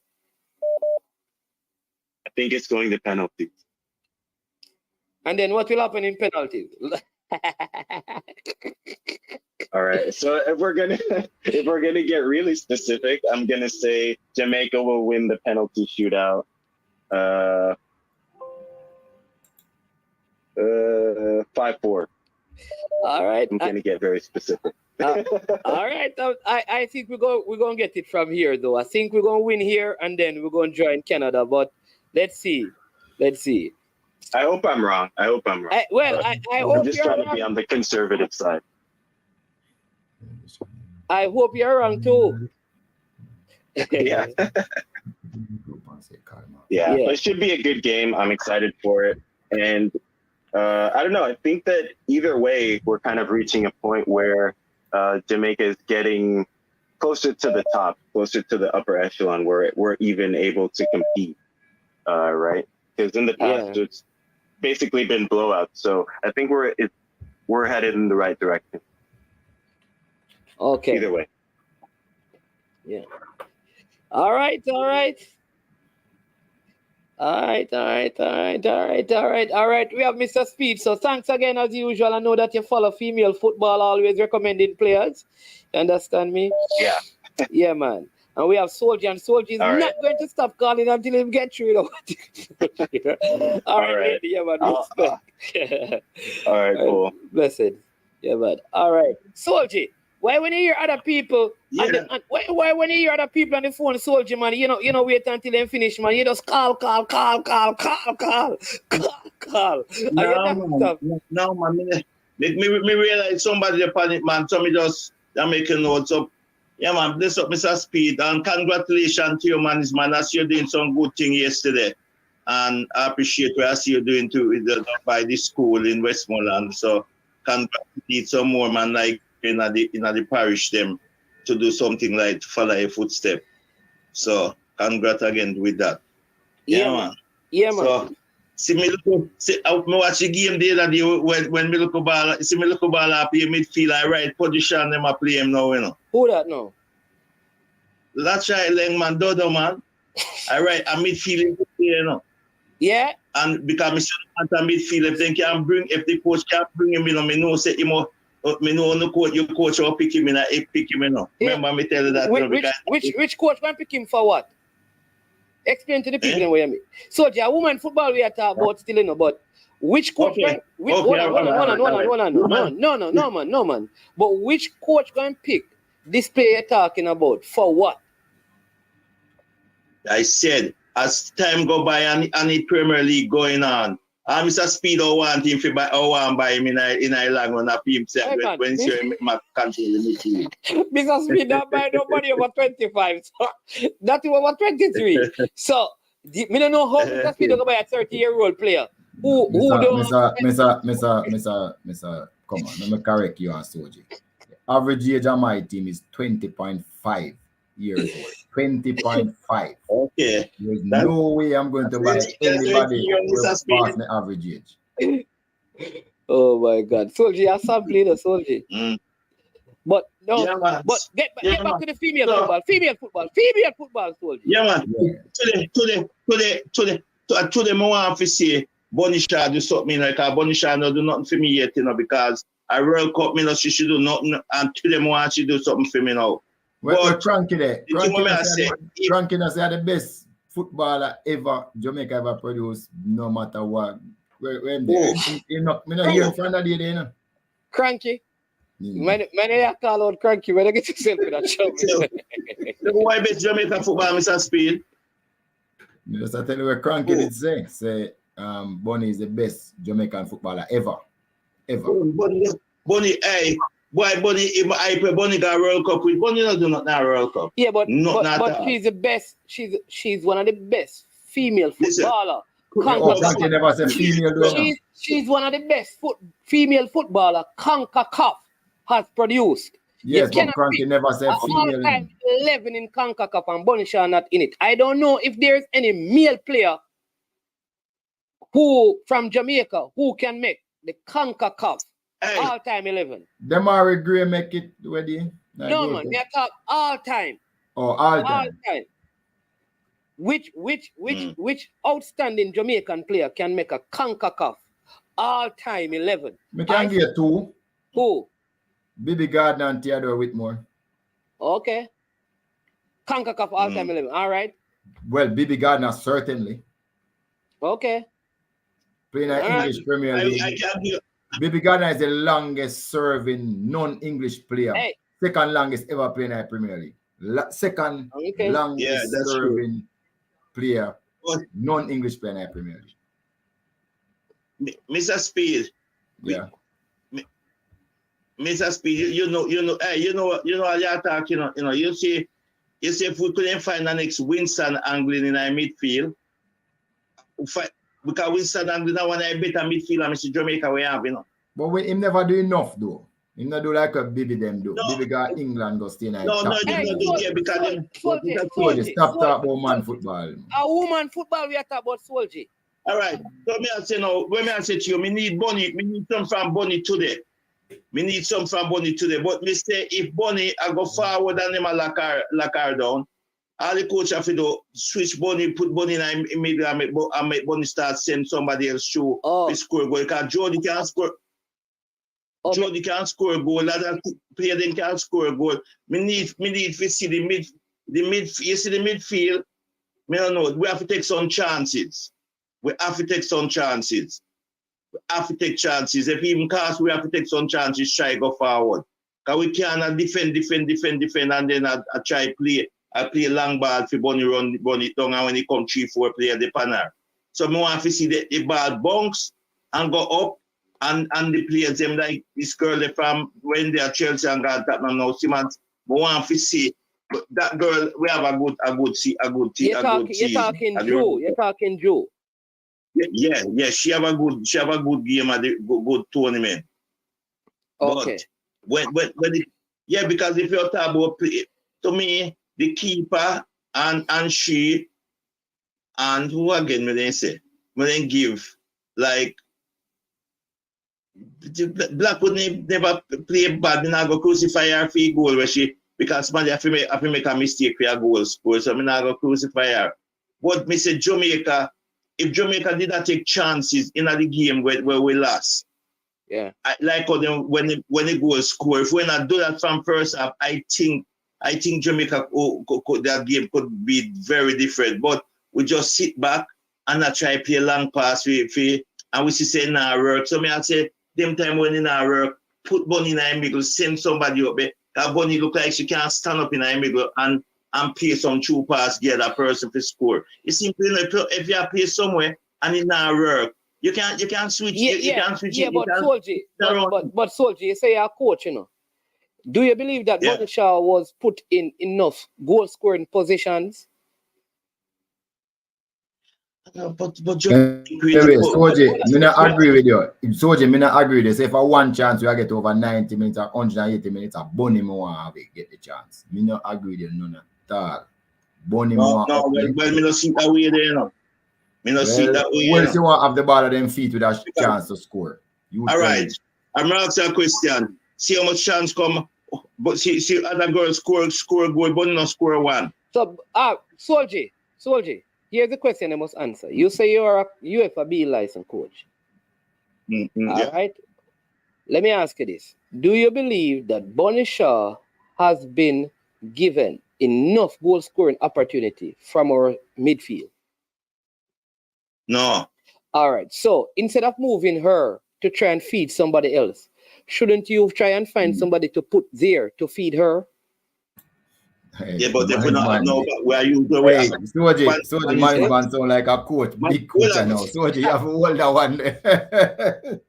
think it's going to penalties. And then what will happen in penalties? All right. So if we're gonna get really specific, I'm gonna say Jamaica will win the penalty shootout. 5-4. All right. I'm gonna get very specific. All right. I think we're gonna get it from here though. I think we're gonna win here and then we're gonna join Canada. But let's see. I hope I'm wrong. I hope I'm wrong. I hope I'm just you're trying wrong. to be on the conservative side. I hope you're wrong too. Yeah. Yeah, but it should be a good game. I'm excited for it. And I don't know. I think that either way, we're kind of reaching a point where Jamaica is getting closer to the top, closer to the upper echelon where we're even able to compete, right? Because in the past, it's basically been blowouts. So I think we're headed in the right direction. Okay. Either way. Yeah. All right. We have Mr. Speed. So thanks again as usual. I know that you follow female football, always recommending players. You understand me? Yeah. Yeah, man. And we have Soldier, and Soldier is not going to stop calling until he gets through. All right. Yeah, man. Respect. All right, cool. Blessed. Yeah, man. All right. Soldier, why when you hear other people, why when you hear other people on the phone, Soldier, man, you know, wait until they finish, man. You just call. No, man. Me realize somebody upon it, man. So me just making notes up. Yeah, man, bless up Mr. Speed, and congratulations to you, man. I see you doing some good thing yesterday, and I appreciate what I see you doing too by the school in Westmoreland. So, congratulate some more, man, like in the parish them to do something like follow a footstep. So, congrats again with that. Yeah, man. Yeah, man. So, I watch the game the other day when me look ball. See me look ball up play midfield. I right position them I play him now, you know. Who that now? That's right, man, Dodo, man. I right a midfield, you know. Yeah. And because me see midfield, if the coach can bring him, you know, me know say him. Me know no coach, your coach will pick him in pick him, you know. Yeah. Remember me tell you that. Which coach can pick him for what? Explain to the people what you mean. So, the woman football we are talking about still, you know, but which coach hold on. No, man. But which coach going to pick this player you're talking about for what? I said, as time go by and the Premier League going on, Mr. Speedo want him to buy him in a long run of himself when he my country limit. Mr. Speed don't buy nobody over 25, so not even over 23. So me don't know how Mr. Speed don't buy a 30-year-old player. Who don't Mr. Come on, let me correct you on Soji. The average age of my team is 20.5 years old. 20.5. Okay. There's no way I'm going to buy anybody who past the average age. Oh my God. Soldier, you're sampling the Soldier. But no, yeah, but get back to the female football, Soldier. Yeah, man. Today, I want to say Bonisha do something like Bonisha no do nothing for me yet, you know, because I World Cup, me no she should do nothing, and today I want to do something for me now. Well, Cranky there. Cranky is the best footballer ever Jamaica ever produced, no matter what. When you not hear in front of you, you know. Cranky. When I call out Cranky, when I get yourself in that show. Why best Jamaica football, Mr. Speed? Just I tell you what Cranky did say. Say Bonnie is the best Jamaican footballer ever. Bonnie, hey. Why Bonnie? If I play Bonnie got World Cup with Bonnie, not do not now World Cup. Yeah, but she's the best. She's one of the best female footballer. Cranky never said female. She's one of the best female footballer CONCACAF has produced. Yes, but Cranky never said female. All-time 11 in CONCACAF and Bonisha not in it. I don't know if there's any male player who from Jamaica who can make the CONCACAF. All-time 11. Demari Gray make it ready? No, man. We are talking all-time. Oh, all-time. Which outstanding Jamaican player can make a CONCACAF all-time 11? We can get two. Who? Bibi Gardner and Theodore Whitmore. Okay. CONCACAF all-time 11. All right. Well, Bibi Gardner certainly. Okay. Playing an English Premier League. Bibi Gardner is the longest serving non-English player. Hey. Second longest ever playing in the Premier League. Second longest serving player, non-English player in the Premier League. Mr. Speed. Yeah. Mr. Speed, you know, you're talking, you see if we couldn't find the next Winston Anglin in our midfield, because Winston Anglin now one of the better midfielder, Mr. Jamaica we have, But him never do enough though. Him not do like a Bibi them do. Bibi got England go stay in the top. Because stop talking about man football. A woman football we are talking about Soldier. All right. So me I say now, when I say to you, me need some from Bonnie today. Me need some from Bonnie today. But me say if Bonnie I go forward and him a lock her down, all the coach have to do switch Bonnie, put Bonnie in the middle and make Bonnie start send somebody else to score goal. Because Jody can't score. Jody can't score a goal. Other player then can't score a goal. Me need to see the mid. You see the midfield. Me don't know. We have to take some chances. We have to take some chances. We have to take chances. If even cast, we have to take some chances. Try go forward. Because we cannot defend, and then I try play. I play long ball for Bonnie run it down, and when he come 3-4 player the panel. So me want to see the ball bounce and go up. And the players them like this girl from when they are Chelsea and got that now Simmons. But want to see but that girl we have a good team. You're talking Joe. Yeah. She have a good game at the good tournament. Okay. But when because if you're talking about play, to me the keeper and she and who again me then say me then give like. Blackwood never play bad. Me not go crucify her for a goal where she because somebody have to make a mistake for a goal score. So me not go crucify her. But me say Jamaica, if Jamaica did not take chances in the game where we lost, I like how them when the goal score. If we not do that from first half, I think Jamaica that game could be very different. But we just sit back and not try to play a long pass and we see say nah work. So me I say them time when in our work, put Bonnie in the middle, send somebody up there. Because Bonnie look like she can't stand up in the middle and play some true pass, get that person to score. It's simply if you play somewhere and it not work, you can't switch. You can't switch. Yeah, but Soldier, you say you're a coach, Do you believe that Bonnie Shaw was put in enough goal scoring positions? But Soji, me not agree with you. Soji, me not agree with you. Say for one chance we get over 90 minutes or 180 minutes, a Bonnie me want to get the chance. Me not agree with you none at all. Bonnie me want. Well, me not see that way there, Me not see that way. Well, you want to have the ball at them feet with a chance to score. All right. I'm gonna ask you a question. See how much chance come, but see other girls score a goal, Bonnie not score one. So, Soldier. Here's the question I must answer. You say you're a UEFA B licensed coach. All right. Let me ask you this. Do you believe that Bonnie Shaw has been given enough goal scoring opportunity from our midfield? No. All right. So instead of moving her to try and feed somebody else, shouldn't you try and find somebody to put there to feed her? Hey, but if we not know where you go, Soji, man sound like a coach, big coach now. Soji, you have to hold that one there.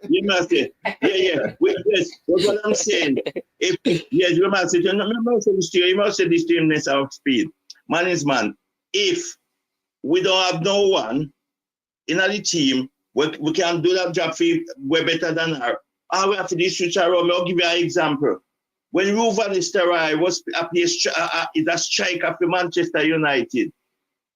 You must say, yes, that's what I'm saying. You must say, you must say this to him next of speed. Man is man. If we don't have no one in the team, we can do that job for we're better than her. All we have to do is switch around. I'll give you an example. When Ruvan Esterai was a striker for Manchester United,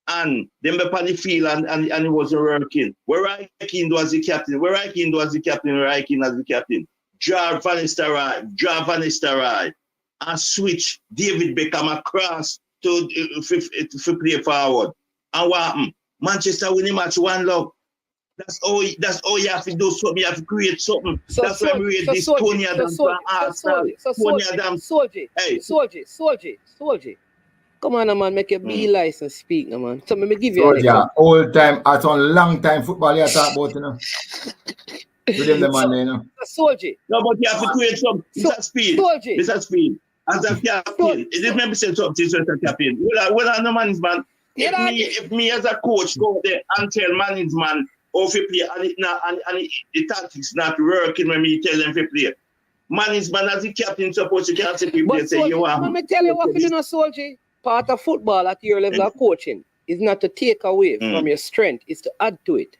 and them upon the field and it wasn't working. Where Raikin was the captain. Raikin as the captain. Jar Van Esterai, and switch David Beckham across to play forward. And what happened? Manchester winning match 1-0. That's all you have to do something, you have to create something. That's why we read this Tony Adams from Arsenal. Tony Adams. Soldier. Come on, man, make your B license speak, man. So let me give you an example. Soldier, old time, at on long time football you talk about, you know. With them the man, you know. Soldier. No, but you have to create some. Mr. Speed. Mr. Speed. As a captain, it is maybe say something as a captain. Well, I'm no management. If me as a coach go there and tell management or if you play and the tactics not working when me tell them to play. Management as the captain supposed to can't say people they say you want. Let me tell you what you do, Soldier. Part of football at your level of coaching is not to take away from your strength, it's to add to it.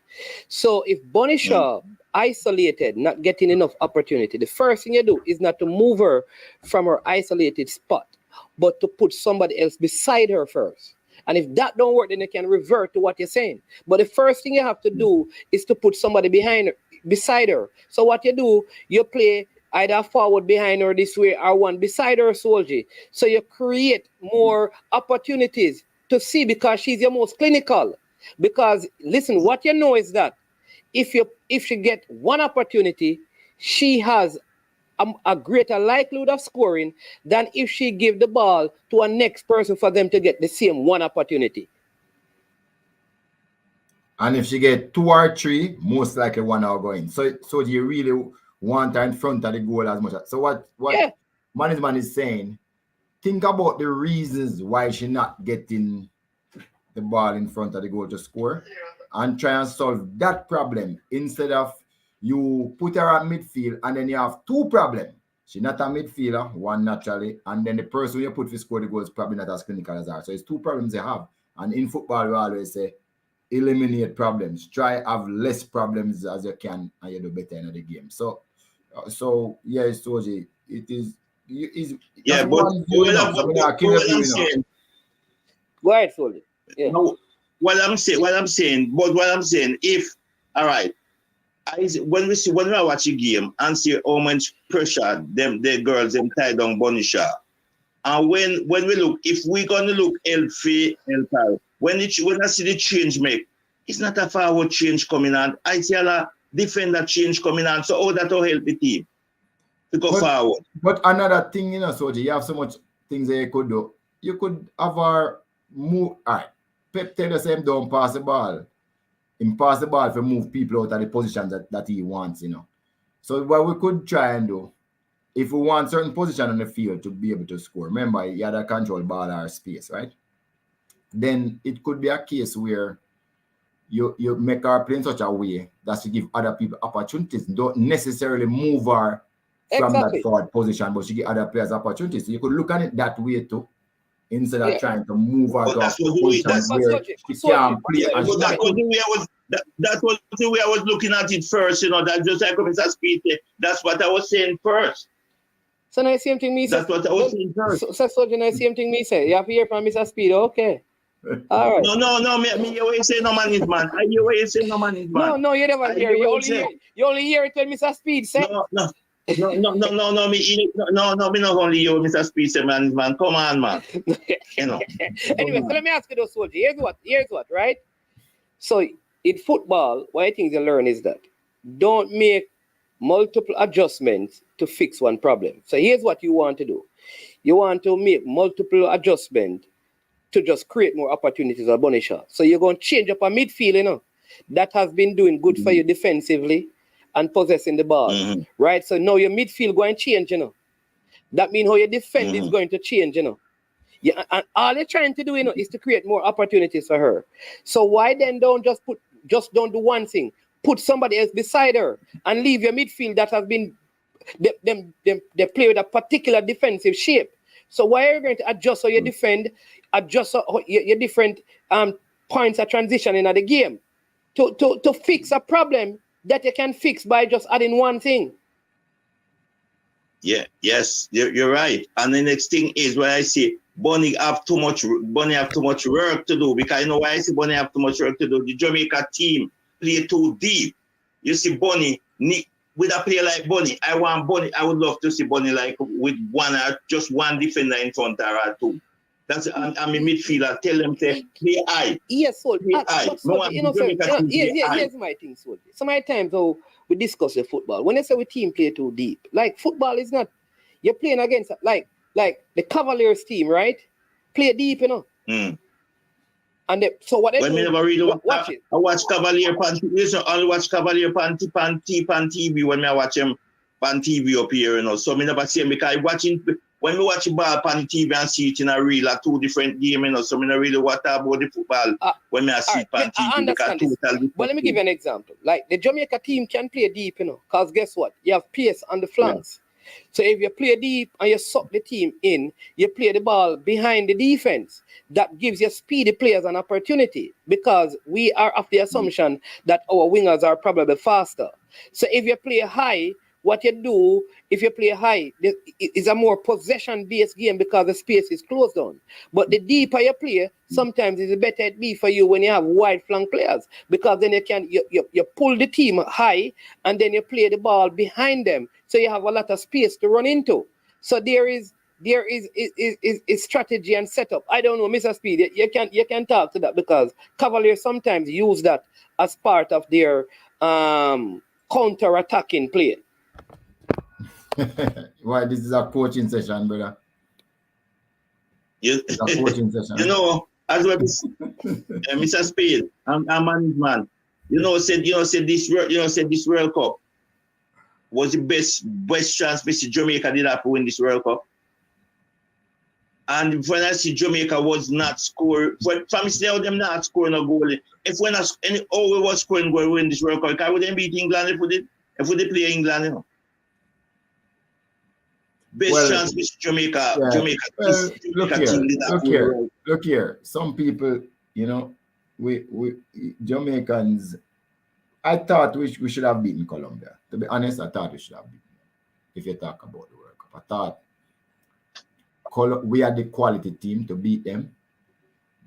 So if Bonnie Shaw isolated, not getting enough opportunity, the first thing you do is not to move her from her isolated spot, but to put somebody else beside her first. And if that don't work, then you can revert to what you're saying. But the first thing you have to do is to put somebody beside her. So what you do, you play either forward behind her this way or one beside her, Soldier. So you create more opportunities to see because she's your most clinical. Because listen, what you know is that if she get one opportunity, she has a greater likelihood of scoring than if she give the ball to a next person for them to get the same one opportunity. And if she get 2 or 3, most likely one are going. So you really want her in front of the goal as much. So what management is saying, think about the reasons why she not getting the ball in front of the goal to score and try and solve that problem instead of you put her at midfield and then you have 2 problems. She's not a midfielder, one naturally, and then the person you put to score the goal is probably not as clinical as her. So it's 2 problems you have. And in football, we always say, eliminate problems. Try have less problems as you can and you do better in the game. So yeah, Soji, it is yeah, but what I'm saying. Go ahead, Soji. Yeah. No, what I'm saying, if all right, when we watch a game and see how much pressure the girls them tie down Bonisha, and when we look, if we're gonna look healthy, when I see the change make, it's not a forward change coming on. I see a defender change coming on. So that will help the team to go forward. But another thing, Soji, you have so much things that you could do. You could have our move. All right, Pep tell us him don't pass the ball. Him pass the ball to move people out of the position that he wants, So what we could try and do, if we want certain position on the field to be able to score, remember you had a control ball or space, right? Then it could be a case where you make her play in such a way that she give other people opportunities. Don't necessarily move her from that forward position, but she give other players opportunities. So you could look at it that way too, instead of trying to move her to a position where she can't play. That was the way I was looking at it first, that just like Mr. Speed, that's what I was saying first. So now same thing me say. That's what I was saying first. So same thing me say. You have to hear from Mr. Speed, okay. All right. No, me always say no management. I always say no management. No, you never hear. You only hear it when Mr. Speed say. No, me not only you, Mr. Speed say management. Come on, man. Anyway, so let me ask you those Soldier. Here's what, right? So in football, one of the things you learn is that don't make multiple adjustments to fix one problem. So here's what you want to do. You want to make multiple adjustments to just create more opportunities at Bonisha. So you're going to change up a midfield, that has been doing good for you defensively and possessing the ball, right? So now your midfield going to change, That means how you defend is going to change, Yeah, and all you're trying to do, is to create more opportunities for her. So why then don't don't do one thing? Put somebody else beside her and leave your midfield that has been they play with a particular defensive shape. So why are you going to adjust how you defend, adjust your different points of transition in the game to fix a problem that you can fix by just adding one thing? Yeah, yes, you're right. And the next thing is where I see Bonnie have too much work to do, because why I see Bonnie have too much work to do. The Jamaica team play too deep. You see Bonnie with a player like Bonnie, I would love to see Bonnie like with just one defender in front of her or 2. That's I'm a midfielder. Tell them to play high. Yes, so Play high. but No so, one you know, so, Jamaica team play high. here's my thing, so so many times though we discuss the football. When they say we team play too deep, like football is not you're playing against like the Cavaliers team, right? Play deep, you know. And so what they When do, me never really watch it. I watch Cavalier pan listen, I only watch Cavalier pan TV when me I watch him pan TV up here, you know. So me never see him because when we watch ball pan TV and see it in a real two different game, you know. So me not really what about the football when me I see it pan TV. I understand this. But let me give you an example. Like the Jamaica team can play deep, you know, because guess what? You have pace on the flanks. So if you play deep and you suck the team in, you play the ball behind the defense. That gives your speedy players an opportunity because we are of the assumption that our wingers are probably faster. So if you play high, what you do, if you play high, it's a more possession-based game because the space is closed down. But the deeper you play, sometimes it's better it be for you when you have wide flank players because then you pull the team high and then you play the ball behind them. So you have a lot of space to run into. So there is strategy and setup. I don't know, Mr. Speed, you can talk to that because Cavaliers sometimes use that as part of their counter-attacking play. Why this is a coaching session, brother? It's a coaching session. You know, as well, Mr. Speed, I'm management. Said this World Cup was the best chance Mr. Jamaica did have to win this World Cup. And when I see Jamaica was not score, when family them not scoring a goal. If when any always was scoring goal win this World Cup, because we didn't beat England if we did play England, you know. Best chance Mr. Jamaica. Yeah. Jamaica look here. Some people, we Jamaicans. I thought we should have beaten Colombia. To be honest, I thought we should have beaten them. If you talk about the World Cup, I thought we had the quality team to beat them.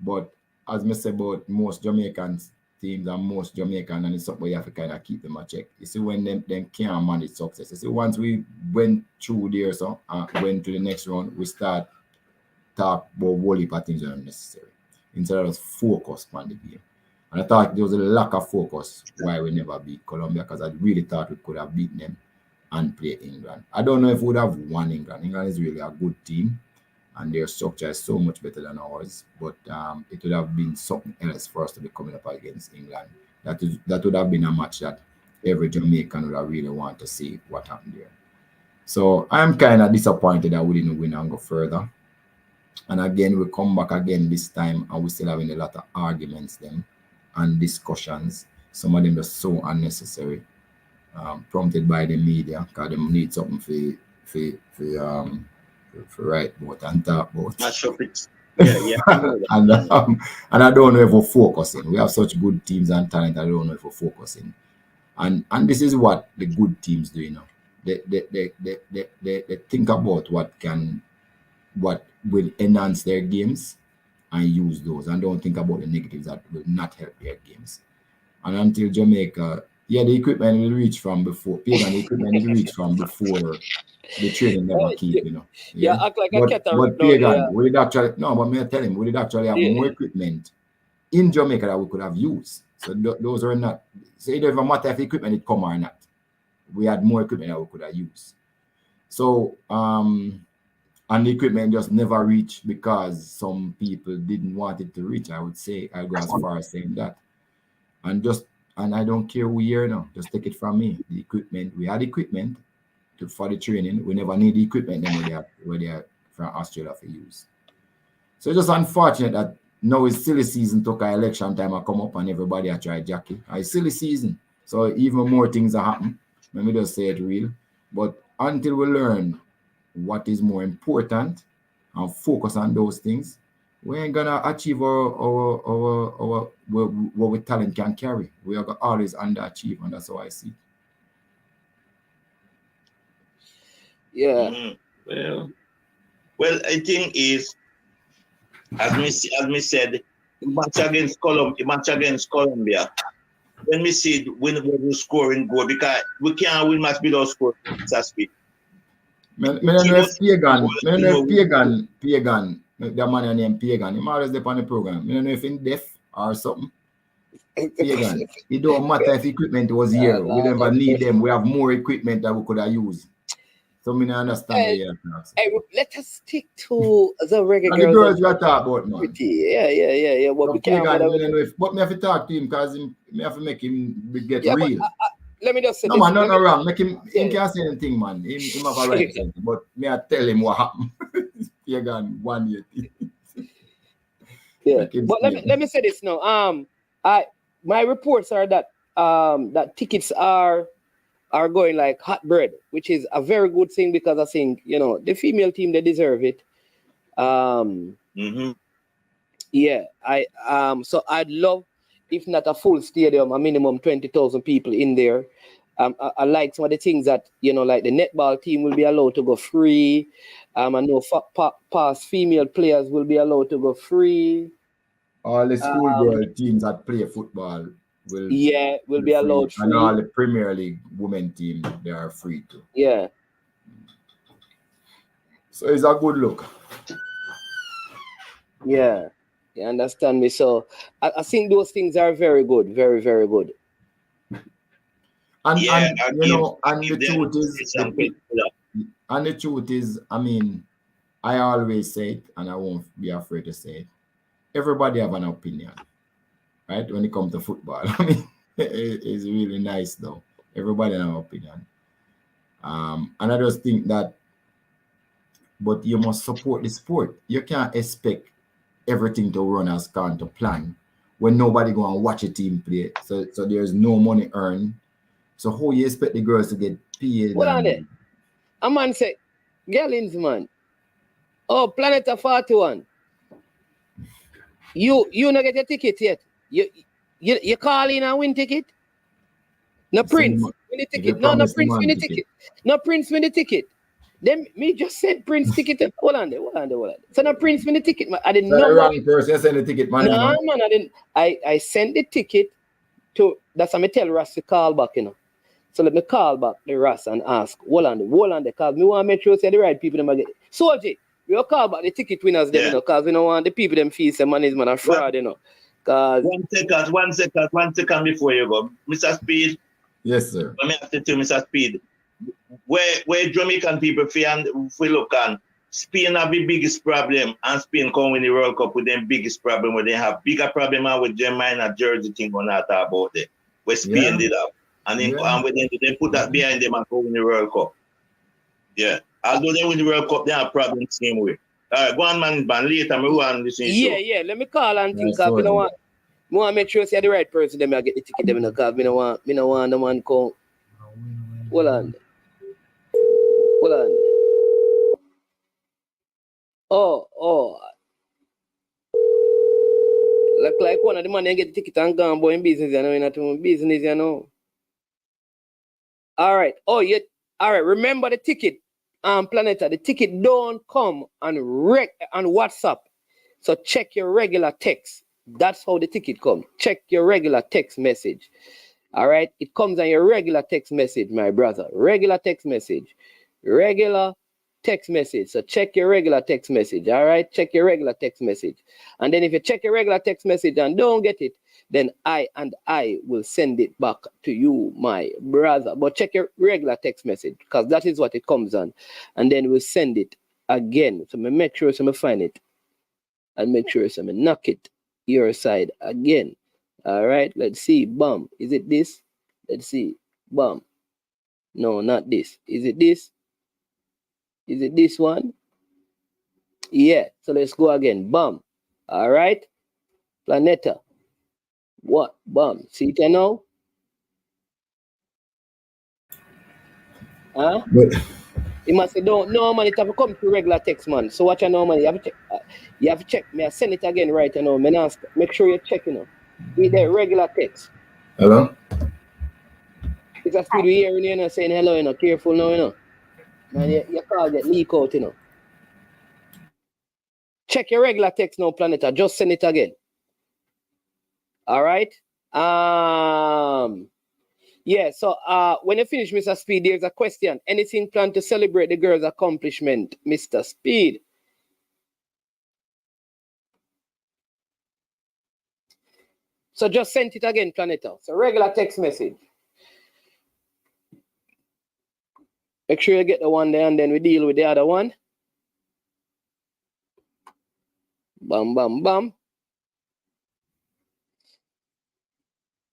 But as I say about most Jamaican teams and most Jamaican, and it's something you have to kind of keep them a check. You see, when them can't manage success. You see, once we went through there, went to the next round, we start talk about whole heap of things that are unnecessary instead of focus on the game. And I thought there was a lack of focus why we never beat Colombia because I really thought we could have beaten them and play England. I don't know if we would have won England. England is really a good team and their structure is so much better than ours. But it would have been something else for us to be coming up against England. That would have been a match that every Jamaican would have really want to see what happened there. So I'm kind of disappointed that we didn't win and go further. And again, we come back again this time and we're still having a lot of arguments then and discussions. Some of them are so unnecessary, prompted by the media because they need something for write about and talk about. Yeah. and I don't know if we're focusing. We have such good teams and talent. I don't know if we're focusing. And this is what the good teams do, They think about what will enhance their games and use those and don't think about the negatives that will not help their games. And until Jamaica, the equipment will reach from before. Pagan, the equipment will reach from before the training never keep, Yeah, act like but, a cataract. But Pagan, we did actually, but me tell him, we did actually have more equipment in Jamaica that we could have used. So those are not, so it doesn't matter if equipment it come or not. We had more equipment that we could have used. So, and the equipment just never reached because some people didn't want it to reach. I would say I go as far as saying that. And I don't care who here now. Just take it from me. The equipment, we had equipment for the training. We never need the equipment then where they are from Australia for use. So it's just unfortunate that now it's silly season took our election time I come up and everybody I try Jackie. It's silly season. So even more things are happening. Let me just say it real. But until we learn what is more important and focus on those things, we ain't gonna achieve our what we talent can carry. We are always underachieve, and that's how I see it. Yeah. Well, I think is as me said, the match against Colombia. When we see we're scoring goal because we can't win match without scoring. I don't know if Pagan That man named Pagan. He always there on the program. You don't know if he's deaf or something. Pagan. It don't matter if equipment was here. We never need them. We have more equipment that we could have used. So me not understand what you're asking. Hey, let us stick to the Reggae And the Girlz. girls we are talking about, man. Yeah. What we can't Pagan, you know, but me have to talk to him because me have to make him get real. But, let me just say no, this. Man, nothing wrong. Make him, he can't say anything, man. Him have a right to say, but me I tell him what happened. Pagan 1 year. Yeah. But let me say this now. My reports are that that tickets are going like hot bread, which is a very good thing because I think, you know, the female team, they deserve it. Yeah, so I'd love, if not a full stadium, a minimum 20,000 people in there. I like some of the things that, you know, like the netball team will be allowed to go free. I know past female players will be allowed to go free. All the schoolgirl teams that play football will be allowed free. And all the Premier League women team, they are free too. Yeah. So it's a good look. Yeah. You understand me? So I think those things are very good. Very, very good. And the truth is, I mean, I always say it, and I won't be afraid to say it. Everybody have an opinion, right? When it comes to football, I mean, it's really nice though. Everybody have an opinion, and I just think that. But you must support the sport. You can't expect everything to run as gone to plan when nobody go and watch a team play. So there's no money earned. So how you expect the girls to get paid? Hold on there. A man say, Girlz, man. Oh, Planet of 41. You not get your ticket yet. You call in and win ticket? No Prince win the ticket. No Prince win the ticket. No Prince win the ticket. Then me just sent Prince ticket. Hold on there. So no Prince win the ticket. I didn't know. The wrong person send the ticket, man. No, man, I didn't. I sent the ticket to. That's how I tell Ross to call back, you know. So let me call back the Ross and ask. Hold on there, because me want to make sure say the right people them get. Soji, we'll call back the ticket winners them, you know, because we don't want the people them feel some money is man a fraud, you know. Cause 1 second before you go, Mr. Speed. Yes, sir. Let me ask you to Mr. Speed. Where Jamaican people feel if we look on Spain have the biggest problem, and Spain come win the World Cup with them biggest problem where they have bigger problem with them minor jersey thing on that about it. Where Spain did have. And then and when they put that behind them and go win the World Cup. Yeah. Although they win the World Cup, they have problems the same way. All right, go on, man, later, me want listen. Yeah, let me call and think because we don't want to make sure say the right person them I get the ticket them because we don't want the man come. Hold on. Oh. Like one of the man they get the ticket and gone boy in business, you know, in that business, you know. All right. Oh, yeah. All right. Remember the ticket, Planeta. The ticket don't come on WhatsApp. So check your regular text. That's how the ticket comes. Check your regular text message. All right. It comes on your regular text message, my brother. Regular text message. So check your regular text message. All right. Check your regular text message. And then if you check your regular text message and don't get it, then I will send it back to you, my brother. But check your regular text message because that is what it comes on. And then we'll send it again. So me make sure I find it. And make sure I knock it your side again. All right. Let's see. Bam. Is it this? Let's see. Bam. No, not this. Is it this? Is it this one? Yeah. So let's go again. Bam. All right. Planeta. What? Bam. See it now? Huh? You must say, no, man, it have to come to regular text, man. So watch now, man. You have to check. May I send it again right now? Make sure you check, you know. With the regular text. Hello? It's a speed we hearing, you know, saying hello, you know. Careful now, you know. Man, your call get leak out, you know. Check your regular text now, Planeta. Just send it again. All right. Yeah, so when you finish, Mr. Speed, there's a question. Anything planned to celebrate the girls' accomplishment, Mr. Speed? So just send it again, Planeta. So regular text message. Make sure you get the one there and then we deal with the other one. Bam, bam, bam.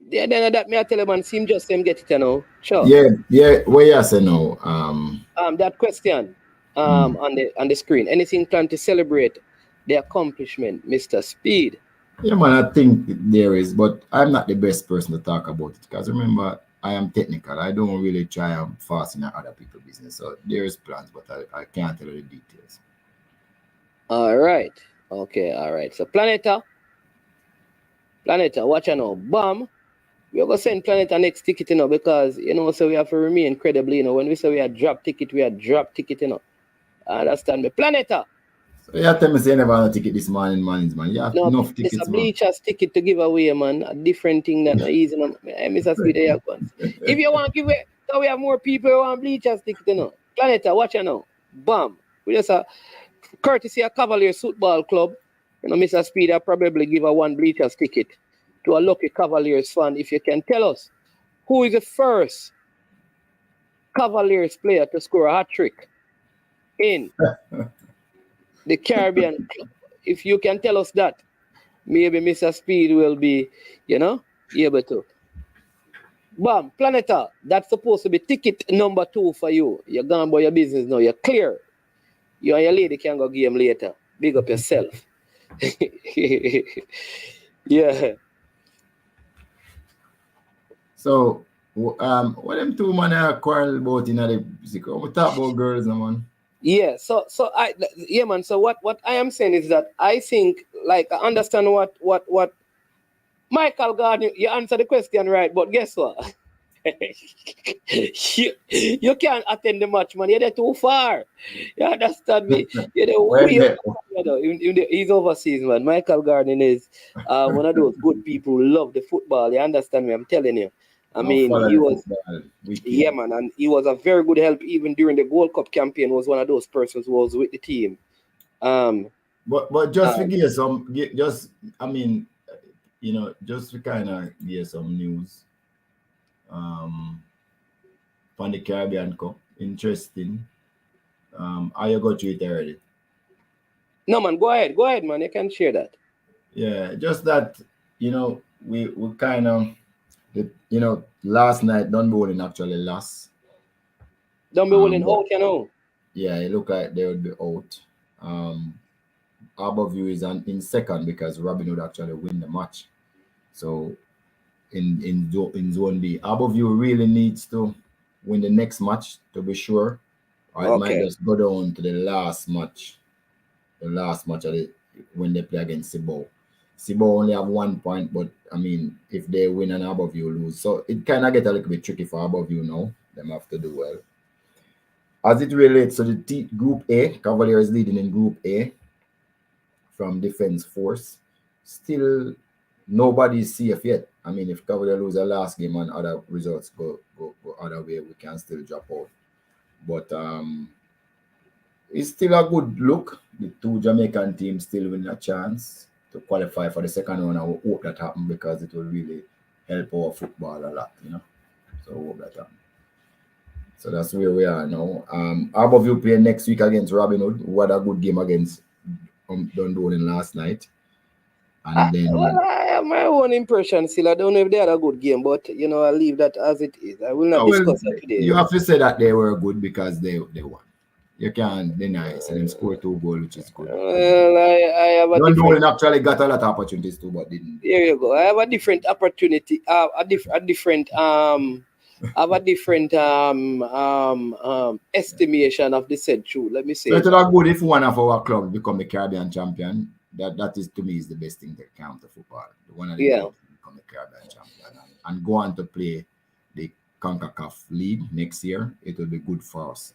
Yeah, then that me I tell him and see him just him get it, you know. Sure. Yeah. What you say now? That question on the screen. Anything planned to celebrate the accomplishment, Mr. Speed? Yeah, man, I think there is, but I'm not the best person to talk about it because remember, I am technical. I don't really try and fast in other people's business. So there is plans, but I can't tell you the details. All right. Okay, all right. So Planeta, watch out now. Bam. We're going to send Planeta next ticket, you know, because, you know, so we have to remain credibly, you know. When we say we are drop ticket, you know. Understand me? Planeta. So you tell me say you never had a ticket this morning, man. You have enough tickets, it's a bleachers ticket to give away, man. A different thing than easy. Mr. Speed, if you want to give away, so we have more people who want bleachers ticket, you know. Planeta, watch out now. Bam. We just courtesy of Cavaliers Football Club. You know, Mr. Speed, I probably give a one bleachers ticket to a lucky Cavaliers fan. If you can tell us who is the first Cavaliers player to score a hat trick in the Caribbean Club. If you can tell us that, maybe Mr. Speed will be, you know, able to. Bam, Planeta, that's supposed to be ticket number 2 for you. You're gone by your business now. You're clear. You and your lady can go game later. Big up yourself. Yeah. So, what them two man quarrel about in the music? We talk about girls, no, man. Yeah, so man. So what I am saying is that I think, like, I understand what Michael Gardner, you answer the question right, but guess what? you can't attend the match, man. You're there too far. You understand me? You're there way he's overseas, man. Michael Gardner is one of those good people who love the football. You understand me? I'm telling you. I mean, he was, yeah, man, and he was a very good help even during the Gold Cup campaign. Was one of those persons who was with the team. But just to give some, just I mean, you know, just to kind of give some news. From the Caribbean Cup, interesting. How you got through it already? No, man, go ahead, man. You can share that. Yeah, just that, you know, we kind of. You know, last night Dunbowling actually lost. Dunbowling out, you know. Yeah, it looked like they would be out. Harborview is in second because Robin would actually win the match. So in Zone B, Harborview really needs to win the next match to be sure. Or it might just go down to the last match. The last match of when they play against Cibao. Cibao only have 1 point, but I mean, if they win and Harborview lose, so it kind of get a little bit tricky for Harborview now. Them have to do well. As it relates to the Group A, Cavaliers leading in Group A from Defense Force. Still, nobody's safe yet. I mean, if Cavaliers lose their last game and other results go other way, we can still drop out. But it's still a good look. The two Jamaican teams still win a chance to qualify for the second round. I hope that happens because it will really help our football a lot, you know. So I hope that happens. So that's where we are now. Harborview play next week against Robin Hood, who had a good game against Dunbowling last night. And then I have my own impression still. I don't know if they had a good game, but you know, I'll leave that as it is. I will not discuss that today. You have to say that they were good because they won. You can't deny it. And score 2 goals, which is good. Well, I have a Dunbowling actually got a lot of opportunities too, but didn't. There you go. I have a different opportunity. Estimation of the said truth. Let me say. So it's not good if one of our clubs become the Caribbean champion. That is, to me, is the best thing that counts to football. The one of the clubs become the Caribbean champion and go on to play the CONCACAF League next year. It will be good for us,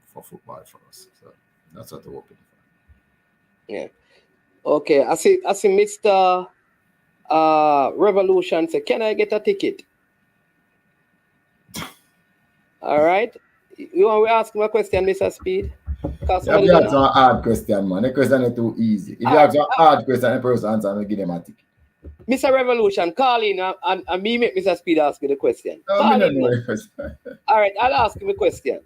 for football for us. So that's what we're hoping for. Yeah. Okay. I see Mr. Revolution say, can I get a ticket? All right. You want to ask me a question, Mr. Speed? If you ask a hard question, man. The question is too easy. If you ask a hard question, the person answer, I give them a ticket. Mr. Revolution, call in and me make Mr. Speed ask you the question. No, Call me in, no man. know. All right, I'll ask him a question.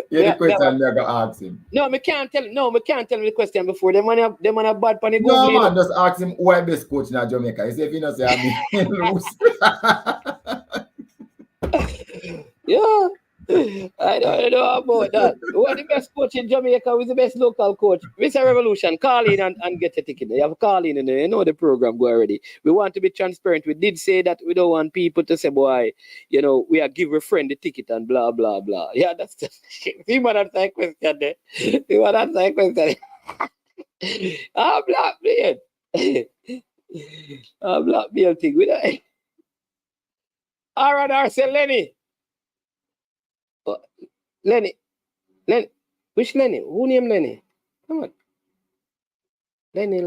Yeah, the question I'm gonna ask him. No, me can't tell. No, me can't tell him the question before. Them man have bad pan the No, Google. man, just ask him who is best coach in Jamaica. He say if you not say I mean lose. Yeah. I don't know about that. Who are the best coach in Jamaica? Who's the best local coach? Mr. Revolution, call in and get a ticket. You have to call in and you know the program go already. We want to be transparent. We did say that we don't want people to say, boy, you know, we are give a friend the ticket and blah, blah, blah. Yeah, that's the see what answer a question there. See what answer a question. Ah, blackmail. Ah, blackmail thing. We don't. R&R say Lenny. Lenny. Which Lenny? Who named Lenny? Come on. Lenny.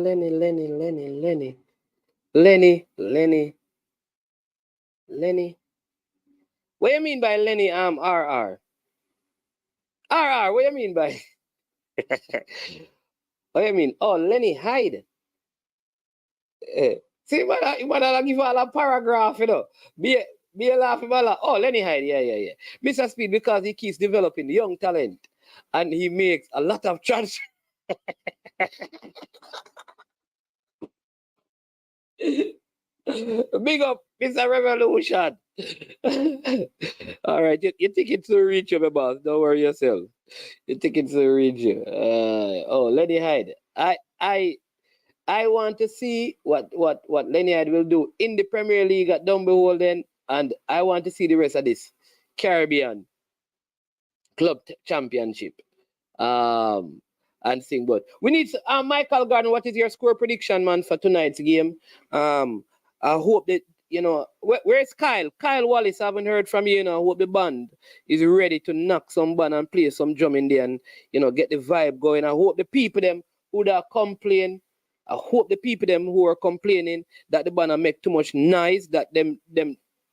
What do you mean by Lenny RR? RR, what do you mean by? What do you mean? Oh, Lenny Hydel. See, man, I give all a paragraph, you know. Be a laugh about oh, Lenny Hydel, yeah. Mr. Speed, because he keeps developing young talent and he makes a lot of trans. Big up, Mr. Revolution. All right, you think it's to reach you, my boss. Don't worry yourself. You think it's to reach you. Oh, Lenny Hyde. I want to see what Lenny Hyde will do in the Premier League at Dumbeholden, and I want to see the rest of this Caribbean Club Championship. And sing, but we need Michael Gordon. What is your score prediction, man, for tonight's game? I hope that you know where's Kyle? Kyle Wallace. I haven't heard from you. You know, I hope the band is ready to knock some band and play some drum in there and you know get the vibe going. I hope the people them who are complaining. I hope the people them who are complaining that the band make too much noise. That them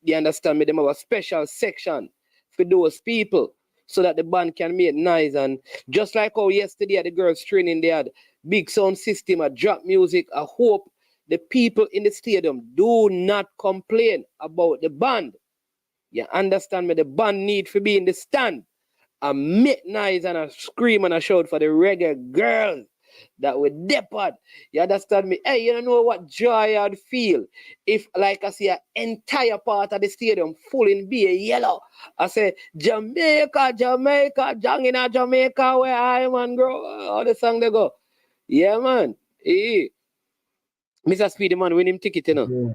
you understand me? Them have a special section for those people, so that the band can make noise. And just like how yesterday at the girls' training, they had big sound system, a drop music. I hope the people in the stadium do not complain about the band. You understand me? The band need to be in the stand and make noise and a scream and a shout for the Reggae Girlz that we depart. You understand me? Hey, you don't know what joy I'd feel if, like I see, an entire part of the stadium full in beer yellow. I say, Jamaica, Jang in Jamaica, where I man grow. How the song they go? Yeah, man. Hey. Mr. Speedy, man, win him ticket, you know. Yeah.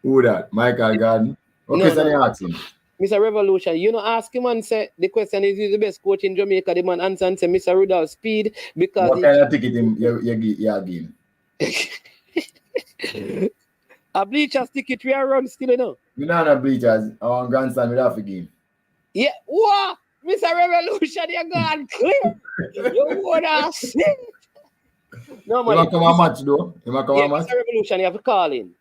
Who that? Michael Gordon? What question you asking? Mr. Revolution, you know, ask him and say the question is who's the best coach in Jamaica. The man answer and say Mr. Rudolph Speed because what kind of ticket you give? A bleachers ticket we are run still, you know. You know the bleachers. Our grandson will have to give. Yeah, what? Mr. Revolution, you gone clear. You wanna see? No, man. You want to come a match though? You want to come a match? Mr. Revolution, you have to call in.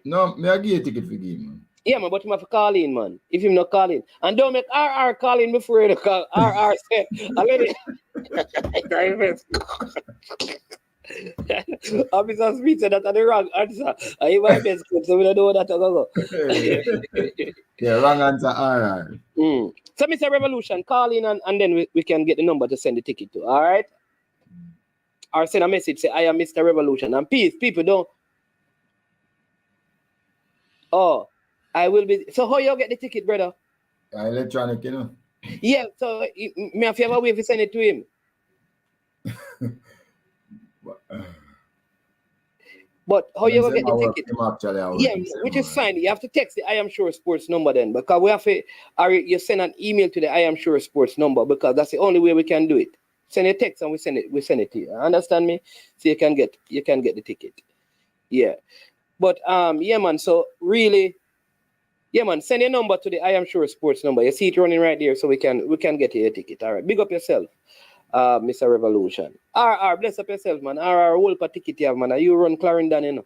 No, me I give you a ticket for game, man. Yeah, man, but you have to call in, man. If you not call in. And don't make RR call in before you call. RR say, already. Officer Smith said that the wrong answer. I my best coach, so we don't know that to go. Yeah, wrong answer, RR. So, Mr. Revolution, call in and then we can get the number to send the ticket to, all right? Or send a message, say, I am Mr. Revolution. And peace, people don't. Oh, I will be. So, how you get the ticket, brother? Electronic, you know. Yeah, so, me have you ever way to send it to him? But how you gonna get the ticket? Yeah, which is fine. You have to text the I Am Sure Sports number then, because we have to, or you send an email to the I Am Sure Sports number, because that's the only way we can do it. Send a text and we send it to you. Understand me? So you can get the ticket. Yeah. But yeah, man. So really, yeah, man. Send your number to the I Am Sure Sports number. You see it running right there, so we can get you a ticket. All right. Big up yourself. Mr. Revolution. RR, bless up yourself, man. RR, whole ticket you have, man. You run Clarendon, you know.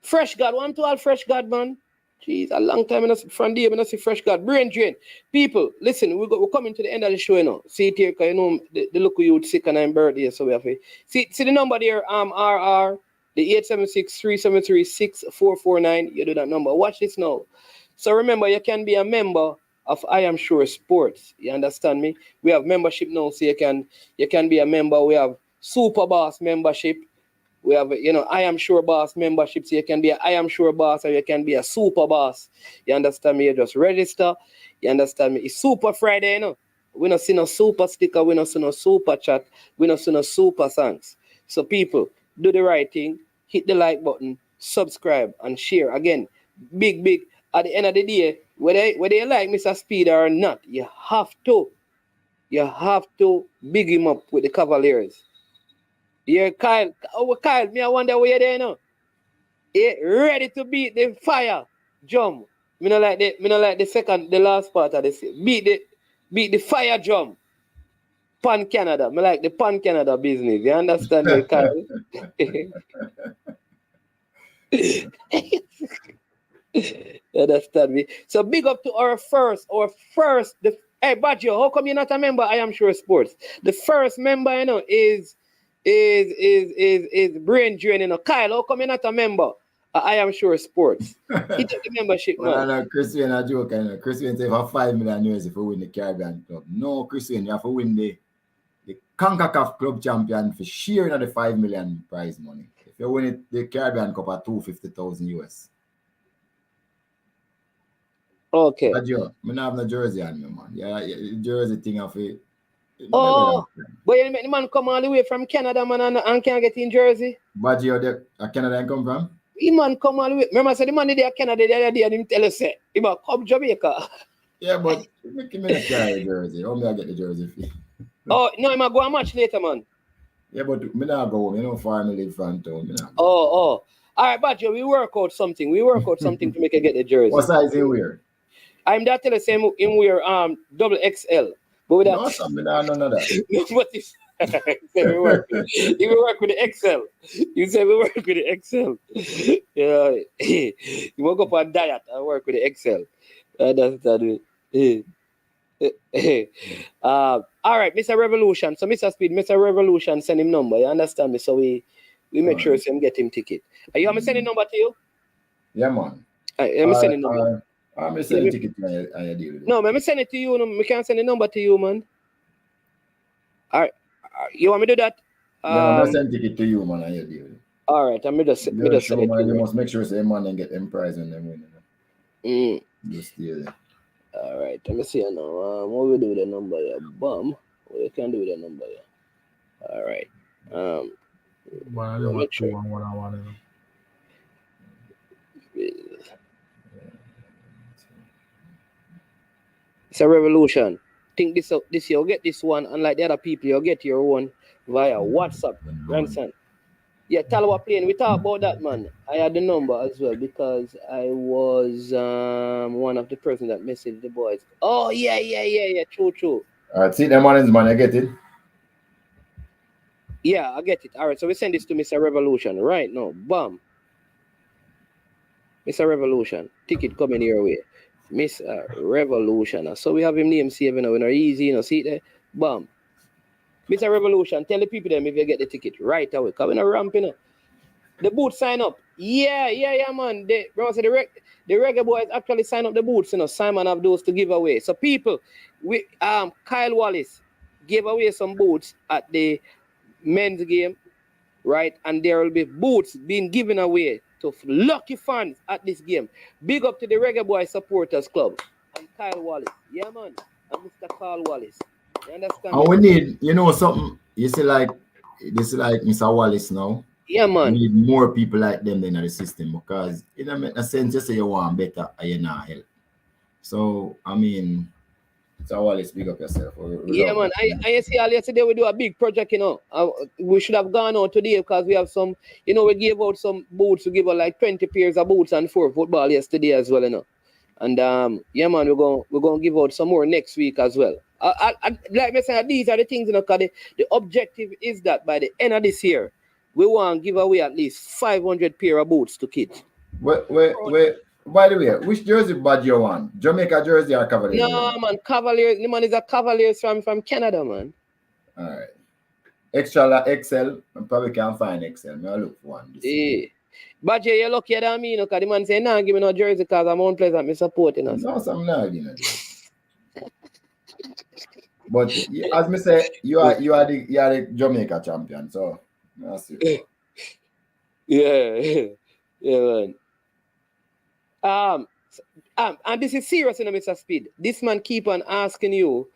Fresh God, want to all Fresh God, man. Jeez, a long time from there, I see fresh God. Brain drain. People, listen, we're coming to the end of the show, you know. See it here, because you know the local youth sick and I'm birthday, so we have to see the number there, RR, the 876-373-6449. You do that number. Watch this now. So remember, you can be a member of I Am Sure Sports. You understand me? We have membership now, so you can be a member. We have Super Boss membership. We have, I Am Sure Boss membership, so you can be a I Am Sure Boss or you can be a Super Boss. You understand me? You just register. You understand me? It's Super Friday, you know. We don't see no super sticker. We don't see no super chat. We don't see no super songs. So people, do the right thing. Hit the like button, subscribe, and share. Again, big. At the end of the day, whether you like Mr. Speed or not, you have to big him up with the Cavaliers. Yeah, Kyle. Oh, Kyle, me I wonder where you're there now. Yeah, ready to beat the fire. Drum. Me not like the last part of this. Beat the fire drum. Pan Canada. Me like the Pan Canada business. You understand me, Kyle? You understand me? So big up to our first. Hey, Badjo, how come you're not a member? I Am Sure Sports. The first member, you know, is brain drain, you know. Kyle, how come you're not a member? I Am Sure Sports. He took the membership, man. Well, no, Chris Wayne a joke, you know. Chris Wayne say for $5 million if you win the Caribbean Club. No, Chris Wayne, you have to win the CONCACAF Club Champion for sharing of the $5 million prize money. If you win it, the Caribbean Cup at $250,000 US. Okay. But yo, I don't have no jersey on me, man. Yeah, jersey thing of it. Oh, but you make the man come all the way from Canada, man, and can't get in Jersey. But yo, Canada come from? The man come all the way. Remember, I said the man there Canada the other day and him tell us, say, he might come Jamaica. Yeah, but make me not carry jersey. How me I get the jersey fee? Oh, no, he might go a match later, man. Yeah, but me not go home. You know, far me live from town. Oh. All right, but yo, we work out something. To make you get the jersey. What size you wear? I'm that tell the same in wear double XL. But with that, no, something none of that. What is we work with the XL. You say we work with the XL. Yeah, you woke up on diet and work with the XL. That's it. All right, Mr. Revolution. So Mr. Speed, Mr. Revolution, send him number. You understand me? So we make sure him get him ticket. Are you want me sending number to you? Yeah, man. I'm sending number. I'm sending ticket to I deal with it. No, man, I'm sending it to you. No, we can't send the number to you, man. All right. You want me to do that? I'm sending ticket to you, man, and you deal with it. All right, I'm just send it to you. You must make sure say man and get them prize when they win. You know? Just stay there. All right, let me see now. What we do with the number here? Bum. What you can do with the number here? All right. Well, make sure. It's a revolution. Think this you'll get this one, unlike the other people, you'll get your own via WhatsApp, grandson. Yeah, tell what playing. We talk about that, man. I had the number as well because I was one of the person that messaged the boys. Oh yeah. True. All right, see them mornings, man. I get it. Yeah, I get it. All right, so we send this to Mr. Revolution right now. Bam. Mr. Revolution, ticket coming your way. Miss Revolution. So we have him name saved now. We're easy, see it there? Bam. Mr. Revolution, tell the people them if you get the ticket right away. Because we're not ramping up. The booth sign up. Yeah, man. The Reggae boys actually sign up the booths, Simon have those to give away. So people, we Kyle Wallace gave away some booths at the men's game, right? And there will be booths being given away to lucky fans at this game. Big up to the Reggae Boy Supporters Club and Kyle Wallace. Yeah, man. And Mr. Kyle Wallace. You understand? And we need, something. You see, this is like Mr. Wallace now. Yeah, man. We need more people like them in the system because it doesn't make sense. Just say you want better and you're not help. So, I mean, Mr. Wallace, big up yourself. Yeah, man. I see yesterday we do a big project, we should have gone out today because we have some, we gave out some boots. We gave out like 20 pairs of boots and 4 football yesterday as well, And yeah, man, we're going to give out some more next week as well. Like I said, these are the things, because the objective is that by the end of this year, we want to give away at least 500 pair of boots to kids. Wait. By the way, which jersey badge you want? Jamaica jersey or Cavaliers jersey? No, man, Cavaliers. The man is a Cavaliers from Canada, man. All right. Extra XL, I probably can't find XL. I'll look for one. Yeah. But you're luckier than me, because the man say, nah, give me no jersey because I'm Mount Pleasant, me supporting us. No, some not giving a jersey. But as me say, you are the Jamaica champion, so that's it. Yeah, yeah, man. And this is serious, you know, Mr. Speed. This man keep on asking you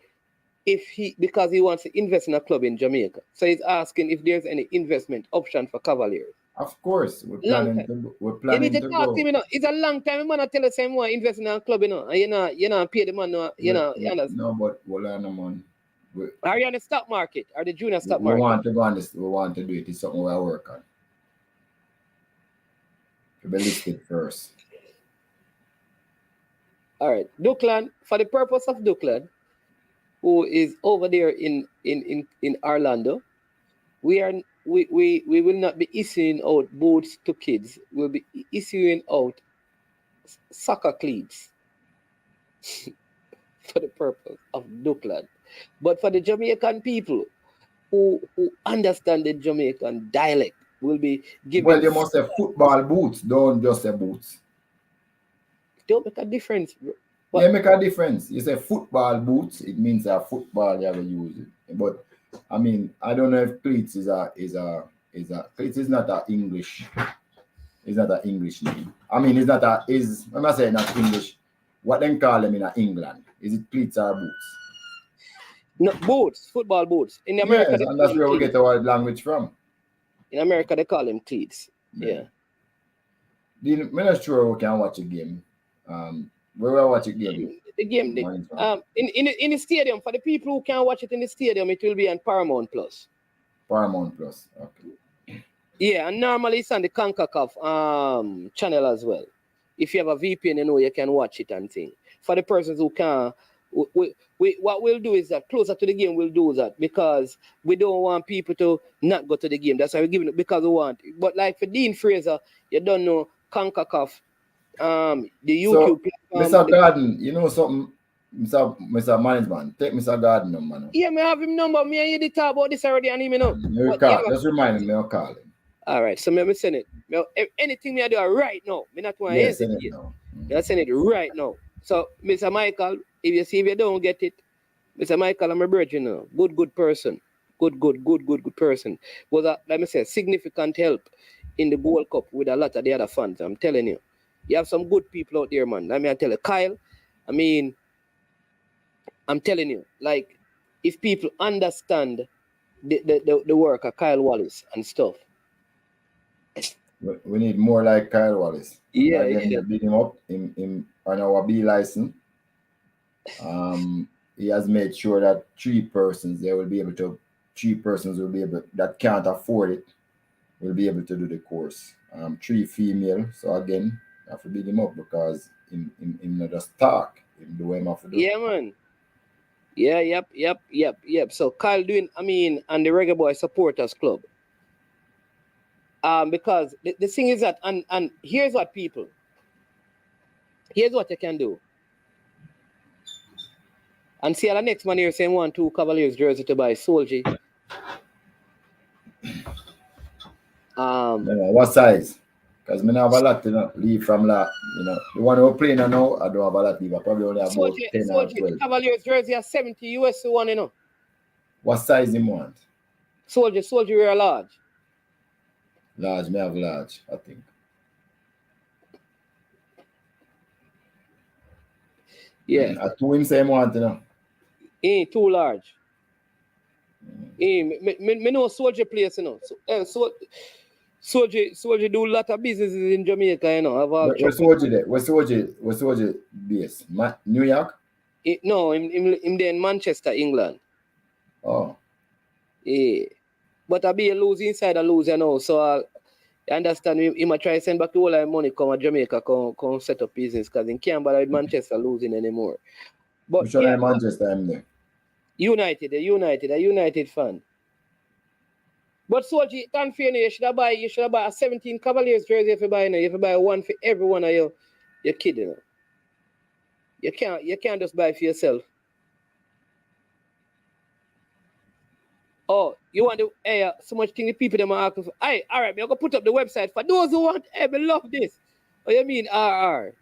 because he wants to invest in a club in Jamaica. So he's asking if there's any investment option for Cavaliers. Of course, we're planning to go. You need to talk to him, you know. It's a long time, man. I tell the same one invest in a club, you know. And you know, pay the man, you know. No, but hold on, man. Are you on the stock market or the junior stock market? We want to go on this. We want to do it. It's something we work on. To be listed first. All right, Duckland. For the purpose of Duckland, who is over there in Orlando, we will not be issuing out boots to kids. We'll be issuing out soccer cleats for the purpose of Duckland. But for the Jamaican people who understand the Jamaican dialect, will be giving. Well, you must have football boots. Don't just say boots. Don't make a difference. What? Yeah, make a difference. You say football boots, it means a football you have to use it. But I mean, I don't know if cleats is cleats is not an English. It's not an English name. I mean, it's not I'm not saying not English. What they call them in England? Is it cleats or boots? No, boots, football boots. In America, yes, and that's where we get our language from. In America, they call them cleats. Yeah. I'm not sure we can watch a game. Where we watch a game? The game, in the stadium. For the people who can't watch it in the stadium, it will be on Paramount Plus. Paramount Plus, okay. Yeah, and normally it's on the CONCACAF channel as well. If you have a VPN, you know you can watch it and thing. For the persons who can't, what we'll do is that closer to the game, we'll do that because we don't want people to not go to the game. That's why we're giving it because we want it. But like for Dean Fraser, you don't know CONCACAF, the YouTube platform. Mr. Garden, you know something, Mr. Management, take Mr. Garden number now. Yeah, I have him number. Me and you did talk about this already and him, you know. Just remind him, I'll call him. All right, so me send it. Anything me I do right now, me not want to hesitate. I send it right now. So, Mr. Michael, if you don't get it, Mr. Michael, I'm a virgin now. Good person. Good person. Was let me say, significant help in the World Cup with a lot of the other fans. I'm telling you. You have some good people out there, man. Let me tell you, Kyle, I mean, I'm telling you, like, if people understand the work of Kyle Wallace and stuff. We need more like Kyle Wallace. Yeah, beat him up on our B license. He has made sure that three persons that can't afford it will be able to do the course. 3 female. So again, I have to beat him up because in not just talk, in the way I have to do. Yeah, man. Yeah, yep. So Kyle doing, and the Reggae Boy Supporters Club. Because the thing is that, and here's what you can do. And see, the next man here saying 1-2 Cavaliers jersey to buy Soldier. What size? Because I have a lot to leave from that. The one who playing now, I don't have a lot leave. I probably only have about 10 or 12. Cavaliers jersey are 70 US one, you know. What size you want? Soldier wear large. Large, me have large, I think. Yeah. I told him same want, you know. Ain't too large. Me know Soldier place, you know. Soldier do a lot of businesses in Jamaica, you know. Where Soldier there? Where Soldier base? New York? No, him there in Manchester, England. Oh. Yeah. But I be a lose inside a lose, you know. So I understand he might try to send back the whole of money come to Jamaica, come set up business because he can't bother with Manchester losing anymore. But which one in Manchester I'm there? A United fan. But Soldier, can't fear you should buy a 17 Cavaliers jersey if you buy now. If you buy one for every one of you, You're kidding. You can't just buy for yourself. Oh, you want to so much thing the people them are asking for. All right, I'm gonna put up the website for those who want. Hey, me love this. What you mean, RR?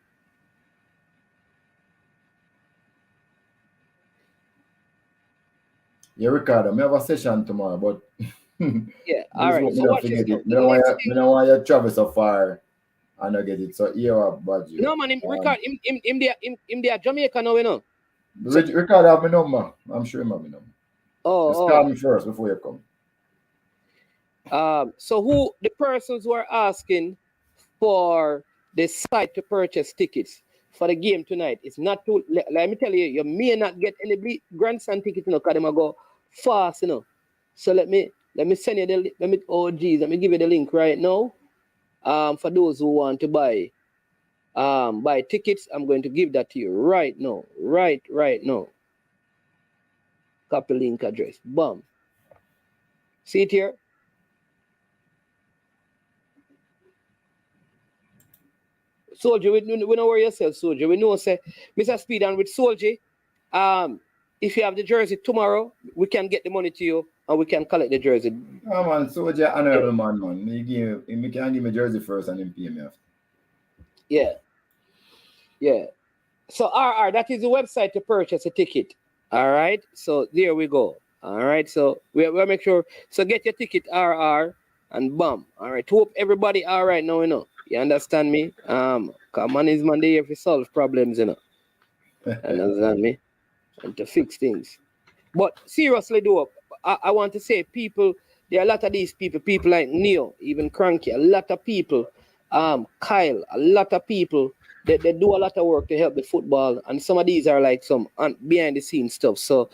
Yeah, Ricardo, I have a session tomorrow, but yeah, all right. So don't forget it. I don't want you to travel so far and not get it. So here are budget. No man, Ricardo, him there Jamaica now, you know. Ricardo have my number. I'm sure him have my number. Just call me first before you come. So who the persons who are asking for the site to purchase tickets for the game tonight? It's not too. Let me tell you, you may not get any grandstand tickets, you know, because them go fast, you know. So let me send you the let me give you the link right now. For those who want to buy tickets, I'm going to give that to you right now. Right now. Copy link address. Boom. See it here? Soldier, we don't worry yourself, Soldier. We know, say, Mr. Speed, and with Soldier, if you have the jersey tomorrow, we can get the money to you and we can collect the jersey. Oh man, Soldier, honorable man. You can give me jersey first and then pay me after. Yeah. So RR, that is the website to purchase a ticket. All right. So there we go. All right. So we'll make sure. So get your ticket, RR, and bam. All right. Hope everybody all right now, you know. You understand me? Man is Monday here to solve problems, you know. Understand me? And to fix things. But seriously though, I want to say people, there are a lot of these people like Neo, even Cranky, a lot of people, Kyle, a lot of people, they do a lot of work to help the football, and some of these are like some behind the scenes stuff. So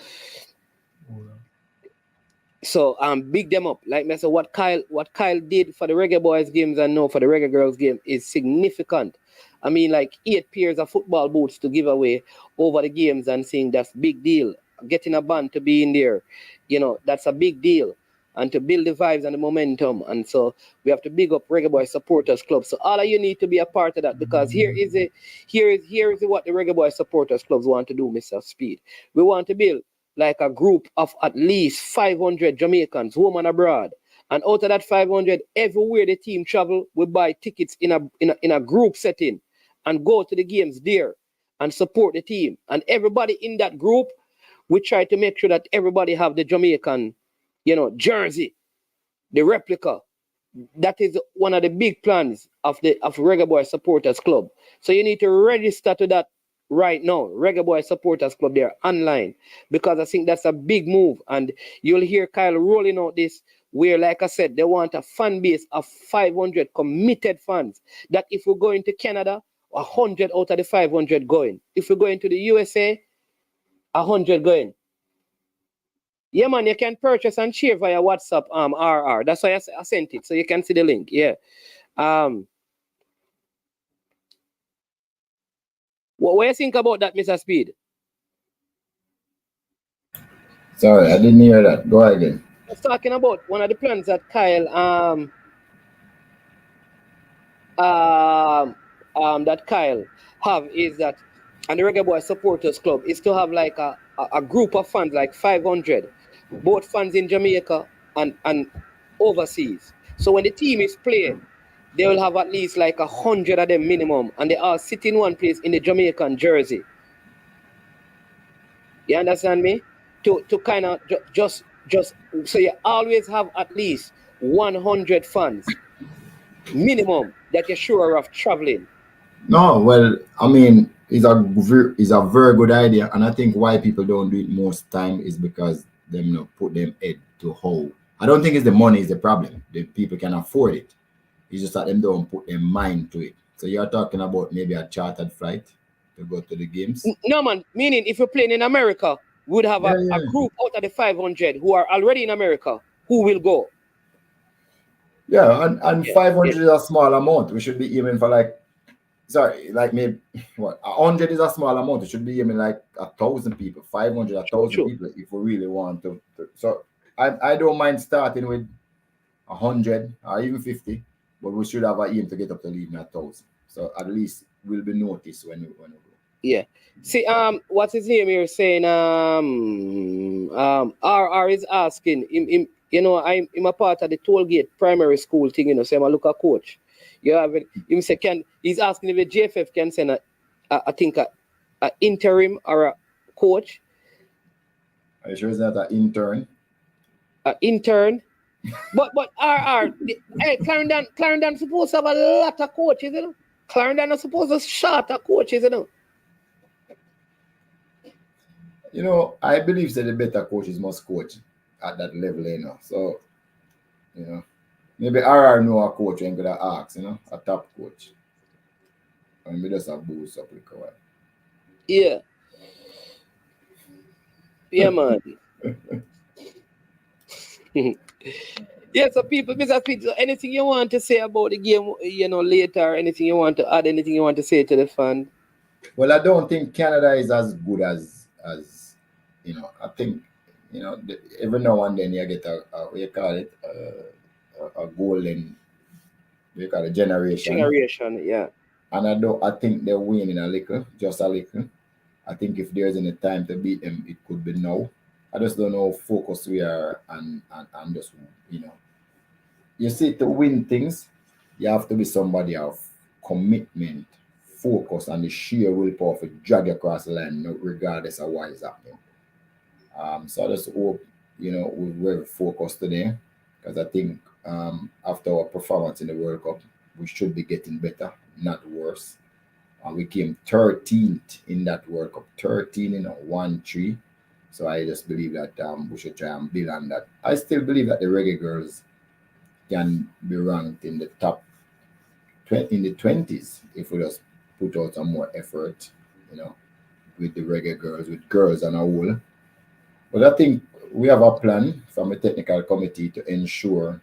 big them up. Like I said, what Kyle did for the Reggae Boys games and now for the Reggae Girls game is significant. I mean, like 8 pairs of football boots to give away over the games and saying that's big deal. Getting a band to be in there, you know, that's a big deal. And to build the vibes and the momentum. And so we have to big up Reggae Boy Supporters Club. So all of you need to be a part of that, because here is what the Reggae Boy Supporters Clubs want to do, Mr. Speed. We want to build like a group of at least 500 Jamaicans, home and abroad. And out of that 500, everywhere the team travel, we buy tickets in a group setting and go to the games there and support the team. And everybody in that group, we try to make sure that everybody have the Jamaican, you know, jersey, the replica. That is one of the big plans of Reggae Boy Supporters Club. So you need to register to that right now. Reggae Boy Supporters Club, they're online, because I think that's a big move. And you'll hear Kyle rolling out this, where, like I said, they want a fan base of 500 committed fans. That if we're going to Canada, 100 out of the 500 going. If we're going to the USA, 100 going. Yeah, man, you can purchase and share via WhatsApp, RR. That's why I sent it, so you can see the link. Yeah. What do you think about that, Mr. Speed? Sorry, I didn't hear that. Go ahead again. I was talking about one of the plans that Kyle have is that, and the Reggae Boy Supporters Club is to have like a group of fans, like 500, both fans in Jamaica and overseas. So when the team is playing, they will have at least like 100 of them minimum, and they all sit in one place in the Jamaican jersey. You understand me? To kind of just so you always have at least 100 fans minimum that you're sure of traveling. No, well, I mean, it's a very good idea, and I think why people don't do it most time is because them not put them head to how. I don't think it's the money is the problem. The people can afford it. It's just that them don't put their mind to it. So you're talking about maybe a chartered flight to go to the games? No, man. Meaning, if you're playing in America, we would have a group out of the 500 who are already in America who will go. Yeah, and 500 is a small amount. We should be aiming for maybe 100 is a small amount. It should be aiming like 1,000 people, 500, 1,000 people if we really want to. So I don't mind starting with 100 or even 50, but we should have an aim to get up to even 1,000. So at least will be noticed when we go. Yeah. See, what's his name here saying? RR is asking him. You know, I'm a part of the toll gate primary school thing. You know, so I'm a look at coach. You have it. Him say he's asking if the JFF can send I think a interim or a coach. Are you sure it's not an intern? An intern. But RR, hey, Clarendon supposed to have a lot of coaches, you know. Clarendon is supposed to short of coaches, you know. You know, I believe that the better coaches must coach at that level, you know. So, you know, maybe RR know a coach and gonna ask, you know, a top coach. And maybe just a boost up like a Yeah. Yeah, man. Yeah, so people, Mr. Speed, so anything you want to say about the game, you know, later, anything you want to add, anything you want to say to the fan? Well, I don't think Canada is as good as you know. I think, you know, every now and then you get a what you call it, a golden, what you call it, generation. Generation, yeah. And I think they're winning a little, just a little. I think if there's any time to beat them, it could be now. I just don't know how focused we are and just, you know. You see, to win things, you have to be somebody of commitment, focus, and the sheer willpower to drag you across the line, regardless of what is happening. So I just hope, you know, we're very focused today, because I think after our performance in the World Cup, we should be getting better, not worse. We came 13th in that World Cup, 13 in a 1-3. So I just believe that we should try and build on that. I still believe that the Reggae Girlz can be ranked in the top in the 20s if we just put out some more effort, you know, with the Reggae Girlz, with girls and a whole. But I think we have a plan from a technical committee to ensure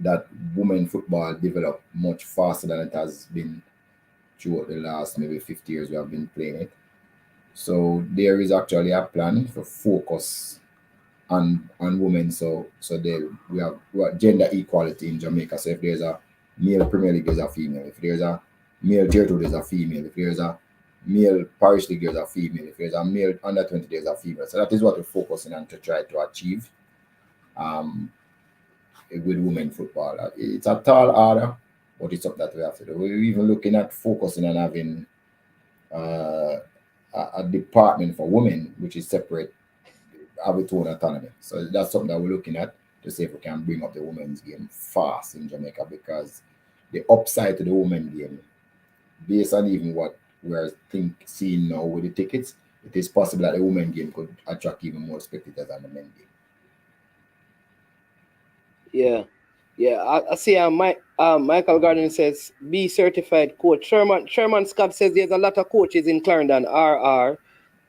that women football develop much faster than it has been throughout the last maybe 50 years we have been playing it. So there is actually a plan for focus on women. So we have gender equality in Jamaica. So if there's a male Premier League, there's a female. If there's a male Tier 2, there's a female. If there's a male Parish League, there's a female. If there's a male under 20, there's a female. So that is what we're focusing on to try to achieve with women football. It's a tall order, but it's something that we have to do. We're even looking at focusing on having a department for women, which is separate, have its own autonomy. So that's something that we're looking at to see if we can bring up the women's game fast in Jamaica, because the upside to the women's game, based on even what we're seeing now with the tickets, it is possible that the women's game could attract even more spectators than the men's game. Yeah. I see. Michael Gardner says, "Be certified coach." Sherman Scott says there's a lot of coaches in Clarendon. RR.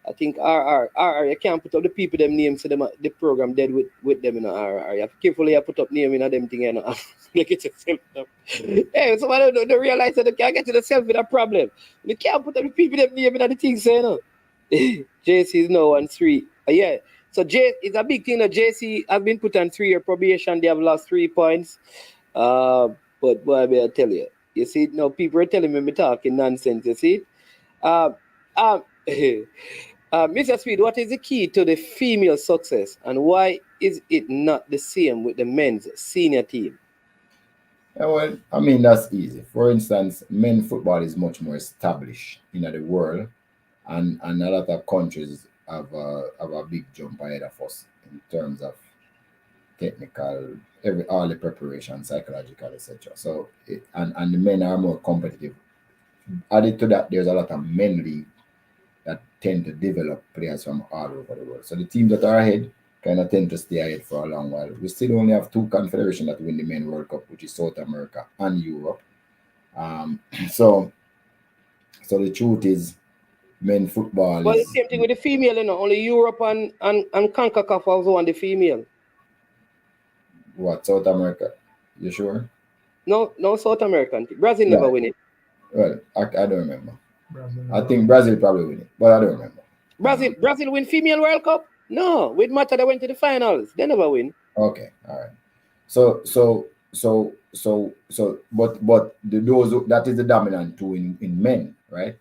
I think RR. You can't put up the people them names, so the program dead with them in RR. You have to carefully put up name in them thing, you know. Like it's yourself up. Hey, so I don't realize that they can't get to themselves with a problem. You can't put up the people them name in the things, you know. JC is now on 3. Yeah. So it's a big thing that JC has been put on 3-year probation. They have lost 3 points. But boy, I better tell you. You see, now people are telling me talking nonsense. You see, Mr. Speed, what is the key to the female success, and why is it not the same with the men's senior team? Yeah, well, I mean, that's easy. For instance, men's football is much more established in the world, and a lot of countries have a big jump ahead of us in terms of technical, all the preparation, psychological, etc. So, and the men are more competitive. Added to that, there's a lot of men league that tend to develop players from all over the world. So the teams that are ahead kind of tend to stay ahead for a long while. We still only have 2 confederations that win the men World Cup, which is South America and Europe. So the truth is, men football Well, is... the same thing with the female, you know. Only Europe and CONCACAF also won the female. What, South America? You sure? No, South American. Brazil never win it. Well, I don't remember. I think Brazil probably win it, but I don't remember. Brazil win female World Cup? No, with Mata they went to the finals. They never win. Okay, all right. So those that is the dominant two in men, right?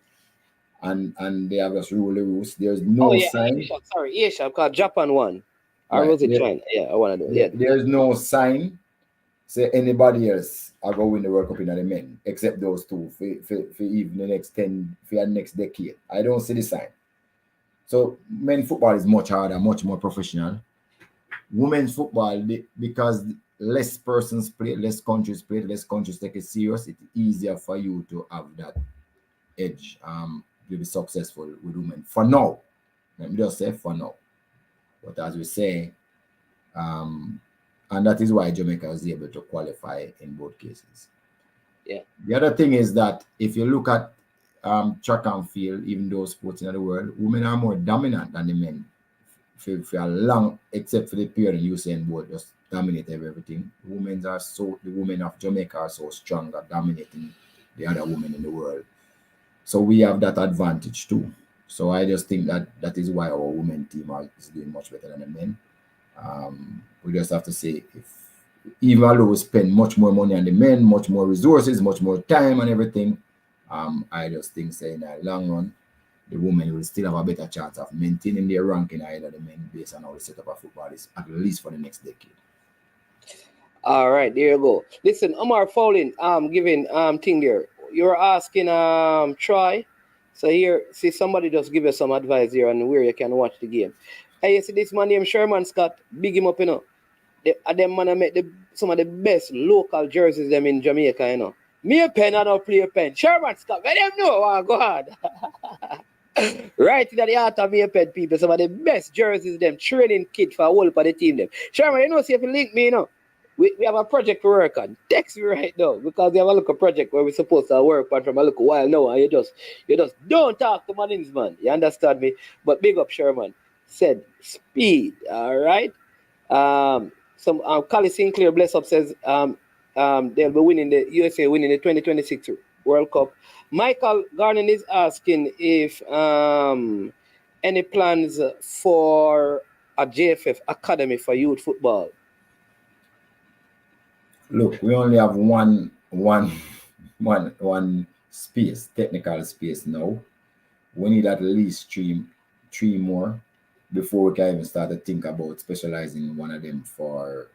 And they have just rule the roost. There's Oh no yeah, sign. Asia. Sorry, Asia. Because Japan won. Or Right. was it China? Yeah, I want to do. Yeah. There's no sign say anybody else are going to win the World Cup in the men except those two for even the next 10 for the next decade. I don't see the sign. So men football is much harder, much more professional. Women's football, because less persons play, less countries play, less countries take it serious, it's easier for you to have that edge to be successful with women. For now, let me just say for now. But as we say, and that is why Jamaica was able to qualify in both cases. Yeah. The other thing is that if you look at track and field, even those sports in the world, women are more dominant than the men. For a long, except for the period in Usain Bolt just dominate everything. The women of Jamaica are so strong at dominating the other women in the world. So we have that advantage too. So I just think that is why our women team is doing much better than the men. We just have to say, if even though we spend much more money on the men, much more resources, much more time and everything, I just think say in the long run, the women will still have a better chance of maintaining their ranking ahead of the men based on how the setup of football is, at least for the next decade. All right, there you go. Listen, Omar Fowling, giving thing there. You're asking Troy. So here, see somebody just give us some advice here on where you can watch the game. Hey, you see this man named Sherman Scott, big him up, you know. Them man make some of the best local jerseys them in Jamaica, you know. Me a pen, I don't play a pen. Sherman Scott, let them know. Oh, go on. Right in the heart of me a pen people, some of the best jerseys them, training kit for a whole for the team them. Sherman, you know, see if you link me, you know. We have a project to work on. Text me right now because we have a little project where we're supposed to work on from a little while now, and you just don't talk to Manins, man. You understand me? But big up Sherman. Said speed, all right. Some Cali Sinclair bless up says they'll be winning the USA winning the 2026 World Cup. Michael Garnon is asking if any plans for a JFF academy for youth football. Look, we only have one space, technical space now. We need at least three more before we can even start to think about specializing in one of them for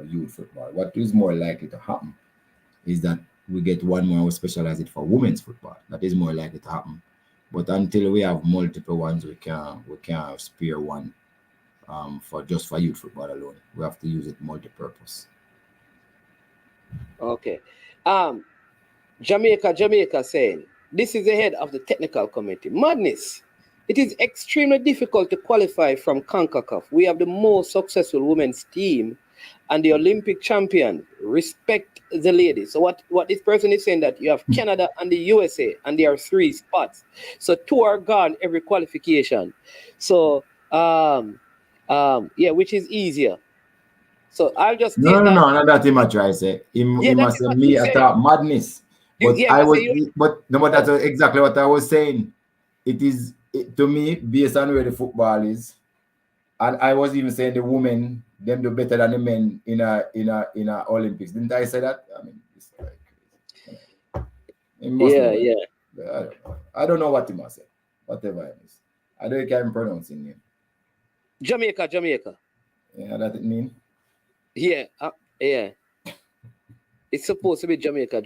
youth football. What is more likely to happen is that we get one more, we specialize it for women's football. That is more likely to happen. But until we have multiple ones, we can't spare one for youth football alone. We have to use it multi-purpose. Okay. Jamaica saying, this is the head of the technical committee. Madness. It is extremely difficult to qualify from CONCACAF. We have the most successful women's team and the Olympic champion. Respect the ladies. So what this person is saying that you have Canada and the USA and there are 3 spots. So 2 are gone every qualification. So which is easier. So I'll just No, that him a try say. He must say me attack madness. But that's exactly what I was saying. To me, based on where the football is, and I was even saying the women them do better than the men in a Olympics. Didn't I say that? I mean, it's like I don't know what he must say. Whatever it is. I don't even pronounce his name. Jamaica. Yeah, that it mean? Yeah. It's supposed to be Jamaica.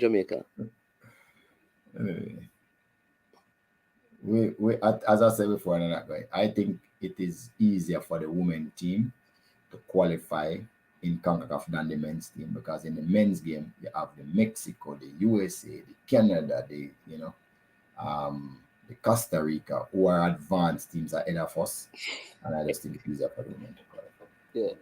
We as I said before, I think it is easier for the women team to qualify in CONCACAF than the men's team, because in the men's game you have the Mexico, the USA, the Canada, the Costa Rica, who are advanced teams ahead of us, and I just think it's easier for the women to qualify.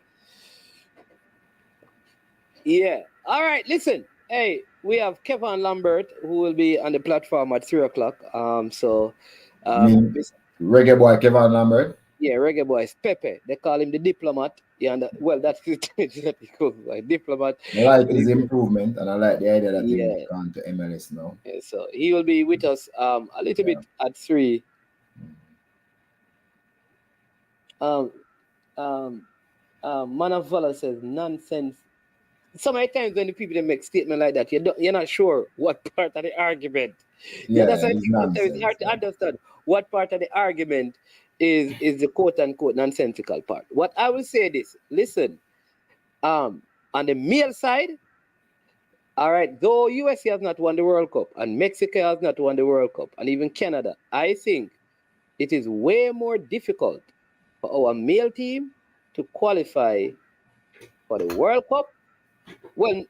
Yeah. All right. Listen. Hey, we have Kevin Lambert who will be on the platform at 3:00. Reggae boy Kevin Lambert. Yeah, reggae boy is Pepe. They call him the diplomat. Yeah, that's it. Like diplomat. I like his improvement, and I like the idea that he's gone to MLS now. Yeah, so he will be with us a little bit at 3. Manavala says nonsense so many times when the people they make statement like that, you're not sure what part of the argument. Yeah, That's why I it's think sometimes it's hard nonsense. to understand what part of the argument is the quote unquote nonsensical part. What I will say this, listen, on the male side, all right, though USA has not won the World Cup and Mexico has not won the World Cup and even Canada, I think it is way more difficult for our male team to qualify for the World Cup when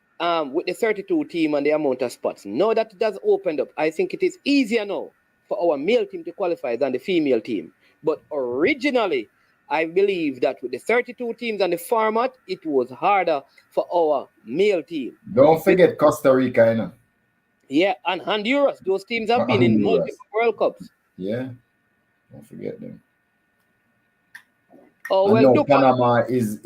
with the 32 team and the amount of spots. Now that it has opened up, I think it is easier now for our male team to qualify than the female team. But originally, I believe that with the 32 teams and the format, it was harder for our male team. Don't forget Costa Rica, you know. Yeah, and Honduras. Those teams have been in Honduras. multiple World Cups. Yeah, don't forget them. Oh, I well, know Duke, Panama is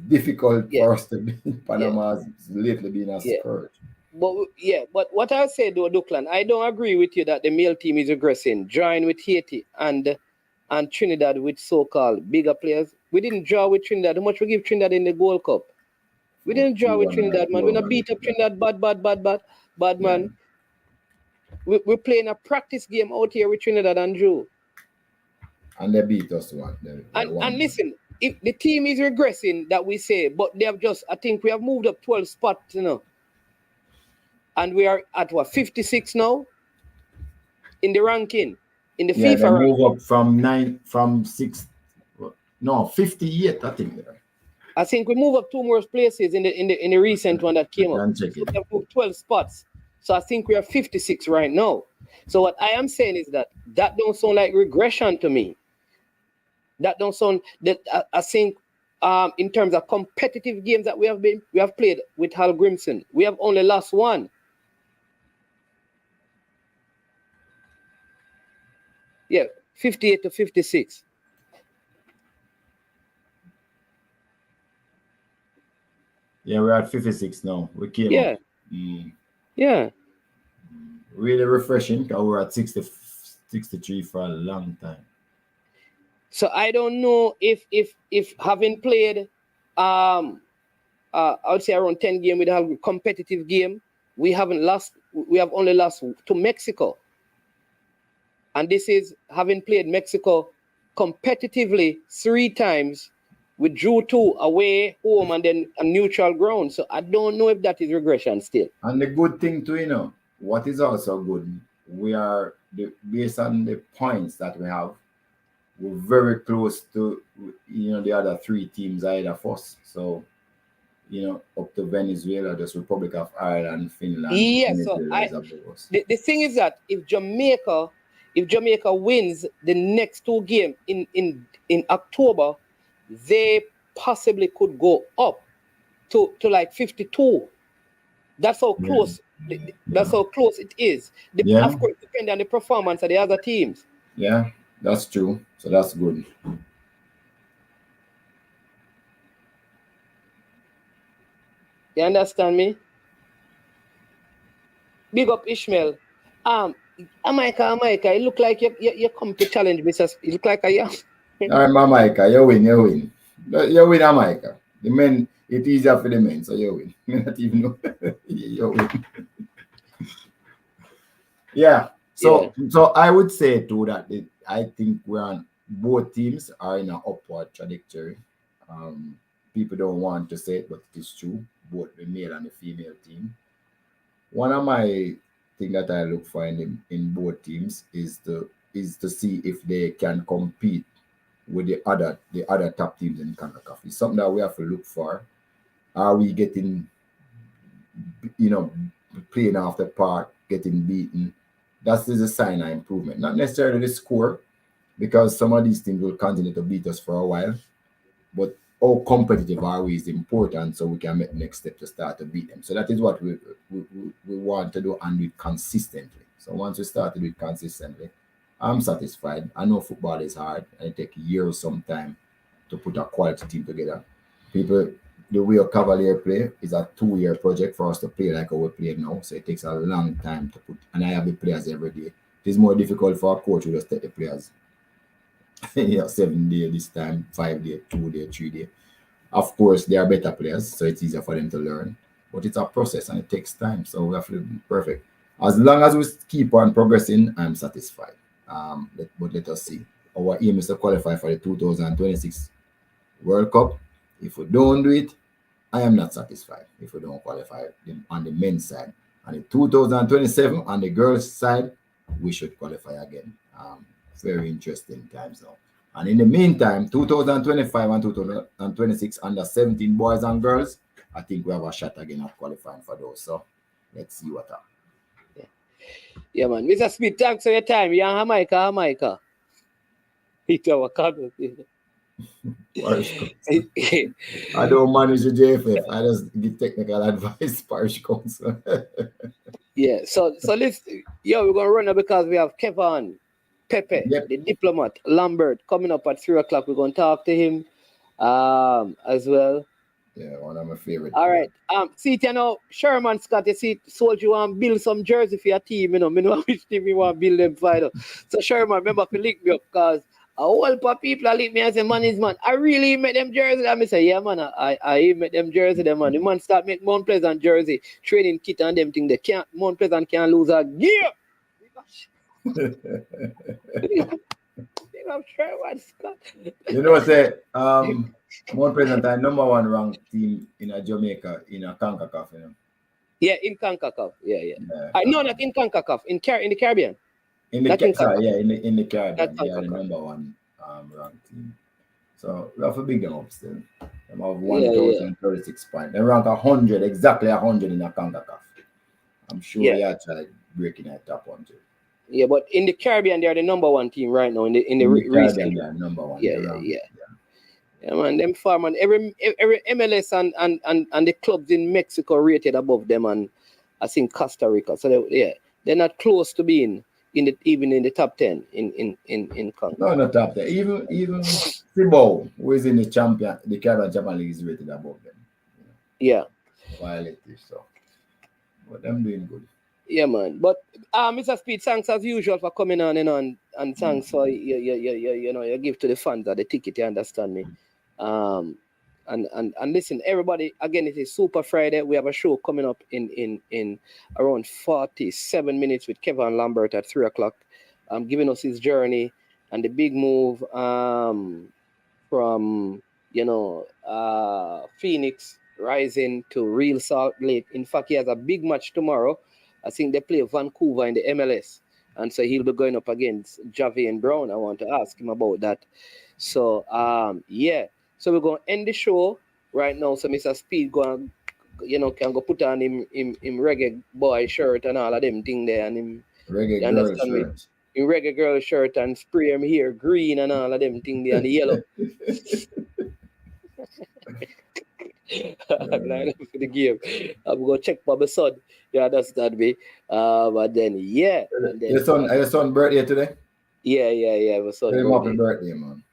difficult Yeah. for us to beat. Panama has lately been a Yeah. scourge. But what I say though, Duckland, I don't agree with you that the male team is regressing, drawing with Haiti and Trinidad with so-called bigger players. We didn't draw with Trinidad. How much we give Trinidad in the Gold Cup? We didn't draw with Trinidad, man. We not beat up Trinidad bad, man. We're playing a practice game out here with Trinidad and Drew. And they beat us one. And listen, if the team is regressing, that we say, but they have just, I think we have moved up 12 spots, you know. And we are at what, 56 now in the ranking, in the FIFA they ranking. move up from 58, I think. I think we move up 2 more places in the recent one that came up. So we have moved 12 spots. So I think we are 56 right now. So what I am saying is that don't sound like regression to me. That don't sound that I think in terms of competitive games that we have played with Hal Grimson, we have only lost 1. Yeah, 58 to 56. Yeah, we're at 56 now. We came up. Yeah. Really refreshing because we're at 63 for a long time. So I don't know if having played I would say around 10 games with a competitive game, we have only lost to Mexico. And this is having played Mexico competitively 3 times. We drew 2 away, home, and then a neutral ground. So I don't know if that is regression still. And the good thing too, you know, what is also good, we are, based on the points that we have, we're very close to, you know, the other 3 teams ahead of us. So, you know, up to Venezuela, just Republic of Ireland, Finland. Yeah, so the thing is that if Jamaica wins the next 2 games in October, they possibly could go up to like 52. That's how close. That's how close it is. Of course, depending on the performance of the other teams. Yeah, that's true. So that's good. You understand me? Big up Ishmael. America, it look like you come to challenge me. It look like I am. All right, America, you win. You win, America. The men, it's easier for the men, so you win. You not even know. You win. Yeah. So I would say too that I think both teams are in an upward trajectory. People don't want to say it, but it is true. Both the male and the female team. One of my things that I look for in both teams is to see if they can compete with the other top teams in CONCACAF. It's something that we have to look for. Are we getting, you know, playing off the park, getting beaten? That is a sign of improvement. Not necessarily the score, because some of these teams will continue to beat us for a while. But how competitive are we is important, so we can make the next step to start to beat them. So that is what we want to do, and do it consistently. So once we start to do it consistently, I'm satisfied. I know football is hard, and it takes years sometimes to put a quality team together. The way a Cavalier play is a 2-year project for us to play like how we play now. So it takes a long time to put, and I have the players every day. It is more difficult for a coach who just take the players 7 days this time, 5 days, 2 days, 3 days. Of course, they are better players, so it's easier for them to learn. but it's a process and it takes time. So we have to be perfect. As long as we keep on progressing, I'm satisfied. But let us see. Our aim is to qualify for the 2026 World Cup. If we don't do it, I am not satisfied if we don't qualify on the men's side. On the 2027 on the girls' side, we should qualify again. Very interesting times now. And in the meantime, 2025 and 2026 under 17 boys and girls, I think we have a shot again at qualifying for those. So let's see what happens. Yeah, man. Mr. Smith, thanks for your time. You're in Jamaica. It's our conversation. I don't manage the JFF. I just give technical advice, parish council. Yeah, so listen, we're gonna run now because we have Kevin, Pepe, the diplomat, Lambert coming up at 3 o'clock. We're gonna talk to him as well. Yeah, one of my favorite. All right. See, Sherman Scott, you see, soldier want build some jersey for your team, me know which team you want to build them final. So Sherman, remember to link me up because a whole lot of people are link me and say, man, I really make them jersey. And I say, yeah, man, I make them jersey, them man. The man start make Mount Pleasant jersey, training kit and them thing. Mount Pleasant can't lose a gear. You know what say Mount Pleasant are number 1 ranked team in Jamaica in a CONCACAF, you know. Yeah, in CONCACAF. Yeah. I know not in CONCACAF, in the Caribbean. In the Caribbean, they are the number 1 ranked team. So we have to big them up still. They have 1,036 points. They rank 100, exactly 100 in a CONCACAF. I'm sure they are trying breaking that top 100. Yeah, but in the Caribbean, they are the number 1 team right now. In the Caribbean, they are number 1. Yeah, man. Them far, man. Every MLS and the clubs in Mexico rated above them, and I think Costa Rica. So they're not close to being even in the top 10 in CONCACAF. No, not top 10. Even Cibao, who is in the Caribbean Champions League, is rated above them. Yeah. Violative, so. But them doing good. Yeah, man. But Mr. Speed, thanks as usual for coming on and thanks for you give to the fans of the ticket. You understand me? And listen, everybody. Again, it is Super Friday. We have a show coming up in around 47 minutes with Kevin Lambert at 3 o'clock. Giving us his journey and the big move from Phoenix rising to Real Salt Lake. In fact, he has a big match tomorrow. I think they play Vancouver in the MLS. And so he'll be going up against Javian Brown. I want to ask him about that. So, So we're going to end the show right now. So Mr. Speed can go put on him Reggae Boy shirt and all of them thing there. And him Reggae Girl shirt. In Reggae Girl shirt and spray him here green and all of them thing there and the yellow. Line up for the game. I'm going to check for my son. You understand me? But then, Your son birthday today? Yeah. My son. Happy birthday, man.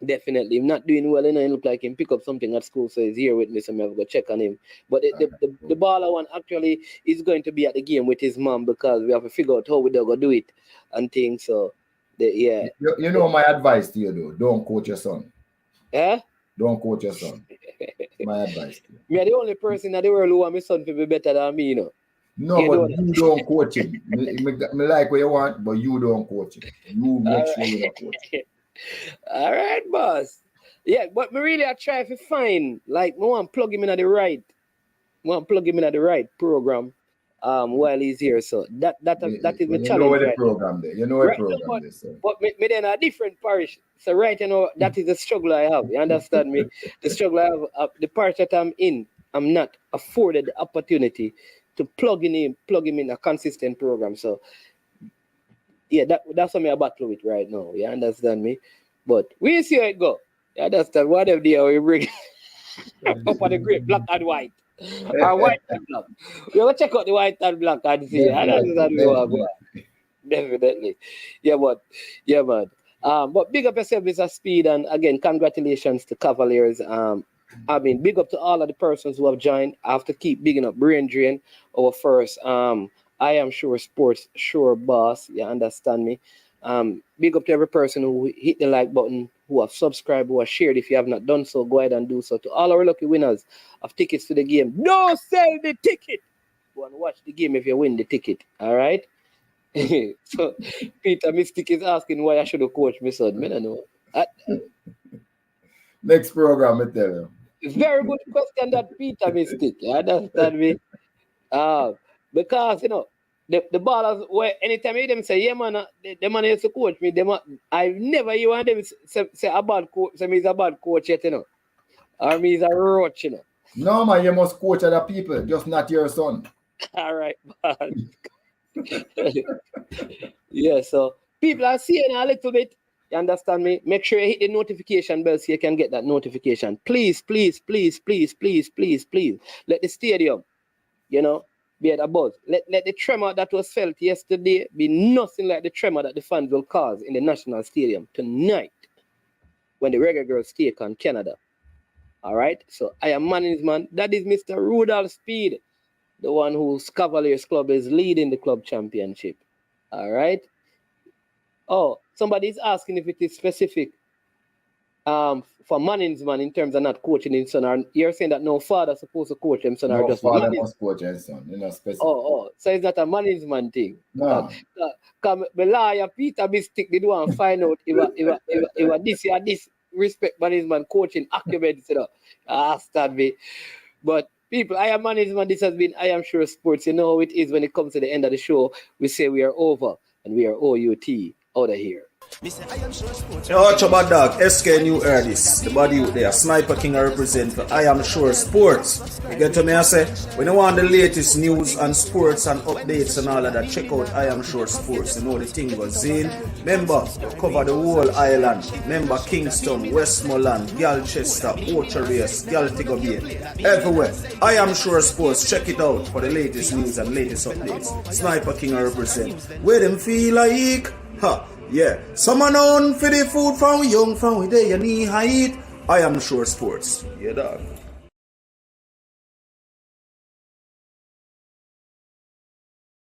Definitely. I'm not doing well, He look like him pick up something at school, so he's here with me, so I'm going to go check on him. But the baller one actually is going to be at the game with his mom because we have to figure out how we're going to do it and things. So, You know my advice to you, though. Don't coach your son. Eh? Don't coach your son. My advice to you. Me are the only person in the world who want my son to be better than me, No, but you don't coach him. Me like what you want, but you don't coach him. You make sure you don't coach him. All right, boss. Yeah, but me really I try to find I want to plug him in at the right. Program while he's here. So that is the challenge. You know the program there. You know what program there. So. But me then a different parish. So that is the struggle I have. You understand me? The struggle I have, the parish that I'm in, I'm not afforded the opportunity to plug him in a consistent program. So that's what I battle with right now. You understand me? But we see how it go. You understand? Whatever day we bring up on the great black and white. Or white and black. We will check out the white and black and see. Definitely. Yeah, man. But big up yourself, Mr. Speed, and again, congratulations to Cavaliers. Big up to all of the persons who have joined. I have to keep bigging up Brain Drain, our first I Am Sure Sports Sure boss. You understand me? Big up to every person who hit the like button, who have subscribed, who have shared. If you have not done so, go ahead and do so. To all our lucky winners of tickets to the game, don't sell the ticket. Go and watch the game if you win the ticket. All right. So Peter Mystic is asking why I should have coached my son. I don't know. Next program, I tell you. Very good question that Peter Mystic. You understand me? Because you know the ballers where anytime you them say, yeah man, the man used to coach me, I never hear one of them say a bad coach, say me is a bad coach yet, you know. Or me is a roach, you know. No man, you must coach other people, just not your son. All right, man. Yeah, so people are seeing a little bit. You understand me? Make sure you hit the notification bell so you can get that notification. Please, please, please, please, please, please, please. Let the stadium, you know, be at a buzz. Let the tremor that was felt yesterday be nothing like the tremor that the fans will cause in the National Stadium tonight when the Reggae Girlz take on Canada. All right? So I am management. That is Mr. Rudolph Speed, the one whose Cavaliers Club is leading the club championship. All right? Oh, somebody is asking if it is specific for management in terms of not coaching his son. Or you're saying that no father is supposed to coach him son, no or just father must coach his son. You're not specific. Oh, so it's not a management thing. No. Because the lawyer Peter Mystic did want to find out if this respect management coaching acumen, you know. Understand me. But people, I am management. This has been I Am Sure Sports. You know how it is when it comes to the end of the show. We say we are over and we are OUT out of here. Yo, watch about dog, SK New Erdis, the body out there, Sniper King I represent for I Am Sure Sports. You get to me, I say, when you want the latest news and sports and updates and all of that, check out I Am Sure Sports. You know the thing goes in. Remember, cover the whole island. Remember Kingston, Westmoreland, Galchester, Orchard Race, Galtigo Bay, everywhere. I Am Sure Sports, check it out for the latest news and latest updates. Sniper King I represent. Where them feel like, yeah, someone on for the food from we young, from we day, you need height. I Am Sure Sports. Yeah, dog.